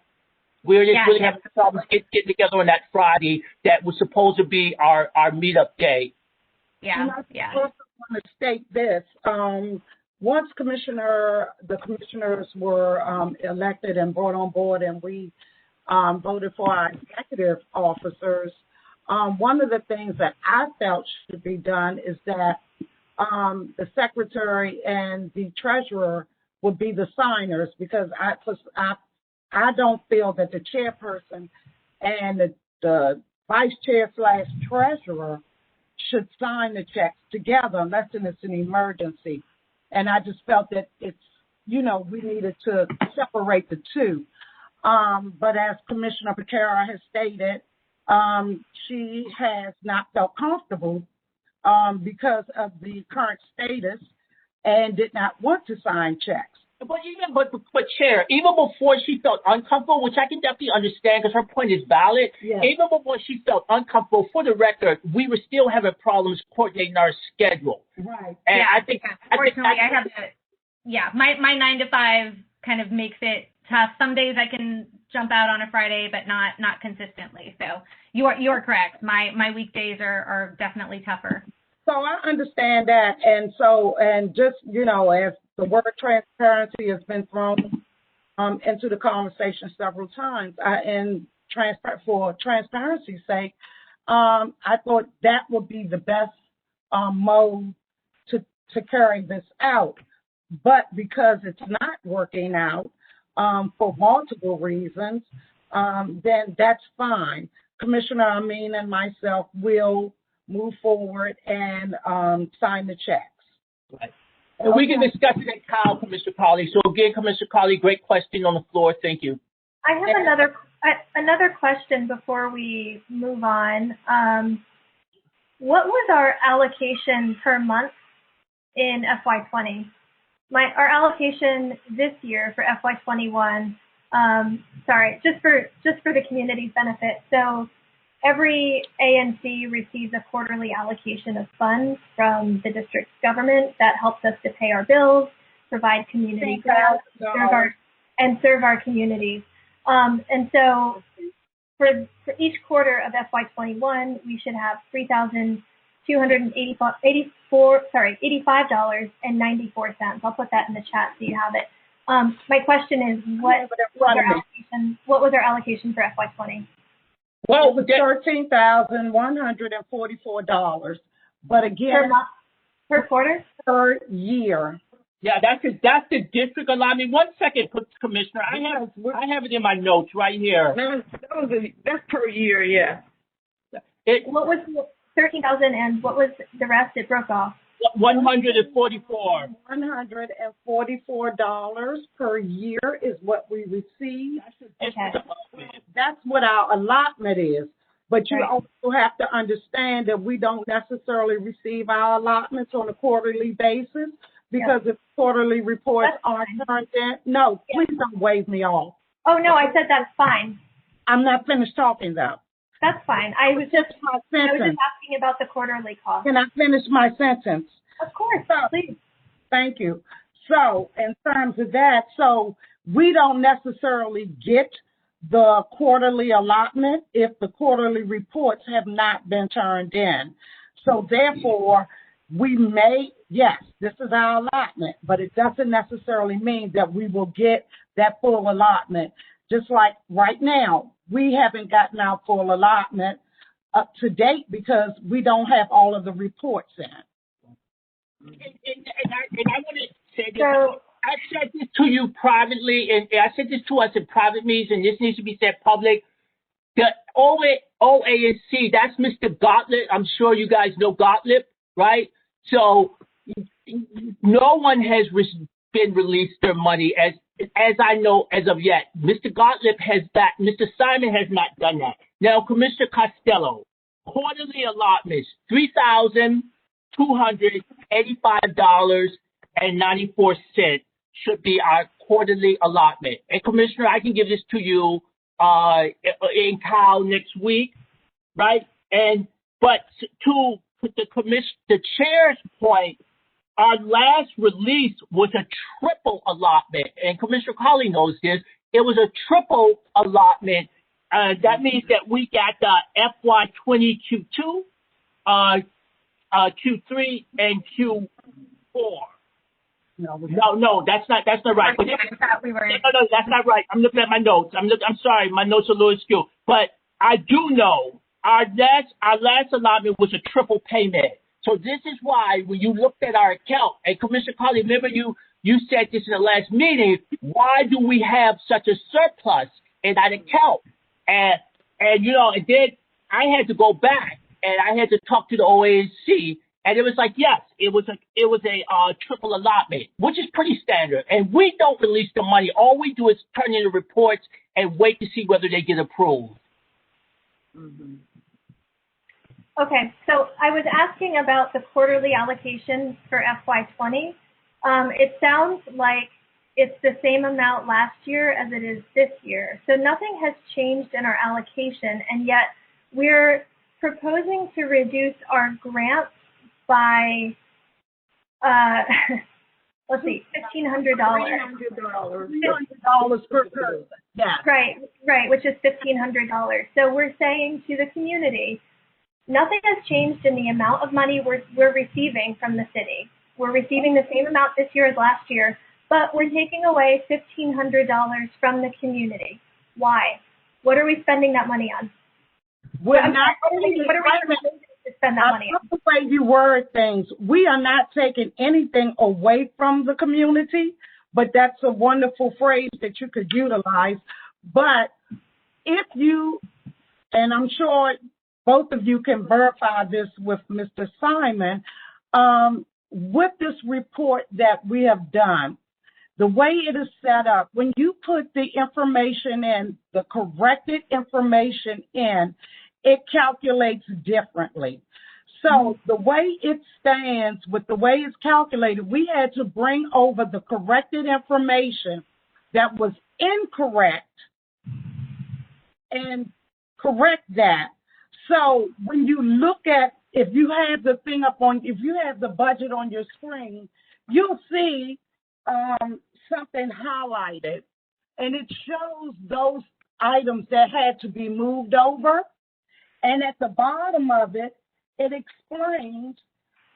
We were just really having problems getting together on that Friday that was supposed to be our meetup day. And I also want to state this. Once the commissioners were elected and brought on board and we voted for our executive officers, one of the things that I felt should be done is that the secretary and the treasurer would be the signers because I don't feel that the chairperson and the vice chair / treasurer should sign the checks together unless it's an emergency. And I just felt that we needed to separate the two. But as Commissioner Carley has stated, she has not felt comfortable because of the current status and did not want to sign checks. But Chair, even before she felt uncomfortable, which I can definitely understand because her point is valid, even before she felt uncomfortable, for the record, we were still having problems coordinating our schedule. Right. And Unfortunately, I have my 9 to 5 kind of makes it tough. Some days I can jump out on a Friday, but not consistently. So you are correct. My weekdays are definitely tougher. So I understand that, and just as the word transparency has been thrown into the conversation several times, for transparency's sake, I thought that would be the best mode to carry this out. But because it's not working out for multiple reasons, then that's fine. Commissioner Amin and myself will move forward and sign the checks. Right. And we can discuss it at COW, Commissioner Carley. So again, Commissioner Carley, great question on the floor. Thank you. I have another question before we move on. What was our allocation per month in FY20? Our allocation this year for FY21 sorry, just for the community's benefit. So every ANC receives a quarterly allocation of funds from the district's government that helps us to pay our bills, provide community grants, serve our communities. And so for each quarter of FY21, we should have $3,285.94. I'll put that in the chat so you have it. My question is, what was our allocation for FY20? Well, it was $13,144. But again, per quarter? Per year. Yeah, that's the district allotment. 1 second, Commissioner. I have it in my notes right here. That's per year, yeah. What was 13,000 and what was the rest? It broke off. $144. $144 per year is what we receive. Okay. That's what our allotment is. But you also have to understand that we don't necessarily receive our allotments on a quarterly basis because if quarterly reports aren't turned in. No, please don't wave me off. Oh, no, I said that's fine. I'm not finished talking, though. That's fine. I was just asking about the quarterly cost. Can I finish my sentence? Of course, please. Thank you. So in terms of that, so we don't necessarily get the quarterly allotment if the quarterly reports have not been turned in. So therefore, we may, yes, this is our allotment, but it doesn't necessarily mean that we will get that full allotment. Just like right now, we haven't gotten our full allotment up to date because we don't have all of the reports in. And I want to say this. I said this to you privately, and I said this to us in private meetings, and this needs to be said public. The OANC, that's Mr. Gottlieb. I'm sure you guys know Gottlieb, right? So no one has been released their money as I know as of yet. Mr. Gottlieb has that. Mr. Simon has not done that. Now, Commissioner Costello, quarterly allotments, $3,285.94 should be our quarterly allotment. And Commissioner, I can give this to you in Cal next week, right? But to the chair's point, our last release was a triple allotment, and Commissioner Carley knows this. It was a triple allotment. That means that we got the FY20 Q2, Q3, and Q4. No, that's not right. No, that's not right. I'm looking at my notes. I'm sorry, my notes are a little skewed. But I do know our last allotment was a triple payment. So this is why when you looked at our account, and Commissioner Carley, remember you said this in the last meeting, why do we have such a surplus in that account? And then I had to go back and I had to talk to the OANC, and it was like, yes, it was a triple allotment, which is pretty standard. And we don't release the money. All we do is turn in the reports and wait to see whether they get approved. Mm-hmm. Okay, so I was asking about the quarterly allocation for FY20. It sounds like it's the same amount last year as it is this year. So nothing has changed in our allocation, and yet we're proposing to reduce our grants by, let's see, $1,500. $300 per person. Yeah. Right, which is $1,500. So we're saying to the community, nothing has changed in the amount of money we're receiving from the city. We're receiving the same amount this year as last year, but we're taking away $1,500 from the community. Why? What are we spending that money on? What are we spend that money on? The way you word things, we are not taking anything away from the community, but that's a wonderful phrase that you could utilize. But if you, and I'm sure both of you can verify this with Mr. Simon, with this report that we have done, the way it is set up, when you put the information in, the corrected information in, it calculates differently. So the way it stands with the way it's calculated, we had to bring over the corrected information that was incorrect and correct that. So when you look at, if you have the thing up on, if you have the budget on your screen, you'll see something highlighted, and it shows those items that had to be moved over. And at the bottom of it, it explains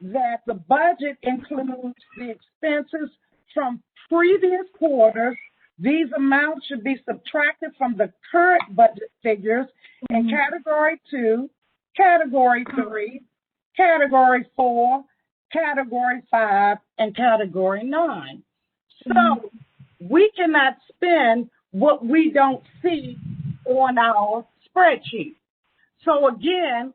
that the budget includes the expenses from previous quarters. These amounts should be subtracted from the current budget figures in Category 2, Category 3, Category 4, Category 5, and Category 9. So we cannot spend what we don't see on our spreadsheet. So again,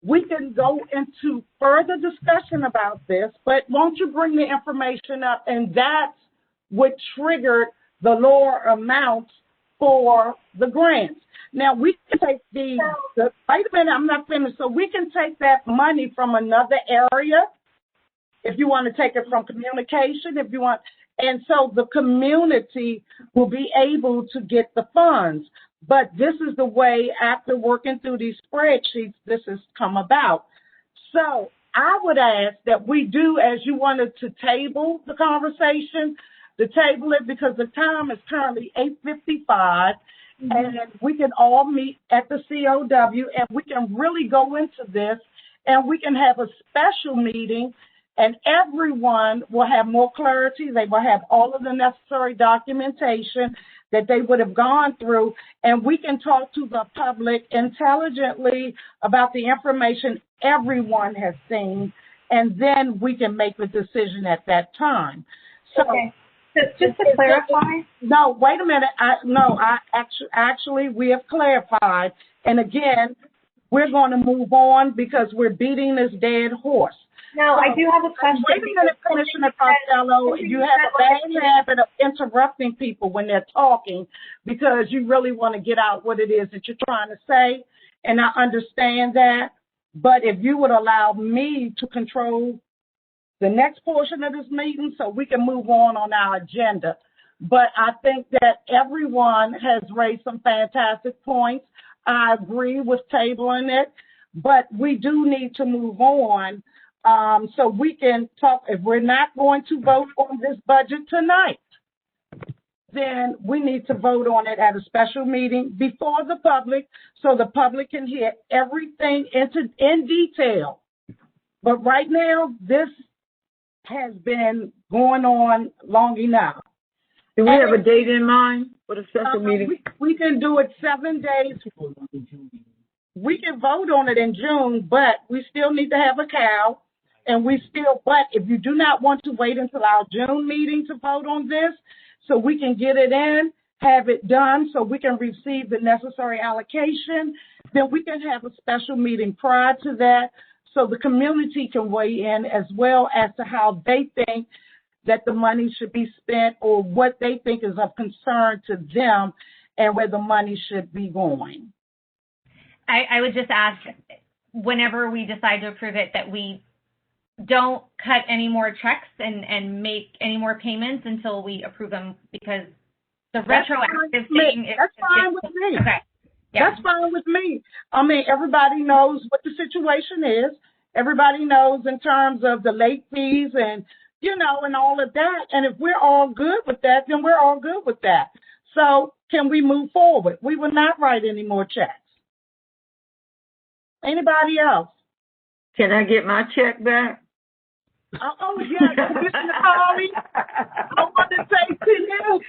we can go into further discussion about this, but won't you bring the information up? And that's what triggered the lower amounts for the grants. Now, we can take wait a minute, I'm not finished. So we can take that money from another area if you want to take it from communication, if you want. And so the community will be able to get the funds. But this is the way, after working through these spreadsheets, this has come about. So I would ask that we do, as you wanted to table the conversation, to table it, because the time is currently 8:55, and we can all meet at the COW, and we can really go into this, and we can have a special meeting, and everyone will have more clarity. They will have all of the necessary documentation that they would have gone through, and we can talk to the public intelligently about the information everyone has seen, and then we can make the decision at that time. So, okay. So just to clarify? No, wait a minute. Actually, we have clarified, and again, we're going to move on because we're beating this dead horse. No, I do have a question. Wait a minute, Commissioner Costello. You have a bad habit of interrupting people when they're talking because you really want to get out what it is that you're trying to say, and I understand that. But if you would allow me to control the next portion of this meeting so we can move on our agenda. But I think that everyone has raised some fantastic points. I agree with tabling it, but we do need to move on. So we can talk. If we're not going to vote on this budget tonight, then we need to vote on it at a special meeting before the public so the public can hear everything in detail. But right now, this has been going on long enough. Do we have a date in mind for the special meeting? We can do it 7 days. We can vote on it in June, but we still need to have a cow. But if you do not want to wait until our June meeting to vote on this, so we can get it in, have it done, so we can receive the necessary allocation, then we can have a special meeting prior to that, so the community can weigh in as well as to how they think that the money should be spent or what they think is of concern to them and where the money should be going. I would just ask, whenever we decide to approve it, that we don't cut any more checks and make any more payments until we approve them, because the retroactive thing is... That's fine with me. Okay. Yeah. That's fine with me. I mean, everybody knows what the situation is. Everybody knows in terms of the late fees and, and all of that. And if we're all good with that, then we're all good with that. So can we move forward? We will not write any more checks. Anybody else? Can I get my check back? Oh, yes, Commissioner Carley. I want to say to you.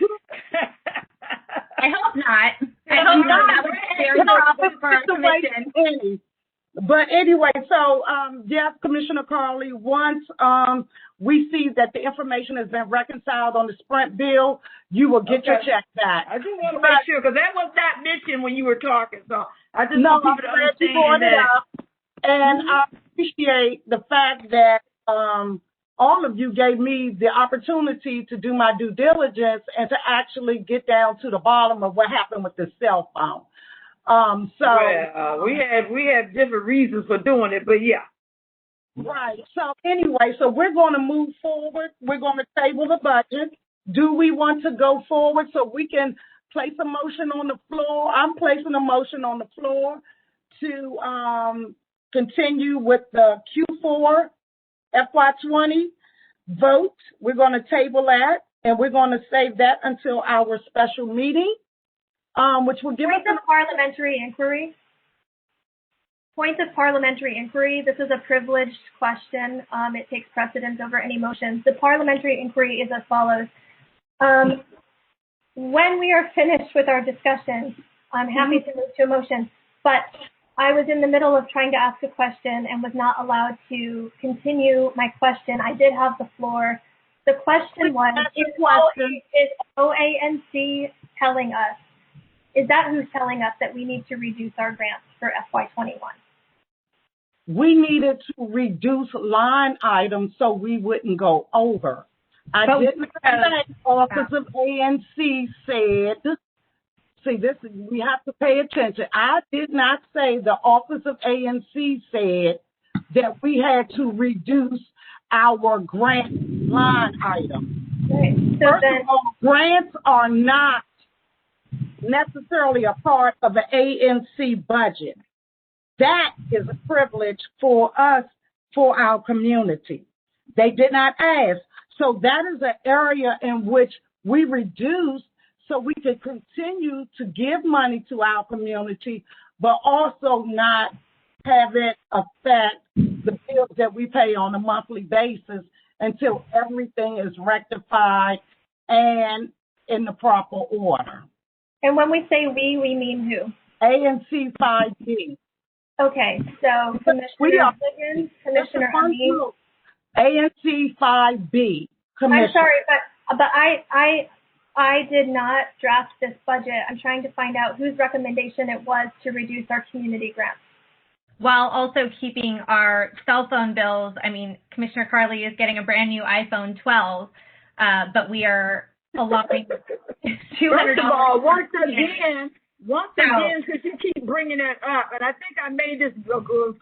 I hope not. I hope not. That would be very trouble for our commission. But anyway, so, yes, Commissioner Carley, once we see that the information has been reconciled on the Sprint bill, you will get your check back. I just want to make sure, because that was not mentioned when you were talking, so I just want people to understand that. And I appreciate the fact that all of you gave me the opportunity to do my due diligence and to actually get down to the bottom of what happened with the cell phone. We had different reasons for doing it, but yeah. Right. So anyway, so we're going to move forward. We're going to table the budget. do we want to go forward so we can place a motion on the floor? I'm placing a motion on the floor to continue with the Q4 FY20 vote. We're going to table that, and we're going to save that until our special meeting, which will give us a parliamentary inquiry. Point of parliamentary inquiry. This is a privileged question. It takes precedence over any motions. The parliamentary inquiry is as follows. When we are finished with our discussion, I'm happy to move to a motion, but I was in the middle of trying to ask a question and was not allowed to continue my question. I did have the floor. The question was, is OANC telling us, is that who's telling us that we need to reduce our grants for FY21? We needed to reduce line items so we wouldn't go over. I didn't say Office of ANC said, see, we have to pay attention. I did not say the Office of ANC said that we had to reduce our grant line item. First of all, grants are not necessarily a part of the ANC budget. That is a privilege for us, for our community. They did not ask. So that is an area in which we reduce so we can continue to give money to our community, but also not have it affect the bills that we pay on a monthly basis until everything is rectified and in the proper order. And when we say we mean who? ANC 5B. Okay, so Commissioner Higgins, Commissioner Amin. ANC 5B. I'm sorry, but I did not draft this budget. I'm trying to find out whose recommendation it was to reduce our community grants. While also keeping our cell phone bills. I mean, Commissioner Carley is getting a brand new iPhone 12, but we are allotting $200. First of all, once again, because you keep bringing that up, and I think I made this, no, because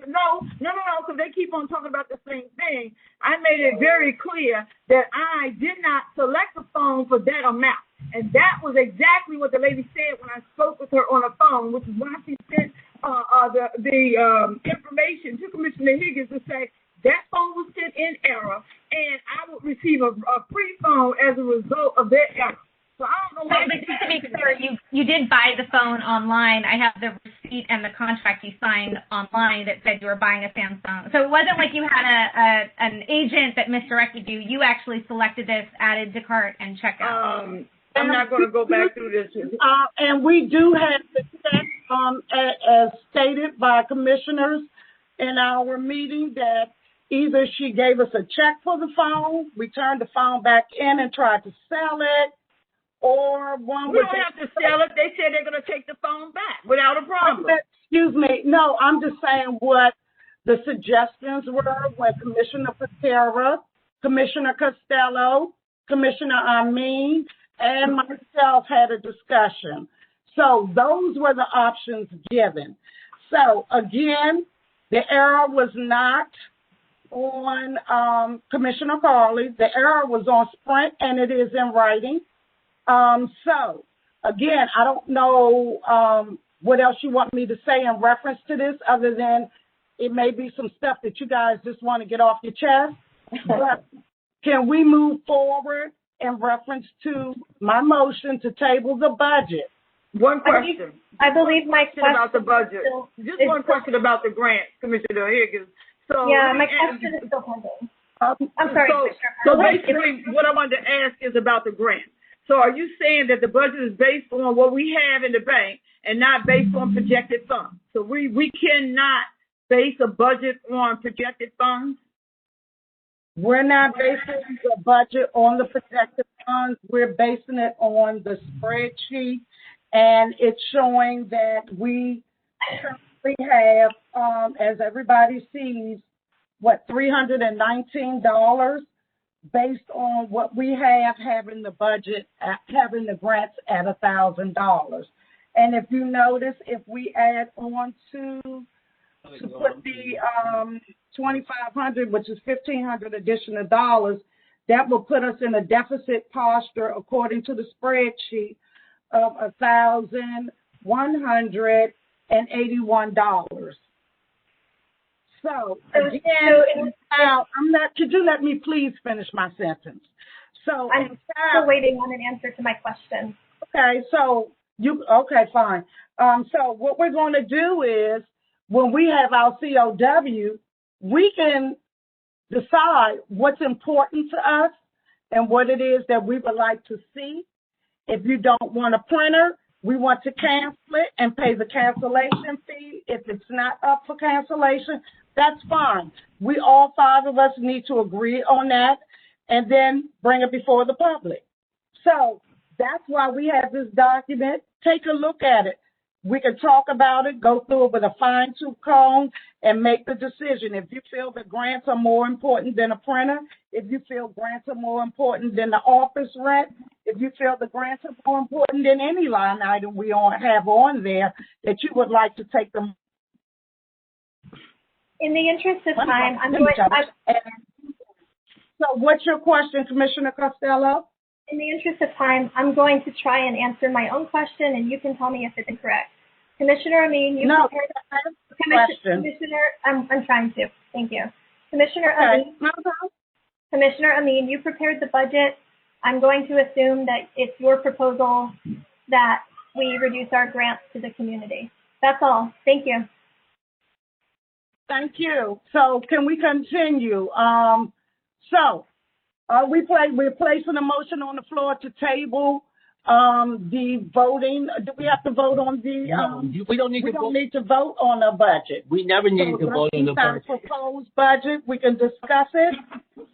they keep on talking about the same thing. I made it very clear that I did not select a phone for that amount. And that was exactly what the lady said when I spoke with her on the phone, which is why she sent the information to Commissioner Higgins to say that phone was sent in error, and I would receive a free phone as a result of that error. So I don't know why. But just to be clear, you did buy the phone online. I have the receipt and the contract you signed online that said you were buying a Samsung. So it wasn't like you had an agent that misdirected you. You actually selected this, added to cart, and checkout. I'm not going to go back through this. And we do have the check, as stated by commissioners in our meeting, that either she gave us a check for the phone, we turned the phone back in and tried to sell it, or one. We don't have to sell it. They said they're going to take the phone back without a problem. Excuse me. No, I'm just saying what the suggestions were when Commissioner Patera, Commissioner Costello, Commissioner Amin, and myself had a discussion. So those were the options given. So again, the error was not on Commissioner Carley. The error was on Sprint, and it is in writing. So again, I don't know what else you want me to say in reference to this, other than it may be some stuff that you guys just want to get off your chest. But can we move forward in reference to my motion to table the budget? One question. I believe my question about the budget. Just one question about the grant, Commissioner Higgins. So yeah, my question is still pending. I'm sorry, so basically, what I wanted to ask is about the grant. So are you saying that the budget is based on what we have in the bank and not based on projected funds? So we cannot base a budget on projected funds? We're not basing the budget on the projected funds. We're basing it on the spreadsheet, and it's showing that we currently have, as everybody sees, $319 based on what we have having the budget, having the grants at $1,000. And if you notice, if we add on to put the $2,500, which is $1,500 additional dollars, That will put us in a deficit posture according to the spreadsheet of $1,181. So again, could you let me please finish my sentence? So I'm still waiting on an answer to my question. Okay, fine. So what we're going to do is, when we have our COW, we can decide what's important to us and what it is that we would like to see. If you don't want a printer, we want to cancel it and pay the cancellation fee. If it's not up for cancellation, that's fine. We all 5 of us need to agree on that and then bring it before the public. So that's why we have this document. Take a look at it. We can talk about it, go through it with a fine-tooth comb, and make the decision. If you feel that grants are more important than a printer, if you feel grants are more important than the office rent, if you feel the grants are more important than any line item we have on there, that you would like to take them. In the interest of time, So what's your question, Commissioner Costello? In the interest of time, I'm going to try and answer my own question, and you can tell me if it's incorrect. Commissioner Amin, prepared Commissioner, I'm trying to. Thank you. Commissioner Amin, you prepared the budget. I'm going to assume that it's your proposal that we reduce our grants to the community. That's all. Thank you. Thank you. So can we continue? We're placing a motion on the floor to table the voting. Do we have to vote on the? No, we don't need to vote on a budget. We never need to vote on the budget. Proposed budget. We can discuss it.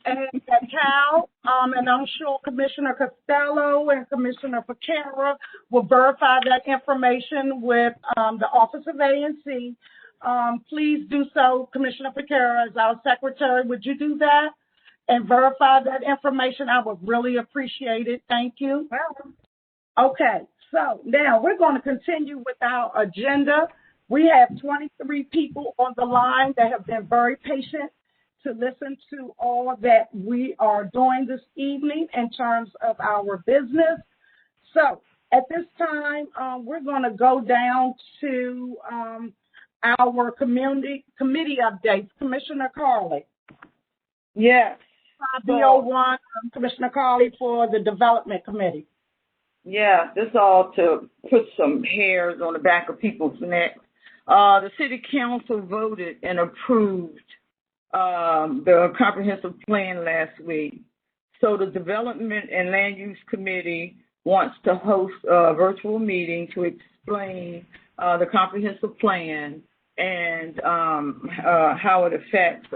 And Cal, and I'm sure Commissioner Costello and Commissioner Parker will verify that information with the Office of ANC. Please do so, Commissioner Parker, as our secretary. Would you do that and verify that information? I would really appreciate it. Thank you. Okay, so now we're going to continue with our agenda. We have 23 people on the line that have been very patient to listen to all that we are doing this evening in terms of our business. So at this time, we're going to go down to our committee updates. Commissioner Carley. Yes. 501, Commissioner Carley for the Development Committee. Yeah, this all to put some hairs on the back of people's necks. The City Council voted and approved the comprehensive plan last week. So the Development and Land Use Committee wants to host a virtual meeting to explain the comprehensive plan and how it affects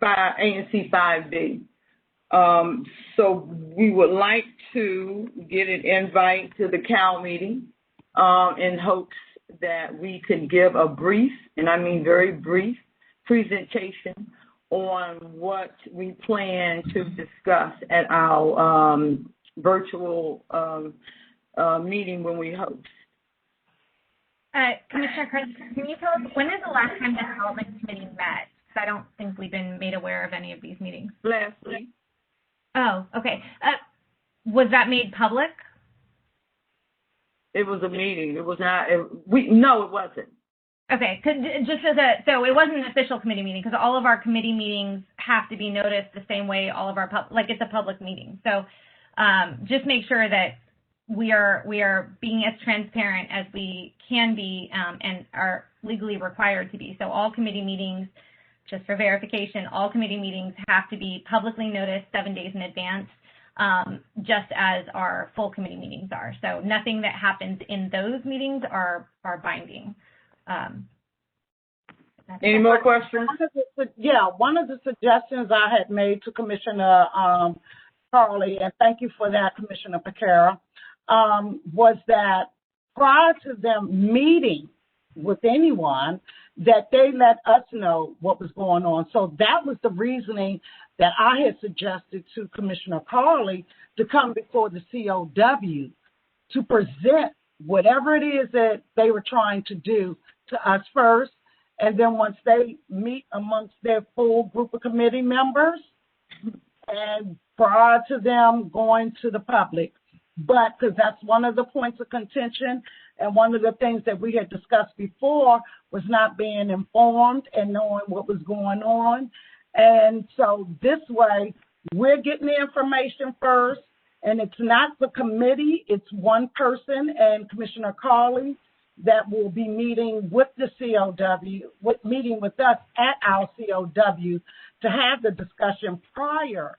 ANC 5B. So we would like to get an invite to the CAL meeting in hopes that we can give a brief, and I mean very brief, presentation on what we plan to discuss at our virtual meeting when we host. Commissioner Carley, can you tell us when is the last time the Development Committee met? Because I don't think we've been made aware of any of these meetings. Last week. Oh, okay. Was that made public? It was a meeting. It was not. No, it wasn't. Okay, so it wasn't an official committee meeting because all of our committee meetings have to be noticed the same way all of our it's a public meeting. So just make sure that we are being as transparent as we can be and are legally required to be. So all committee meetings, just for verification, all committee meetings have to be publicly noticed 7 days in advance, just as our full committee meetings are. So nothing that happens in those meetings are binding. Any more questions? One of the suggestions I had made to Commissioner Carley, and thank you for that, Commissioner Parker, was that prior to them meeting with anyone, that they let us know what was going on. So that was the reasoning that I had suggested to Commissioner Carley to come before the COW to present whatever it is that they were trying to do to us first. And then once they meet amongst their full group of committee members, and prior to them going to the public. But because that's one of the points of contention, and one of the things that we had discussed before was not being informed and knowing what was going on. And so this way, we're getting the information first, and it's not the committee, it's one person, and Commissioner Carley, that will be meeting with the COW, meeting with us at our COW to have the discussion prior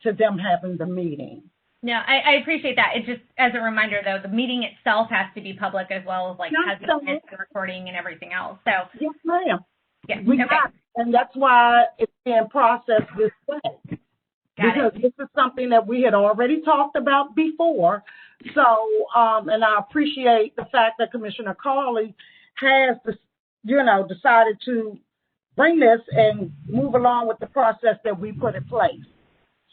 to them having the meeting. No, I appreciate that. It's just, as a reminder, though, the meeting itself has to be public as well as, like, has the recording and everything else. So yes, ma'am. Yeah, we got it. And that's why it's being processed this way. Because this is something that we had already talked about before. So, and I appreciate the fact that Commissioner Carley has, decided to bring this and move along with the process that we put in place.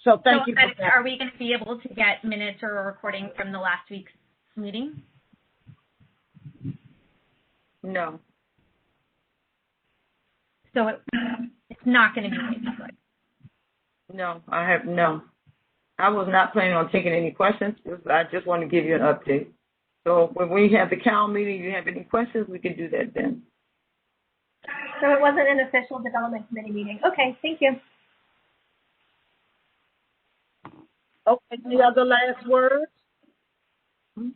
So thank you for that. Are we going to be able to get minutes or a recording from the last week's meeting? No. So it's not going to be made public? No, I was not planning on taking any questions. I just want to give you an update. So when we have the CAL meeting, you have any questions, we can do that then. So it wasn't an official development committee meeting. Okay, thank you. Okay, any other last words? Okay.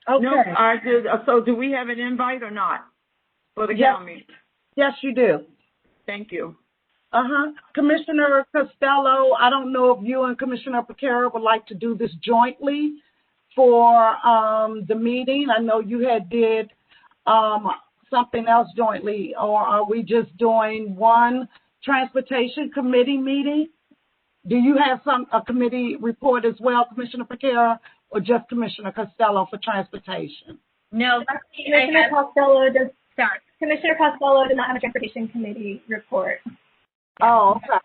No, I did. So do we have an invite or not for the CAL meeting? Yes, you do. Thank you. Commissioner Costello, I don't know if you and Commissioner Parker would like to do this jointly for the meeting. I know you had did something else jointly, or are we just doing one transportation committee meeting? Do you have a committee report as well, Commissioner Parker, or just Commissioner Costello for transportation? No, Commissioner Costello does not have a transportation committee report. Oh, okay.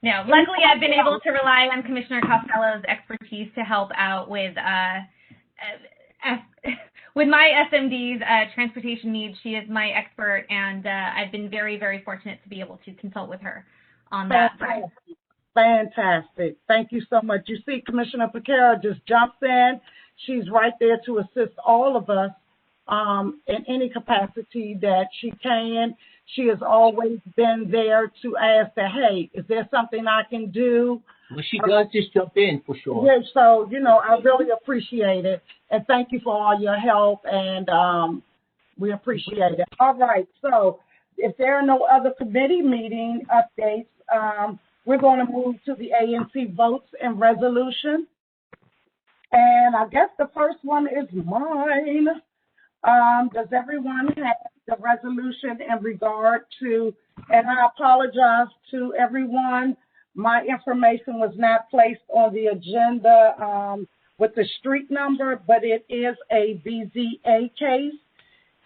No, luckily I've been able to rely on Commissioner Costello's expertise to help out with my SMD's transportation needs. She is my expert, and I've been very, very fortunate to be able to consult with her on that. Fantastic. Thank you so much. You see, Commissioner Parker just jumps in. She's right there to assist all of us in any capacity that she can. She has always been there to ask that, hey, is there something I can do? Well, she does just jump in for sure. Yeah, so, I really appreciate it. And thank you for all your help, and we appreciate it. All right, so if there are no other committee meeting updates, we're going to move to the ANC votes and resolution. And I guess the first one is mine. Does everyone have the resolution in regard to, and I apologize to everyone, my information was not placed on the agenda with the street number, but it is a BZA case,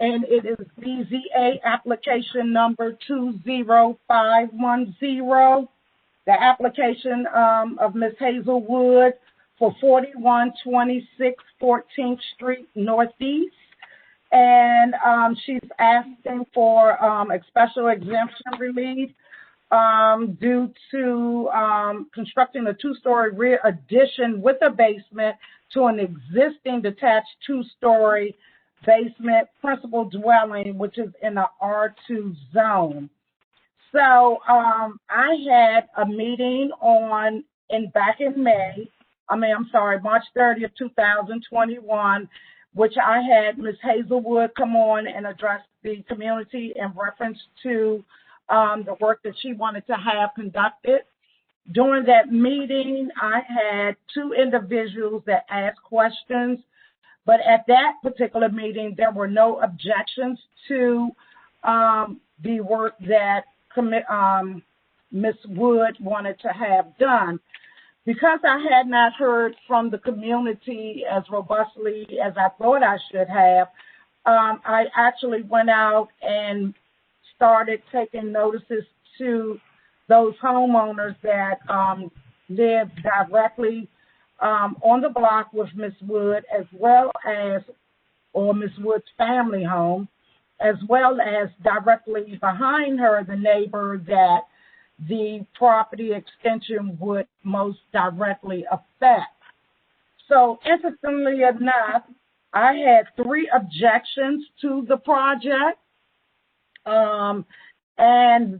and it is BZA application number 20510. The application of Ms. Hazelwood for 4126 14th Street Northeast. And she's asking for a special exemption relief due to constructing a two-story rear addition with a basement to an existing detached two-story basement principal dwelling, which is in the R2 zone. So I had a meeting back in March 30th, 2021, which I had Ms. Hazelwood come on and address the community in reference to the work that she wanted to have conducted. During that meeting, I had two individuals that asked questions, but at that particular meeting, there were no objections to the work that Ms. Wood wanted to have done. Because I had not heard from the community as robustly as I thought I should have, I actually went out and started taking notices to those homeowners that live directly on the block with Ms. Wood, as well as, or Ms. Wood's family home, as well as directly behind her, the neighbor that the property extension would most directly affect. So interestingly enough, I had 3 objections to the project, and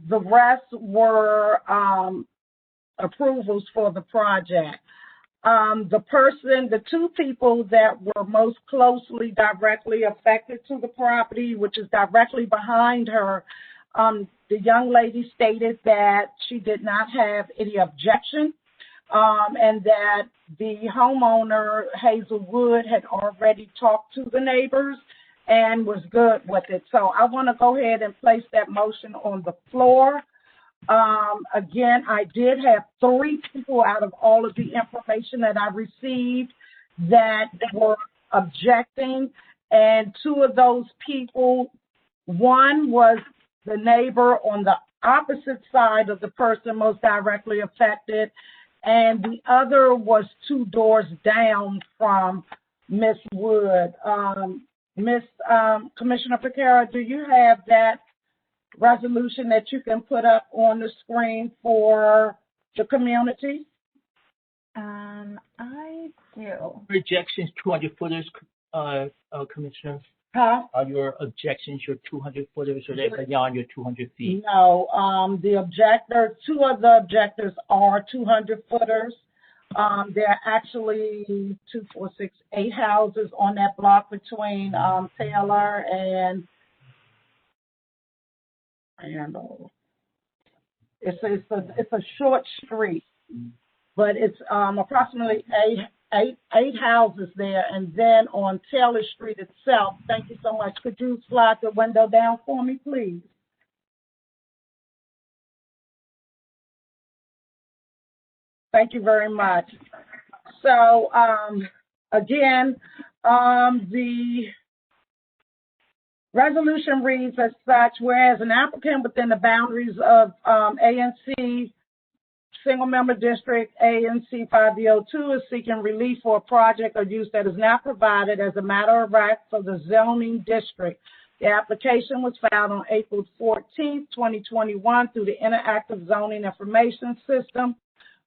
the rest were approvals for the project. The 2 people that were most closely directly affected to the property, which is directly behind her, the young lady stated that she did not have any objection, and that the homeowner, Hazelwood, had already talked to the neighbors and was good with it. So I want to go ahead and place that motion on the floor. Again, I did have 3 people out of all of the information that I received that were objecting, and 2 of those people, one was the neighbor on the opposite side of the person most directly affected, and the other was 2 doors down from Miss Wood. Commissioner Carley, do you have that resolution that you can put up on the screen for the community? I do. Rejections, 200 footers, Commissioner? Huh? Are your objections your 200 footers, or they're beyond your 200 feet? No, 2 of the objectors are 200 footers. There are actually 2, 4, 6, 8 houses on that block between Taylor and it's a short street, but it's approximately eight houses there, and then on Taylor Street itself. Thank you so much. Could you slide the window down for me, please? Thank you very much. So again, the resolution reads as such: whereas an applicant within the boundaries of ANC Single Member District ANC 502 is seeking relief for a project or use that is not provided as a matter of right for the zoning district. The application was filed on April 14th, 2021 through the Interactive Zoning Information System.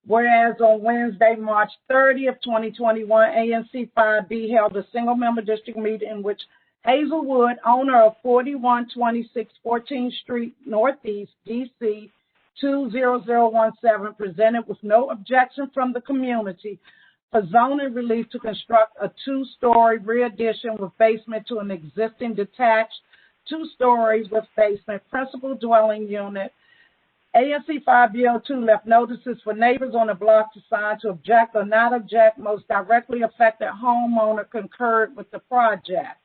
Whereas on Wednesday, March 30th, 2021, ANC 5B held a single member district meeting in which Hazelwood, owner of 4126 14th Street Northeast, DC 20017, presented with no objection from the community for zoning relief to construct a 2-story rear addition with basement to an existing detached 2 stories with basement principal dwelling unit. ANC 5B02 left notices for neighbors on the block to sign to object or not object. Most directly affected homeowner concurred with the project.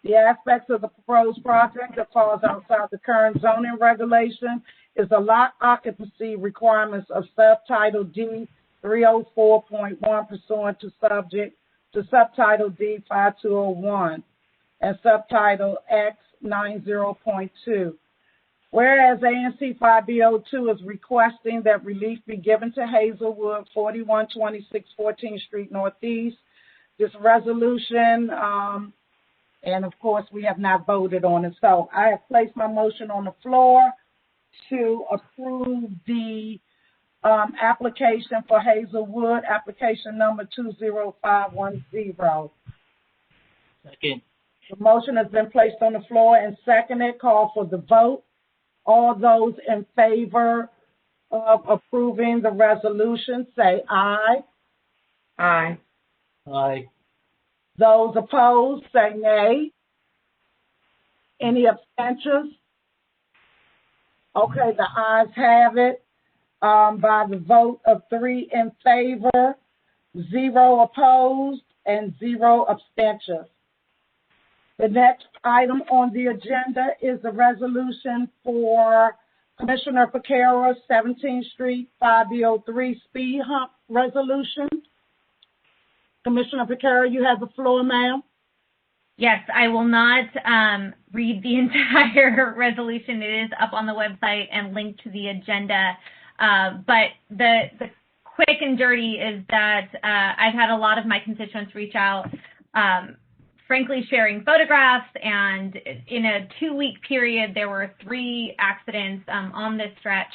The aspects of the proposed project that falls outside the current zoning regulation is the lot occupancy requirements of Subtitle D 304.1 pursuant to Subtitle D 5201 and Subtitle X 90.2. Whereas ANC 5B02 is requesting that relief be given to Hazelwood, 4126 14th Street Northeast. This resolution, and of course we have not voted on it, so I have placed my motion on the floor to approve the application for Hazelwood, application number 20510. Second. The motion has been placed on the floor and seconded. Call for the vote. All those in favor of approving the resolution, say aye. Aye. Aye. Those opposed, say nay. Any abstentions? Okay, the ayes have it by the vote of 3 in favor, 0 opposed, and 0 abstentions. The next item on the agenda is the resolution for Commissioner Carley, 17th Street, 5B03 speed hump resolution. Commissioner Carley, you have the floor, ma'am. Yes, I will not read the entire resolution. It is up on the website and linked to the agenda. But the quick and dirty is that I've had a lot of my constituents reach out, frankly, sharing photographs, and in a 2-week period, there were 3 accidents on this stretch.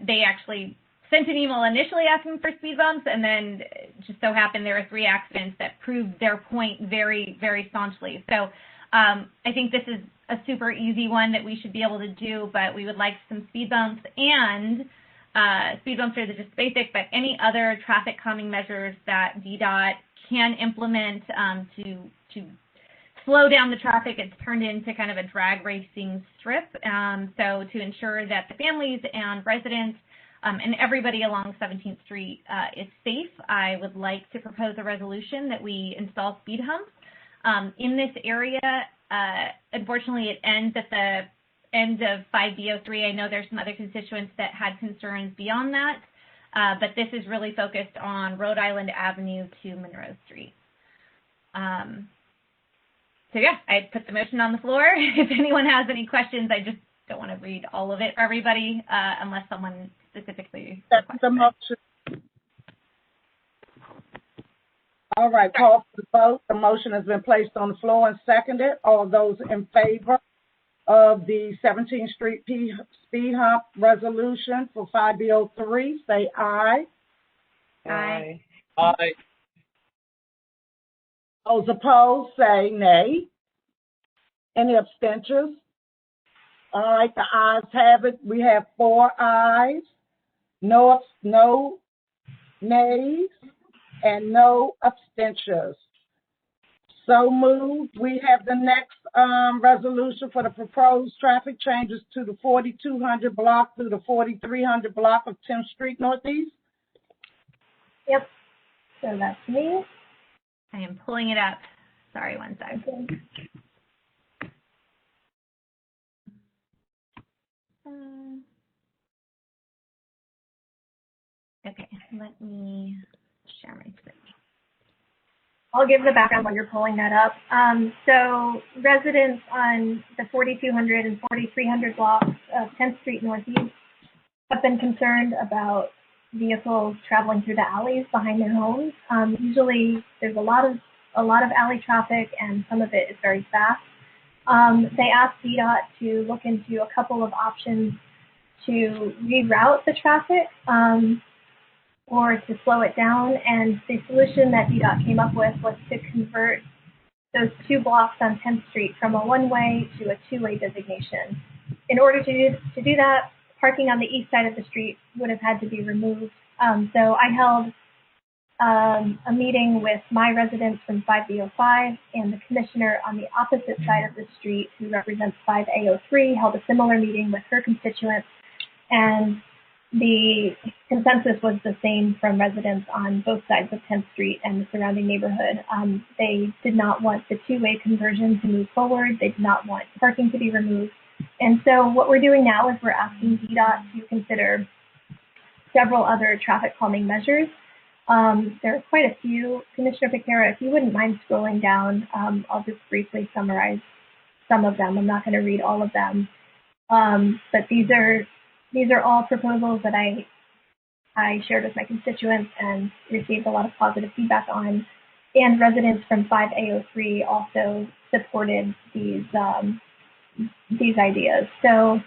they actually sent an email initially asking for speed bumps, and then just so happened there were 3 accidents that proved their point very, very staunchly. So I think this is a super easy one that we should be able to do, but we would like some speed bumps, and speed bumps are just basic, but any other traffic calming measures that DDOT can implement to slow down the traffic. It's turned into kind of a drag racing strip. So to ensure that the families and residents and everybody along 17th Street is safe, I would like to propose a resolution that we install speed humps in this area. Unfortunately, it ends at the end of 5B03. I know there's some other constituents that had concerns beyond that, but this is really focused on Rhode Island Avenue to Monroe Street. So yeah, I put the motion on the floor. If anyone has any questions, I just don't want to read all of it for everybody unless someone specifically requests the motion. All right, call for the vote. The motion has been placed on the floor and seconded. All those in favor of the 17th Street speed hump resolution for 5B03, say aye. Aye. Aye. Those opposed, say nay. Any abstentions? All right, the ayes have it. We have 4 ayes, no nays, and no abstentions. So moved. We have the next resolution for the proposed traffic changes to the 4200 block through the 4300 block of 10th Street Northeast. Yep. So that's me. I am pulling it up. Sorry, one second. Okay, let me share my screen. I'll give the background while you're pulling that up. So residents on the 4200 and 4300 blocks of 10th Street Northeast have been concerned about vehicles traveling through the alleys behind their homes. Usually there's a lot of alley traffic, and some of it is very fast. They asked DDOT to look into a couple of options to reroute the traffic or to slow it down, and the solution that DDOT came up with was to convert those 2 blocks on 10th Street from a one-way to a 2-way designation. In order to do that, parking on the east side of the street would have had to be removed. So I held a meeting with my residents from 5B05, and the commissioner on the opposite side of the street, who represents 5A03, held a similar meeting with her constituents, and the consensus was the same from residents on both sides of 10th Street and the surrounding neighborhood. They did not want the 2-way conversion to move forward. They did not want parking to be removed. And so what we're doing now is we're asking DDOT to consider several other traffic calming measures. There are quite a few. Commissioner Piquera, if you wouldn't mind scrolling down, I'll just briefly summarize some of them. I'm not going to read all of them. But these are all proposals that I shared with my constituents and received a lot of positive feedback on. And residents from 5A03 also supported these ideas. So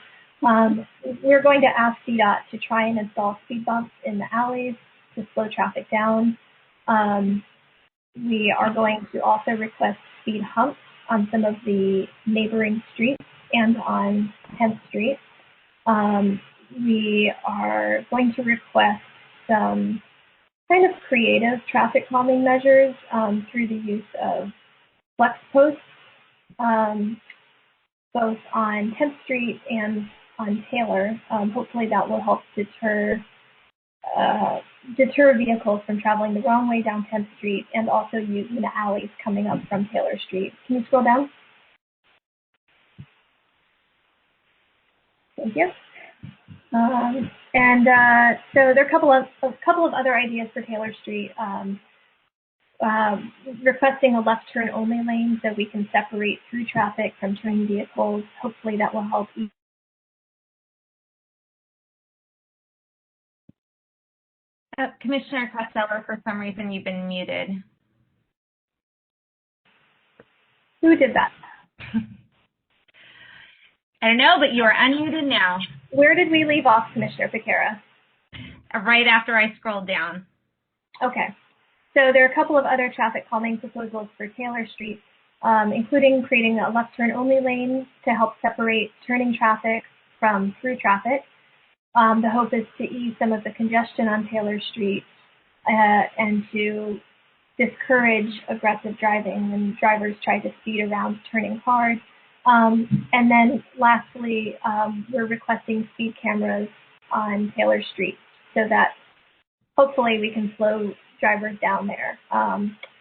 we're going to ask DDOT to try and install speed bumps in the alleys to slow traffic down. We are going to also request speed humps on some of the neighboring streets and on 10th Street. We are going to request some kind of creative traffic calming measures through the use of flex posts, both on 10th Street and on Taylor. Hopefully that will help deter vehicles from traveling the wrong way down 10th Street and also using the alleys coming up from Taylor Street. Can you scroll down? Thank you. So there are a couple of other ideas for Taylor Street. Requesting a left turn only lane so we can separate through traffic from turning vehicles. Hopefully that will help. Commissioner Costello, for some reason you've been muted. Who did that? I don't know, but you are unmuted now. Where did we leave off, Commissioner Piquera? Right after I scrolled down. Okay. So there are a couple of other traffic calming proposals for Taylor Street, including creating a left turn only lane to help separate turning traffic from through traffic. The hope is to ease some of the congestion on Taylor Street and to discourage aggressive driving when drivers try to speed around turning cars. And then lastly, we're requesting speed cameras on Taylor Street so that hopefully we can slow drivers down there.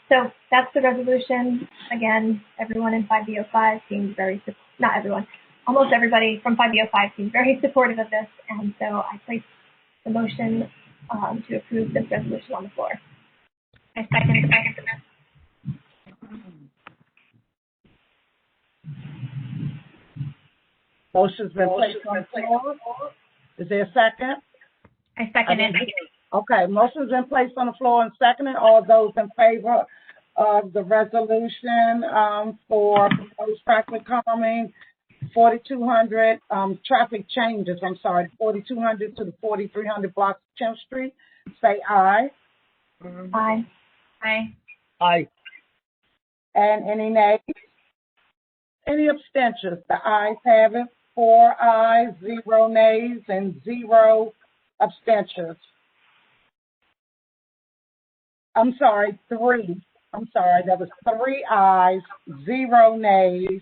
So that's the resolution. Again, everyone in 5B05 seems very, not everyone, almost everybody from 5B05 seems very supportive of this. And so I place the motion to approve this resolution on the floor. I second it. Motion's been placed on the floor. Is there a second? I second it. Okay, motion's been placed on the floor and seconded. All those in favor of the resolution for proposed traffic calming, 4200 traffic changes, 4200 to the 4300 blocks of 10th Street, say aye. Aye. Aye. Aye. And any nays? Any abstentions? The ayes have it. 4 ayes, 0 nays, and 0 abstentions. I'm sorry, 3. I'm sorry, there was 3 ayes, 0 nays,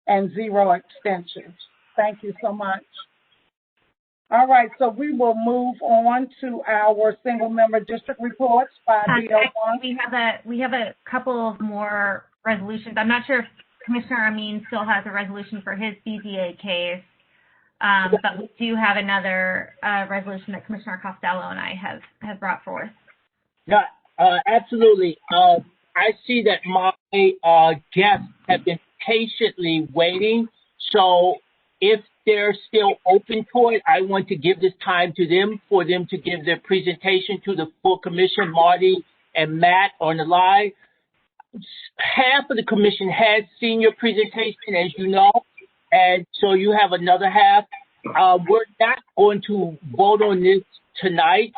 and 0 abstentions. Thank you so much. All right, so we will move on to our single member district reports by DO1. We have a couple more resolutions. I'm not sure if Commissioner Amin still has a resolution for his BZA case, but we do have another resolution that Commissioner Costello and I have brought forth. Yeah, absolutely. I see that my guests have been patiently waiting. So if they're still open to it, I want to give this time to them for them to give their presentation to the full commission. Marty and Matt on the line. Half of the commission has seen your presentation, as you know, and so you have another half. We're not going to vote on this tonight,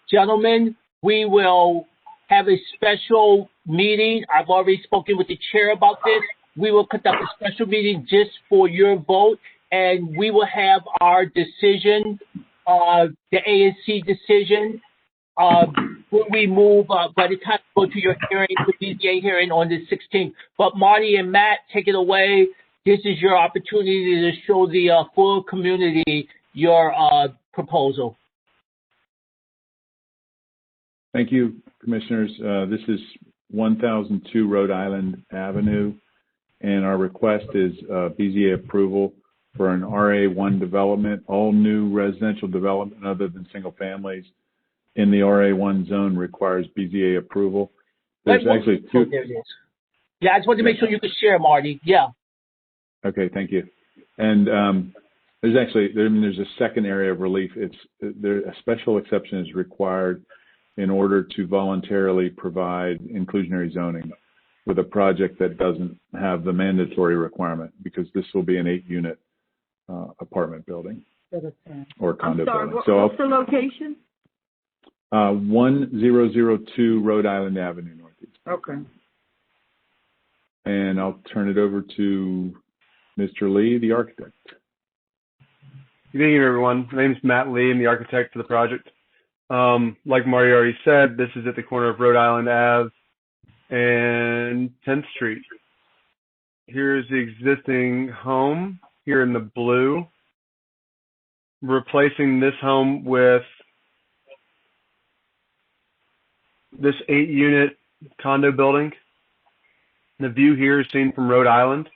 gentlemen. We will have a special meeting. I've already spoken with the chair about this. We will conduct a special meeting just for your vote, and we will have our decision, the ANC decision, when we move by the time we go to your hearing, the BZA hearing on the 16th. But Marty and Matt, take it away. This is your opportunity to show the full community your proposal. Thank you, Commissioners. This is 1002 Rhode Island Avenue, and our request is BZA approval for an RA1 development. All new residential development other than single families in the RA1 zone requires BZA approval. There's actually two. There it is. Yeah, I just wanted to make sure you could share, Marty. Yeah. Okay, thank you. And there's actually, there's a second area of relief. A special exception is required in order to voluntarily provide inclusionary zoning with a project that doesn't have the mandatory requirement, because this will be an 8-unit apartment building or condo building. What's the location? 1002 Rhode Island Avenue Northeast. Okay. And I'll turn it over to Mr. Lee, the architect. Good evening, everyone. My name is Matt Lee. I'm the architect for the project. Like Marty already said, this is at the corner of Rhode Island Ave and 10th Street. Here's the existing home here in the blue. Replacing this home with this 8-unit condo building. The view here is seen from Rhode Island.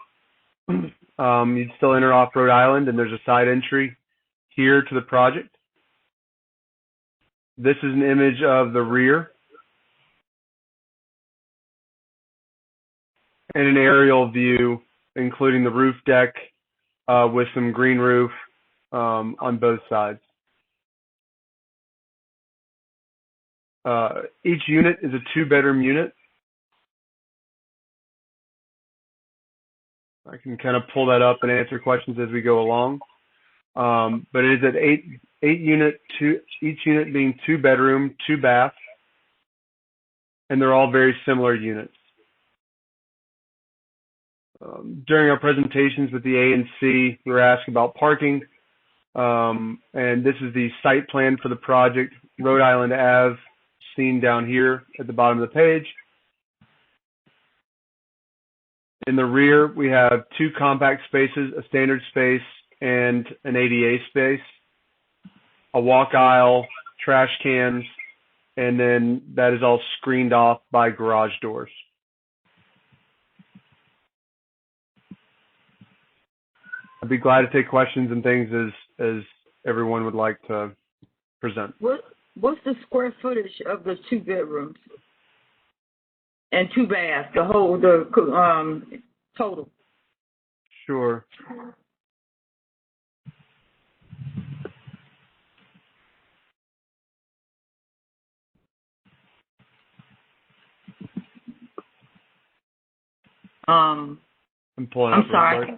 You'd still enter off Rhode Island, and there's a side entry here to the project. This is an image of the rear and an aerial view, including the roof deck with some green roof on both sides. Each unit is a 2-bedroom unit. I can kind of pull that up and answer questions as we go along. but it is at eight unit, each unit being 2 bedroom, 2 bath, and they're all very similar units. During our presentations with the ANC, we were asked about parking, and this is the site plan for the project, Rhode Island Ave, seen down here at the bottom of the page. In the rear, we have 2 compact spaces, a standard space, and an ADA space, a walk aisle, trash cans, and then that is all screened off by garage doors. I'd be glad to take questions and things as everyone would like to present. What's the square footage of the 2 bedrooms and 2 baths? The total. Sure. I'm pulling up. I'm sorry.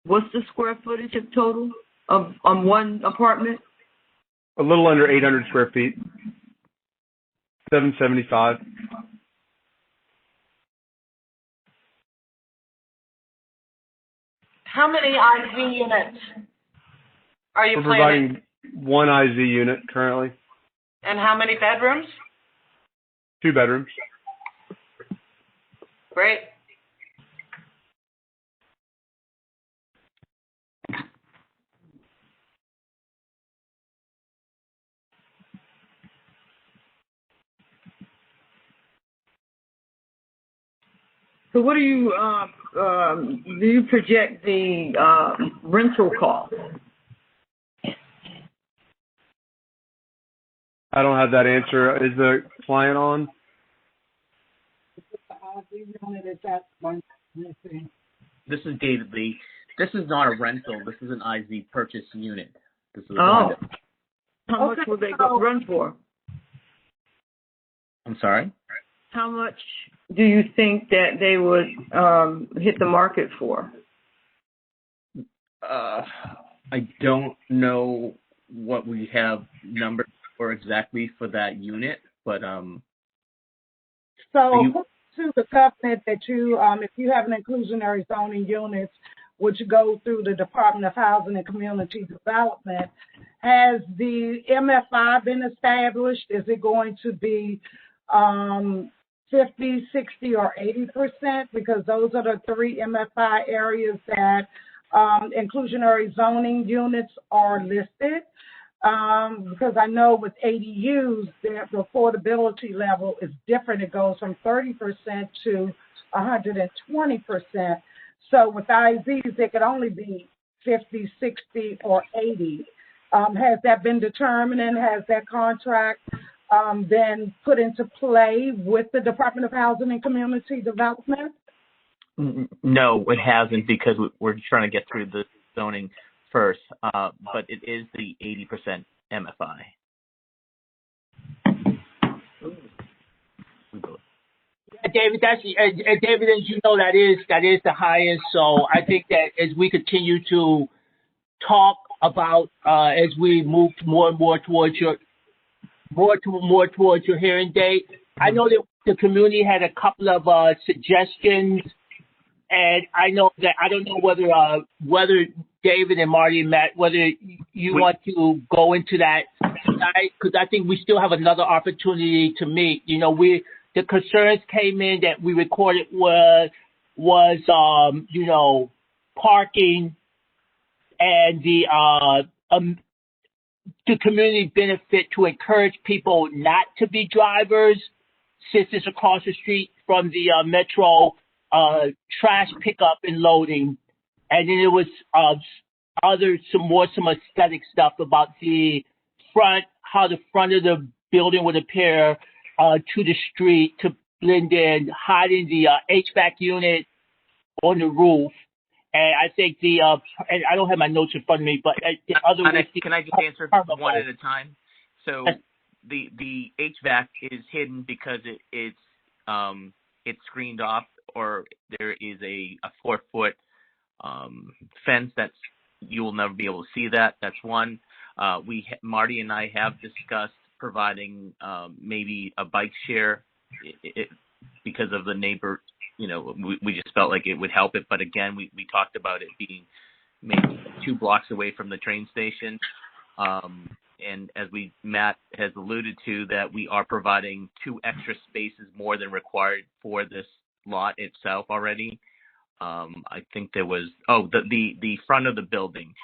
What's the square footage of total of on one apartment? A little under 800 square feet. 775. How many IV units are you We're planning? providing 1 IZ unit currently. And how many bedrooms? 2 bedrooms. Great. So what do you project the rental cost? I don't have that answer. Is the client on? This is David Lee. This is not a rental. This is an IZ purchase unit. This is a Oh. condo. How much will they go run for? I'm sorry? How much do you think that they would hit the market for? I don't know what we have numbers for exactly for that unit, but So to the covenant that you, if you have an inclusionary zoning units, which go through the Department of Housing and Community Development, has the MFI been established? Is it going to be 50, 60, or 80%? Because those are the 3 MFI areas that inclusionary zoning units are listed. Because I know with ADUs, the affordability level is different. It goes from 30% to 120%. So with IZs, it could only be 50, 60, or 80. Has that been determined, and has that contract been put into play with the Department of Housing and Community Development? no, it hasn't, because we're trying to get through the zoning first, but it is the 80% MFI. David, David, as you know, that is the highest. So I think that as we continue to talk about, as we move more and more towards your hearing date, I know that the community had a couple of suggestions, and I know that I don't know whether David and Marty met, whether you want to go into that tonight, because I think we still have another opportunity to meet. You know, the concerns came in that we recorded was parking and the community benefit to encourage people not to be drivers, since it's across the street from the metro trash pickup and loading. And then there was some aesthetic stuff about the front, how the front of the building would appear to the street to blend in, hiding the HVAC unit on the roof. And I think and I don't have my notes in front of me, but the other Can I just answer one at a time? So the HVAC is hidden because it's screened off, or there is a 4-foot fence. You will never be able to see that. That's one. Marty and I have discussed providing maybe a bike share because of the neighbor. We just felt like it would help it. But again, we talked about it being maybe 2 blocks away from the train station. And as Matt has alluded to, that we are providing 2 extra spaces more than required for this lot itself already. I think there was the front of the building.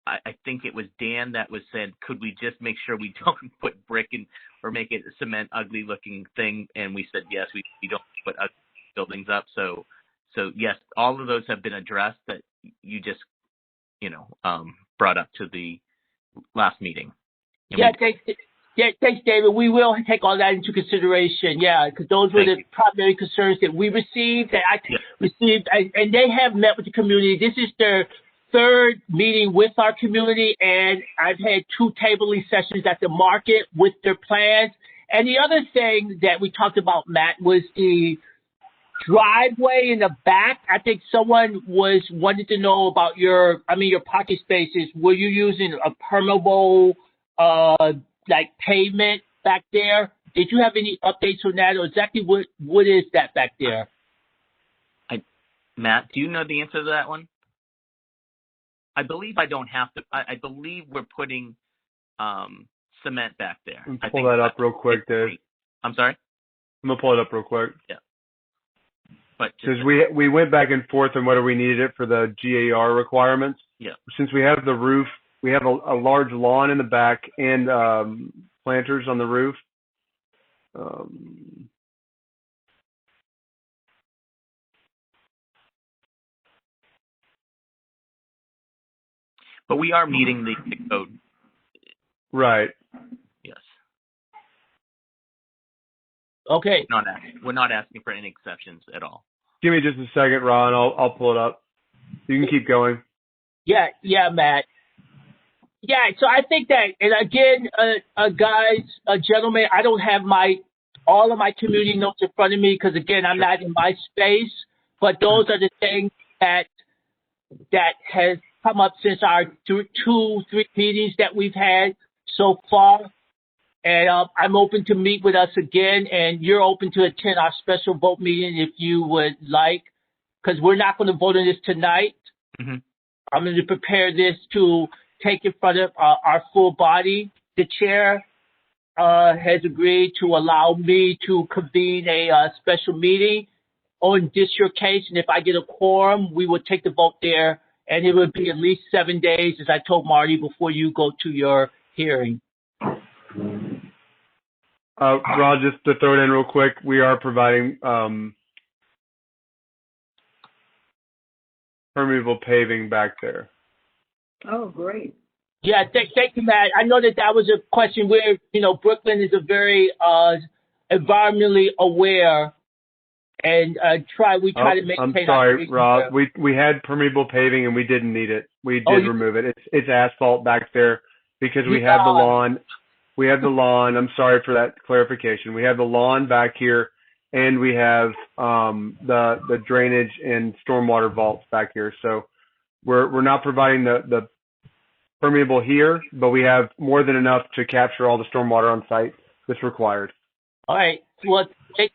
I think it was Dan that said, could we just make sure we don't put brick in or make it a cement ugly looking thing? And we said yes, we don't put ugly buildings up. So yes, all of those have been addressed that you just brought up to the last meeting. Thanks, David. We will take all that into consideration. Yeah, because those were the primary concerns that we received, and they have met with the community. This is their 3rd meeting with our community, and I've had 2 tabling sessions at the market with their plans. And the other thing that we talked about, Matt, was the driveway in the back. I think someone wanted to know about your parking spaces. Were you using a permeable, pavement back there? Did you have any updates on that, or exactly what is that back there? Matt, do you know the answer to that one? I believe I don't have to. I believe we're putting cement back there. Pull that up real quick, Dave. I'm sorry? I'm going to pull it up real quick. Yeah. Because we went back and forth on whether we needed it for the GAR requirements. Yeah. Since we have the roof, we have a large lawn in the back and planters on the roof. But we are meeting the code. Right. Yes. Okay. We're not asking for any exceptions at all. Give me just a second, Ron. I'll pull it up. You can keep going. Yeah, Matt. Yeah, so I think that, and again, gentlemen, I don't have all of my community notes in front of me because, again, I'm not in my space. But those are the things that has come up since our 2-3 meetings that we've had so far. And I'm open to meet with us again, and you're open to attend our special vote meeting if you would like, because we're not going to vote on this tonight. Mm-hmm. I'm going to prepare this to take in front of our full body. The chair has agreed to allow me to convene a special meeting on this your case, and if I get a quorum, we will take the vote there, and it will be at least 7 days, as I told Marty, before you go to your hearing. Rod, just to throw it in real quick, we are providing permeable paving back there. Oh, great. Yeah, thank you, Matt. I know that was a question where, Brooklyn is a very environmentally aware, and we try to maintain. I'm sorry, Rob. We had permeable paving and we didn't need it. We did remove it. It's asphalt back there because we have the lawn. We have the lawn. I'm sorry for that clarification. We have the lawn back here, and we have the drainage and stormwater vaults back here. So we're not providing the permeable here, but we have more than enough to capture all the stormwater on site that's required. All right. Well, thank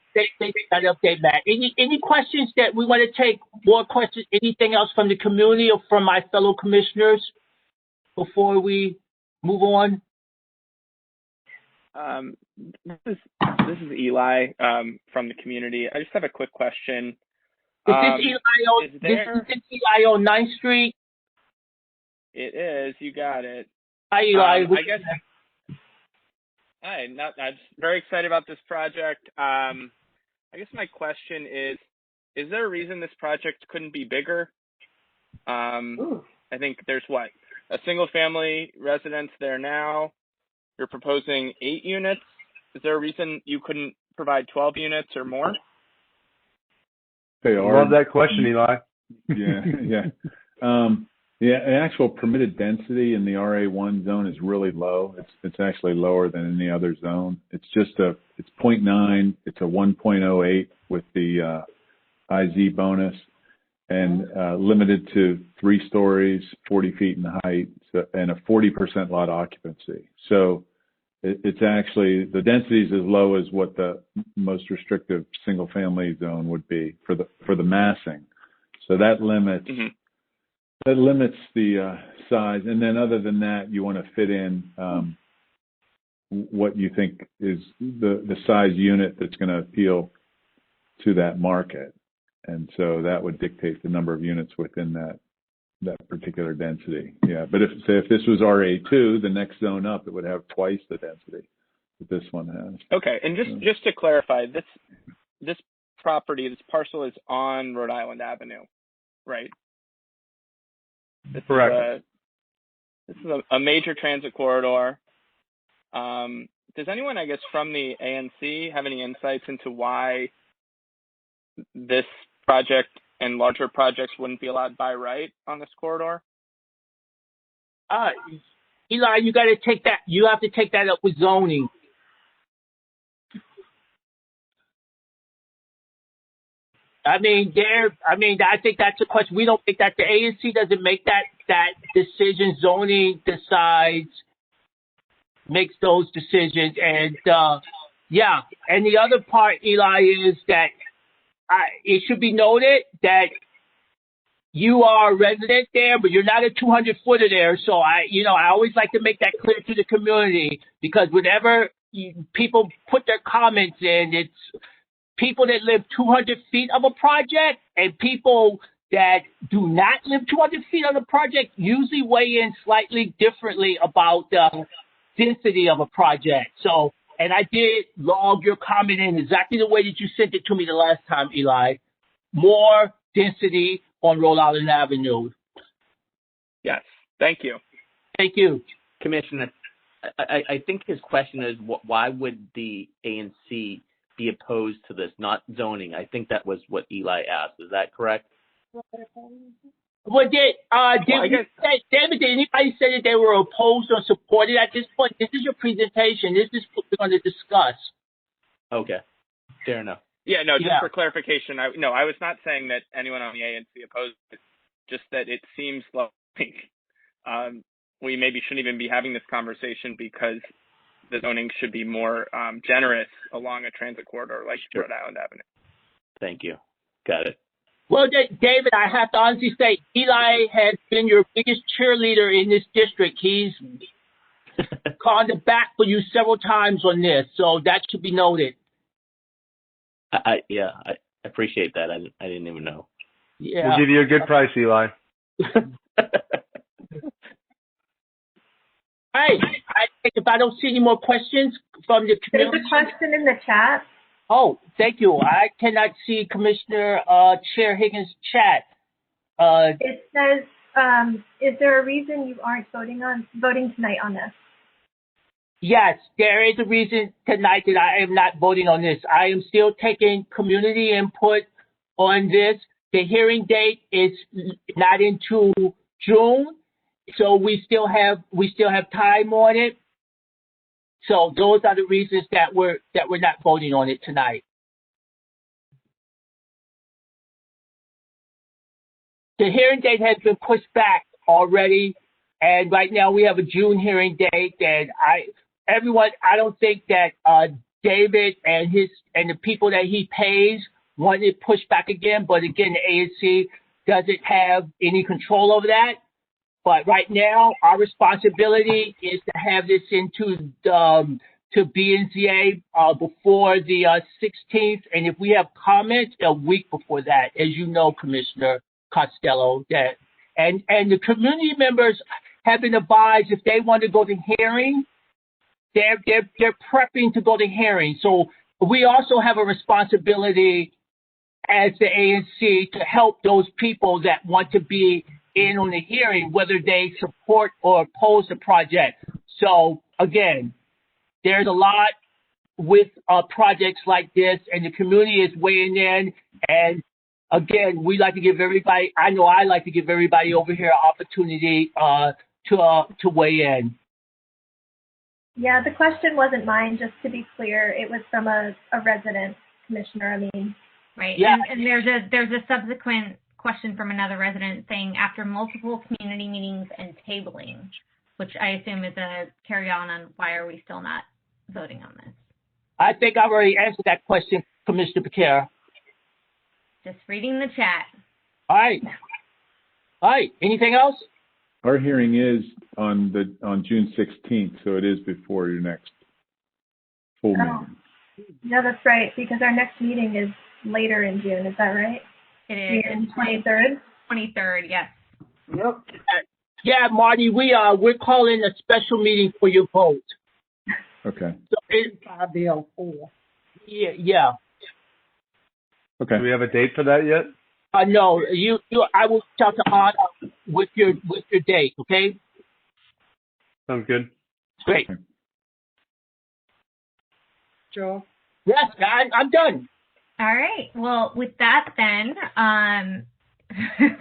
that update, Matt. Any questions that we want to take? More questions? Anything else from the community or from my fellow commissioners before we move on? This is Eli from the community. I just have a quick question. Is this Eli on 9th Street? It is. You got it. Hi, Eli. Hi. I'm very excited about this project. I guess my question is there a reason this project couldn't be bigger? I think there's a single-family residence there now. You're proposing 8 units. Is there a reason you couldn't provide 12 units or more? I love that question, Eli. Yeah. The actual permitted density in the RA1 zone is really low. It's actually lower than any other zone. It's 0.9. It's a 1.08 with the IZ bonus. and limited to 3 stories, 40 feet in height, and a 40% lot occupancy. So it's actually, the density is as low as what the most restrictive single family zone would be for the massing. So that limits the size. And then other than that, you want to fit in what you think is the size unit that's going to appeal to that market. And so that would dictate the number of units within that particular density. Yeah, but if this was RA2, the next zone up, it would have twice the density that this one has. Okay, and just to clarify, this property, this parcel is on Rhode Island Avenue, right? Correct. This is a major transit corridor. Does anyone, I guess, from the ANC have any insights into why this project and larger projects wouldn't be allowed by right on this corridor? Eli, you have to take that up with zoning. I think that's a question. We don't make that. The ANC doesn't make that decision. Zoning decides, makes those decisions. And, and the other part, Eli, is that it should be noted that you are a resident there, but you're not a 200-footer there. So I always like to make that clear to the community, because whenever people put their comments in, it's people that live 200 feet of a project and people that do not live 200 feet on a project usually weigh in slightly differently about the density of a project. So, and I did log your comment in exactly the way that you sent it to me the last time, Eli. More density on Rhode Island Avenue. Yes. Thank you. Thank you. Commissioner, I think his question is, why would the ANC be opposed to this, not zoning? I think that was what Eli asked. Is that correct? Well, David, did anybody say that they were opposed or supported at this point? This is your presentation. This is what we're going to discuss. Okay. Fair enough. Yeah, no, just for clarification, I was not saying that anyone on the ANC opposed it, just that it seems like we maybe shouldn't even be having this conversation because the zoning should be more generous along a transit corridor like Rhode Island Avenue. Thank you. Got it. Well, David, I have to honestly say, Eli has been your biggest cheerleader in this district. He's called the back for you several times on this, so that should be noted. I appreciate that. I didn't even know. Yeah. We'll give you a good price, Eli. Hey, if I don't see any more questions from the community. There's a question in the chat. Oh, thank you. I cannot see Commissioner Chair Higgins' chat. It says, is there a reason you aren't voting tonight on this? Yes, there is a reason tonight that I am not voting on this. I am still taking community input on this. The hearing date is not into June, so we still have time on it. So those are the reasons that we're not voting on it tonight. The hearing date has been pushed back already, and right now we have a June hearing date. And I don't think that David and the people that he pays want it pushed back again. But again, the ANC doesn't have any control over that. But right now, our responsibility is to have this into to BNZA before the 16th, and if we have comments, a week before that, as you know, Commissioner Costello, that and the community members have been advised if they want to go to hearing, they're prepping to go to hearing. So we also have a responsibility as the ANC to help those people that want to be in on the hearing, whether they support or oppose the project. So again, there's a lot with projects like this, and the community is weighing in. And again, we like to give everybody, I know I like to give everybody over here an opportunity to weigh in. Yeah, the question wasn't mine, just to be clear. It was from a resident, Commissioner. Right. Yeah. And there's a subsequent question from another resident saying after multiple community meetings and tabling, which I assume is a carry on why are we still not voting on this? I think I've already answered that question, Commissioner Becerra. Just reading the chat. All right. All right. Anything else? Our hearing is on June 16th, so it is before your next full meeting. Yeah, that's right, because our next meeting is later in June. Is that right? It is. June 23rd? 23rd, yes. Yep. Yeah, Marty, we're calling a special meeting for your vote. Okay. So yeah. Okay. Do we have a date for that yet? No, I will talk to Anna with your date, okay? Sounds good. Great. Joe? Yes, I'm done. All right. Well, with that then,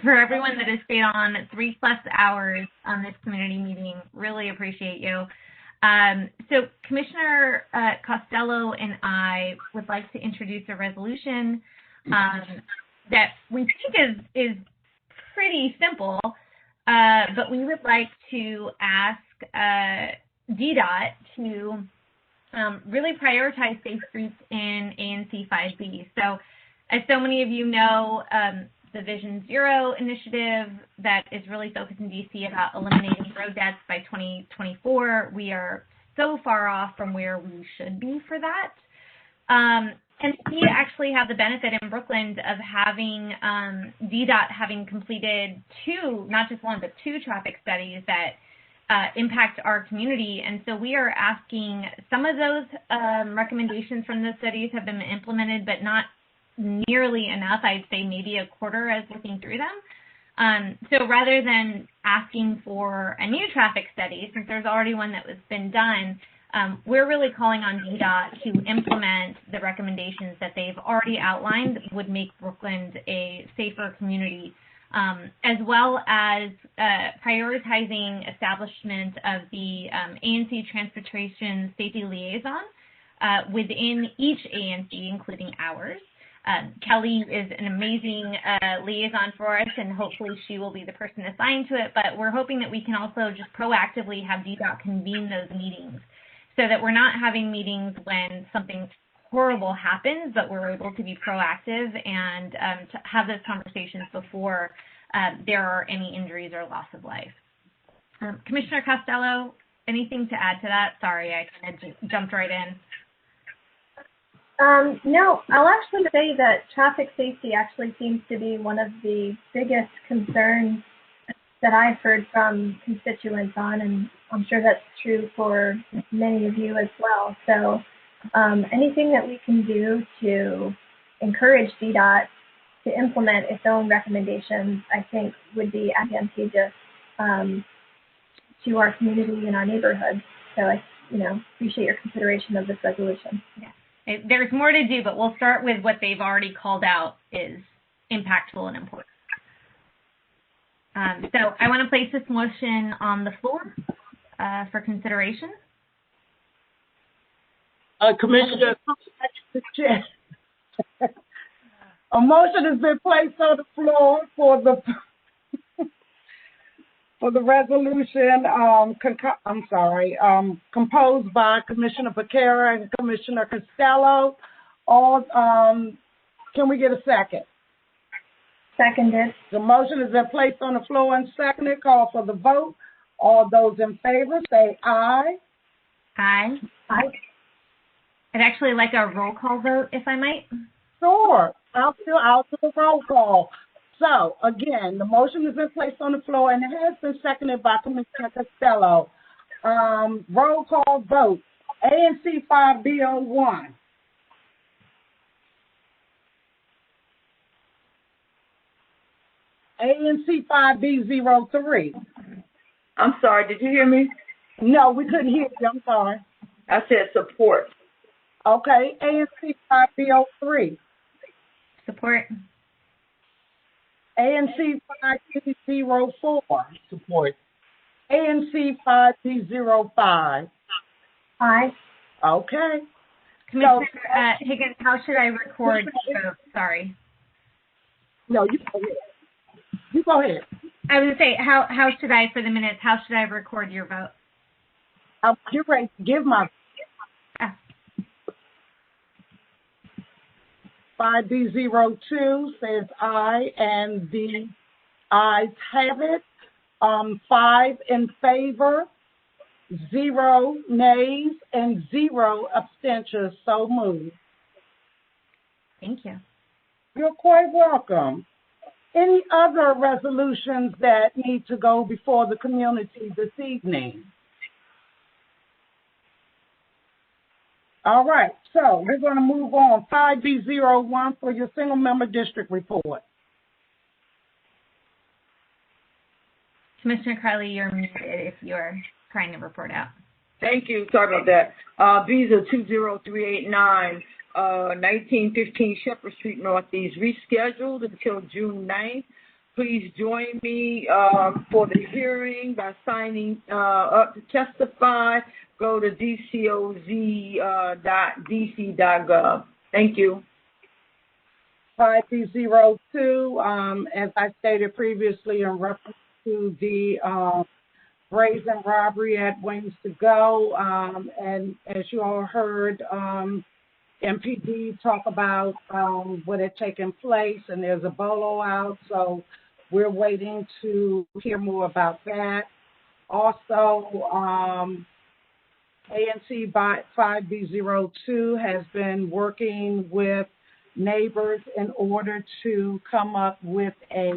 for everyone that has stayed on 3+ hours on this community meeting, really appreciate you. So Commissioner Costello and I would like to introduce a resolution that we think is pretty simple, but we would like to ask DDOT to really prioritize safe streets in ANC 5B. So as so many of you know, the Vision Zero initiative that is really focused in DC about eliminating road deaths by 2024, we are so far off from where we should be for that. And we actually have the benefit in Brooklyn of having DDOT having completed not just one, but 2 traffic studies that impact our community. And so we are asking, some of those recommendations from those studies have been implemented, but not nearly enough. I'd say maybe a quarter as looking through them. So rather than asking for a new traffic study, since there's already one that was been done, we're really calling on DDOT to implement the recommendations that they've already outlined that would make Brooklyn a safer community, as well as prioritizing establishment of the ANC Transportation Safety Liaison within each ANC, including ours. Kelley is an amazing liaison for us, and hopefully she will be the person assigned to it, but we're hoping that we can also just proactively have DDOT convene those meetings so that we're not having meetings when something horrible happens, but we're able to be proactive and to have those conversations before there are any injuries or loss of life. Commissioner Costello, anything to add to that? Sorry, I kind of jumped right in. No, I'll actually say that traffic safety actually seems to be one of the biggest concerns that I've heard from constituents on, and I'm sure that's true for many of you as well. So anything that we can do to encourage DDOT to implement its own recommendations, I think would be advantageous to our community and our neighborhoods. So I appreciate your consideration of this resolution. Yeah. There's more to do, but we'll start with what they've already called out is impactful and important. So I want to place this motion on the floor for consideration. Commissioner, a motion has been placed on the floor for the resolution. Composed by Commissioner Becerra and Commissioner Costello. Can we get a second? Seconded. The motion has been placed on the floor and seconded. Call for the vote. All those in favor say aye. Aye. Aye. I'd actually like a roll call vote, if I might. Sure. I'll do the roll call. So, again, the motion has been placed on the floor and it has been seconded by Commissioner Costello. Roll call vote. ANC 5B01. ANC 5B03. I'm sorry, did you hear me? No, we couldn't hear you. I'm sorry. I said support. Okay. ANC 5B03. Support. ANC 5B04. Support. ANC 5B05. Aye. Okay. Commissioner Higgins, how should I record the vote? Sorry. No, you can. go ahead. I was going to say, how should I, for the minutes, how should I record your vote? I'll get ready to give my 5B02 says aye, and the ayes have it. 5 in favor, 0 nays, and 0 abstentions. So moved. Thank you. You're quite welcome. Any other resolutions that need to go before the community this evening? All right, so we're going to move on. 5B01 for your single member district report. Commissioner Carley, you're muted if you're trying to report out. Thank you. Sorry about that. Visa 20389, 1915 Shepherd Street Northeast, rescheduled until June 9th. Please join me for the hearing by signing up to testify. Go to dcoz.dc.gov. Thank you. 5B02, as I stated previously in reference to the brazen robbery at Wings to Go, and as you all heard, MPD talk about what had taken place, and there's a bolo out, so we're waiting to hear more about that. Also, ANC 5B02 has been working with neighbors in order to come up with a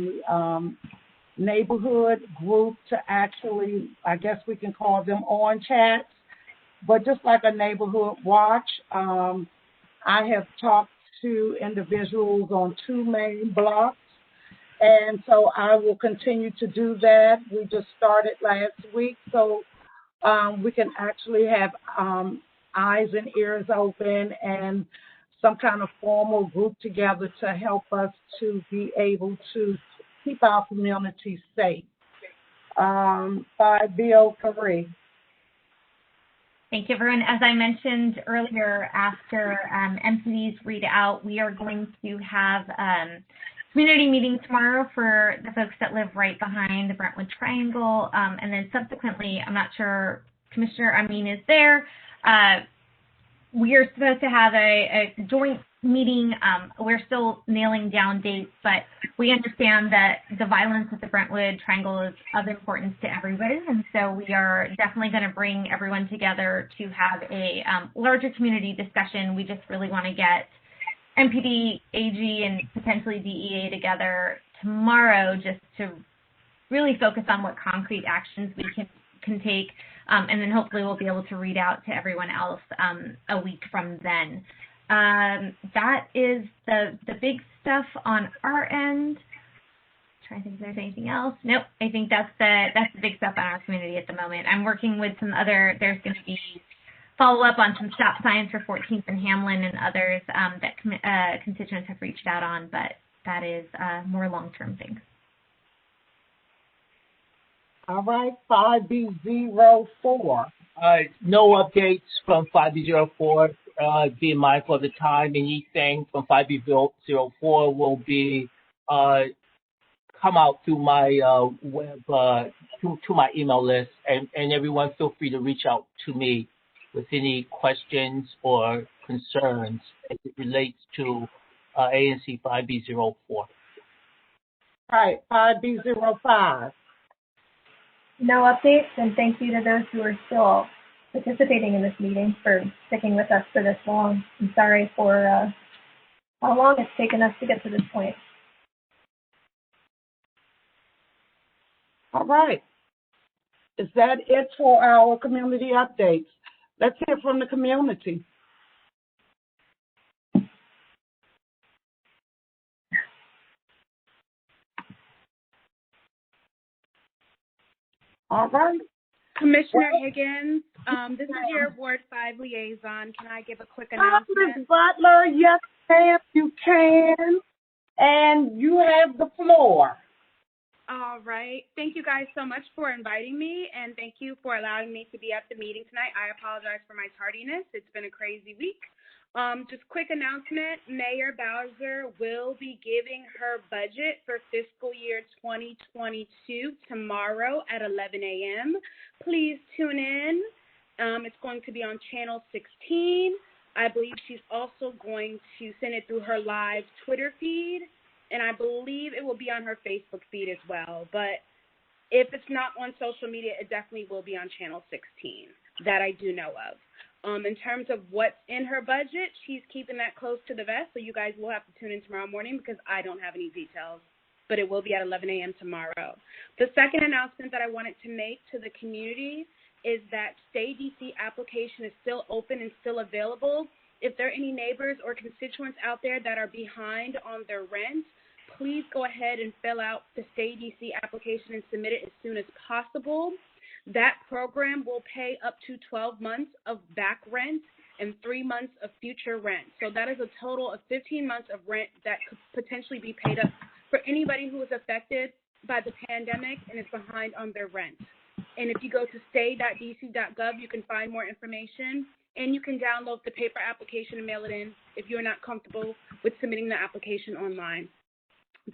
neighborhood group to actually, I guess we can call them on chats, but just like a neighborhood watch. I have talked to individuals on 2 main blocks, and so I will continue to do that. We just started last week, so we can actually have eyes and ears open and some kind of formal group together to help us to be able to keep our community safe. 5B03. Thank you, everyone. As I mentioned earlier, after MPD's read out, we are going to have community meeting tomorrow for the folks that live right behind the Brentwood Triangle. And then subsequently, I'm not sure Commissioner Amin is there. We are supposed to have a joint meeting. We're still nailing down dates, but we understand that the violence at the Brentwood Triangle is of importance to everybody, and so we are definitely going to bring everyone together to have a larger community discussion. We just really want to get MPD, AG, and potentially DEA together tomorrow just to really focus on what concrete actions we can take, and then hopefully we'll be able to read out to everyone else a week from then. That is the big stuff on our end. Trying to think if there's anything else. Nope, I think that's the big stuff on our community at the moment. I'm working with some other, there's going to be follow-up on some stop signs for 14th and Hamlin and others that constituents have reached out on, but that is more long-term things. All right, 5B04. No updates from 5B04. Being mindful of the time, anything from 5B04 will be come out through my web to my email list, and everyone feel free to reach out to me with any questions or concerns as it relates to ANC 5B04. All right, 5B05. No updates, and thank you to those who are still participating in this meeting for sticking with us for this long. I'm sorry for how long it's taken us to get to this point. All right. Is that it for our community updates? Let's hear from the community. All right. Commissioner Higgins, this is your Ward 5 liaison. Can I give a quick announcement? Ms. Butler, yes, ma'am, you can. And you have the floor. All right. Thank you guys so much for inviting me, and thank you for allowing me to be at the meeting tonight. I apologize for my tardiness. It's been a crazy week. Just quick announcement, Mayor Bowser will be giving her budget for fiscal year 2022 tomorrow at 11 a.m. Please tune in. It's going to be on channel 16. I believe she's also going to send it through her live Twitter feed, and I believe it will be on her Facebook feed as well. But if it's not on social media, it definitely will be on channel 16. That I do know of. In terms of what's in her budget, she's keeping that close to the vest, so you guys will have to tune in tomorrow morning because I don't have any details, but it will be at 11 a.m. tomorrow. The second announcement that I wanted to make to the community is that Stay DC application is still open and still available. If there are any neighbors or constituents out there that are behind on their rent, please go ahead and fill out the Stay DC application and submit it as soon as possible. That program will pay up to 12 months of back rent and 3 months of future rent. So that is a total of 15 months of rent that could potentially be paid up for anybody who is affected by the pandemic and is behind on their rent. And if you go to stay.dc.gov, you can find more information, and you can download the paper application and mail it in if you're not comfortable with submitting the application online.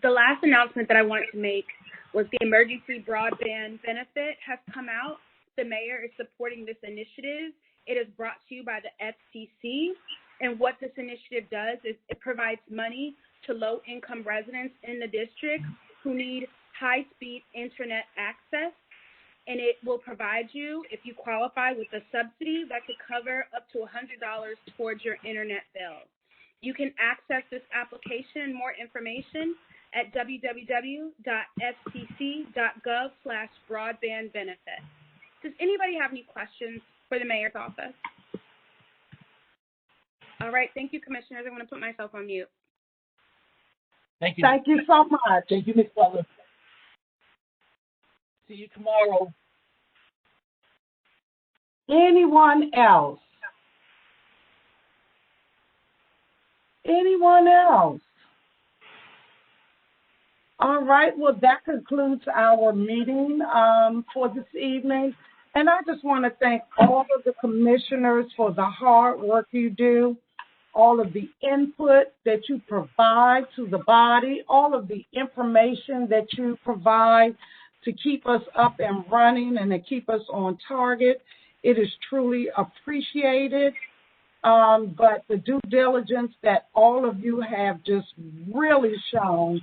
The last announcement that I wanted to make was the emergency broadband benefit has come out. The mayor is supporting this initiative. It is brought to you by the FCC. And what this initiative does is it provides money to low-income residents in the district who need high-speed internet access. And it will provide you, if you qualify, with a subsidy that could cover up to $100 towards your internet bill. You can access this application and more information at www.fcc.gov/broadbandbenefit. Does anybody have any questions for the mayor's office? All right, thank you, commissioners. I'm going to put myself on mute. Thank you. Thank you so much. Thank you, Ms. Butler. See you tomorrow. Anyone else? Anyone else? All right, well, that concludes our meeting for this evening. And I just want to thank all of the commissioners for the hard work you do, all of the input that you provide to the body, all of the information that you provide to keep us up and running and to keep us on target. It is truly appreciated. But the due diligence that all of you have just really shown,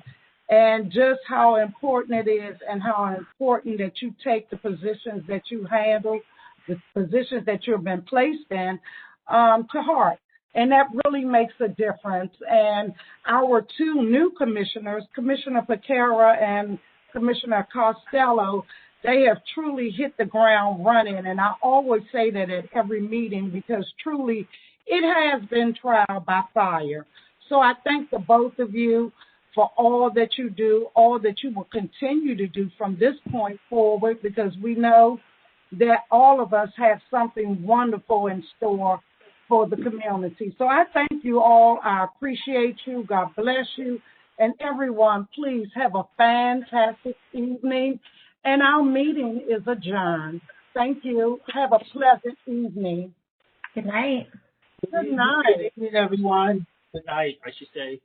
and just how important it is and how important that you take the positions that you handle, the positions that you've been placed in, to heart. And that really makes a difference. And our two new commissioners, Commissioner Carley and Commissioner Costello, they have truly hit the ground running. And I always say that at every meeting because truly it has been trial by fire. So I thank the both of you for all that you do, all that you will continue to do from this point forward, because we know that all of us have something wonderful in store for the community. So I thank you all. I appreciate you. God bless you. And everyone, please have a fantastic evening. And our meeting is adjourned. Thank you. Have a pleasant evening. Good night. Good night. Good evening, everyone. Good night, I should say.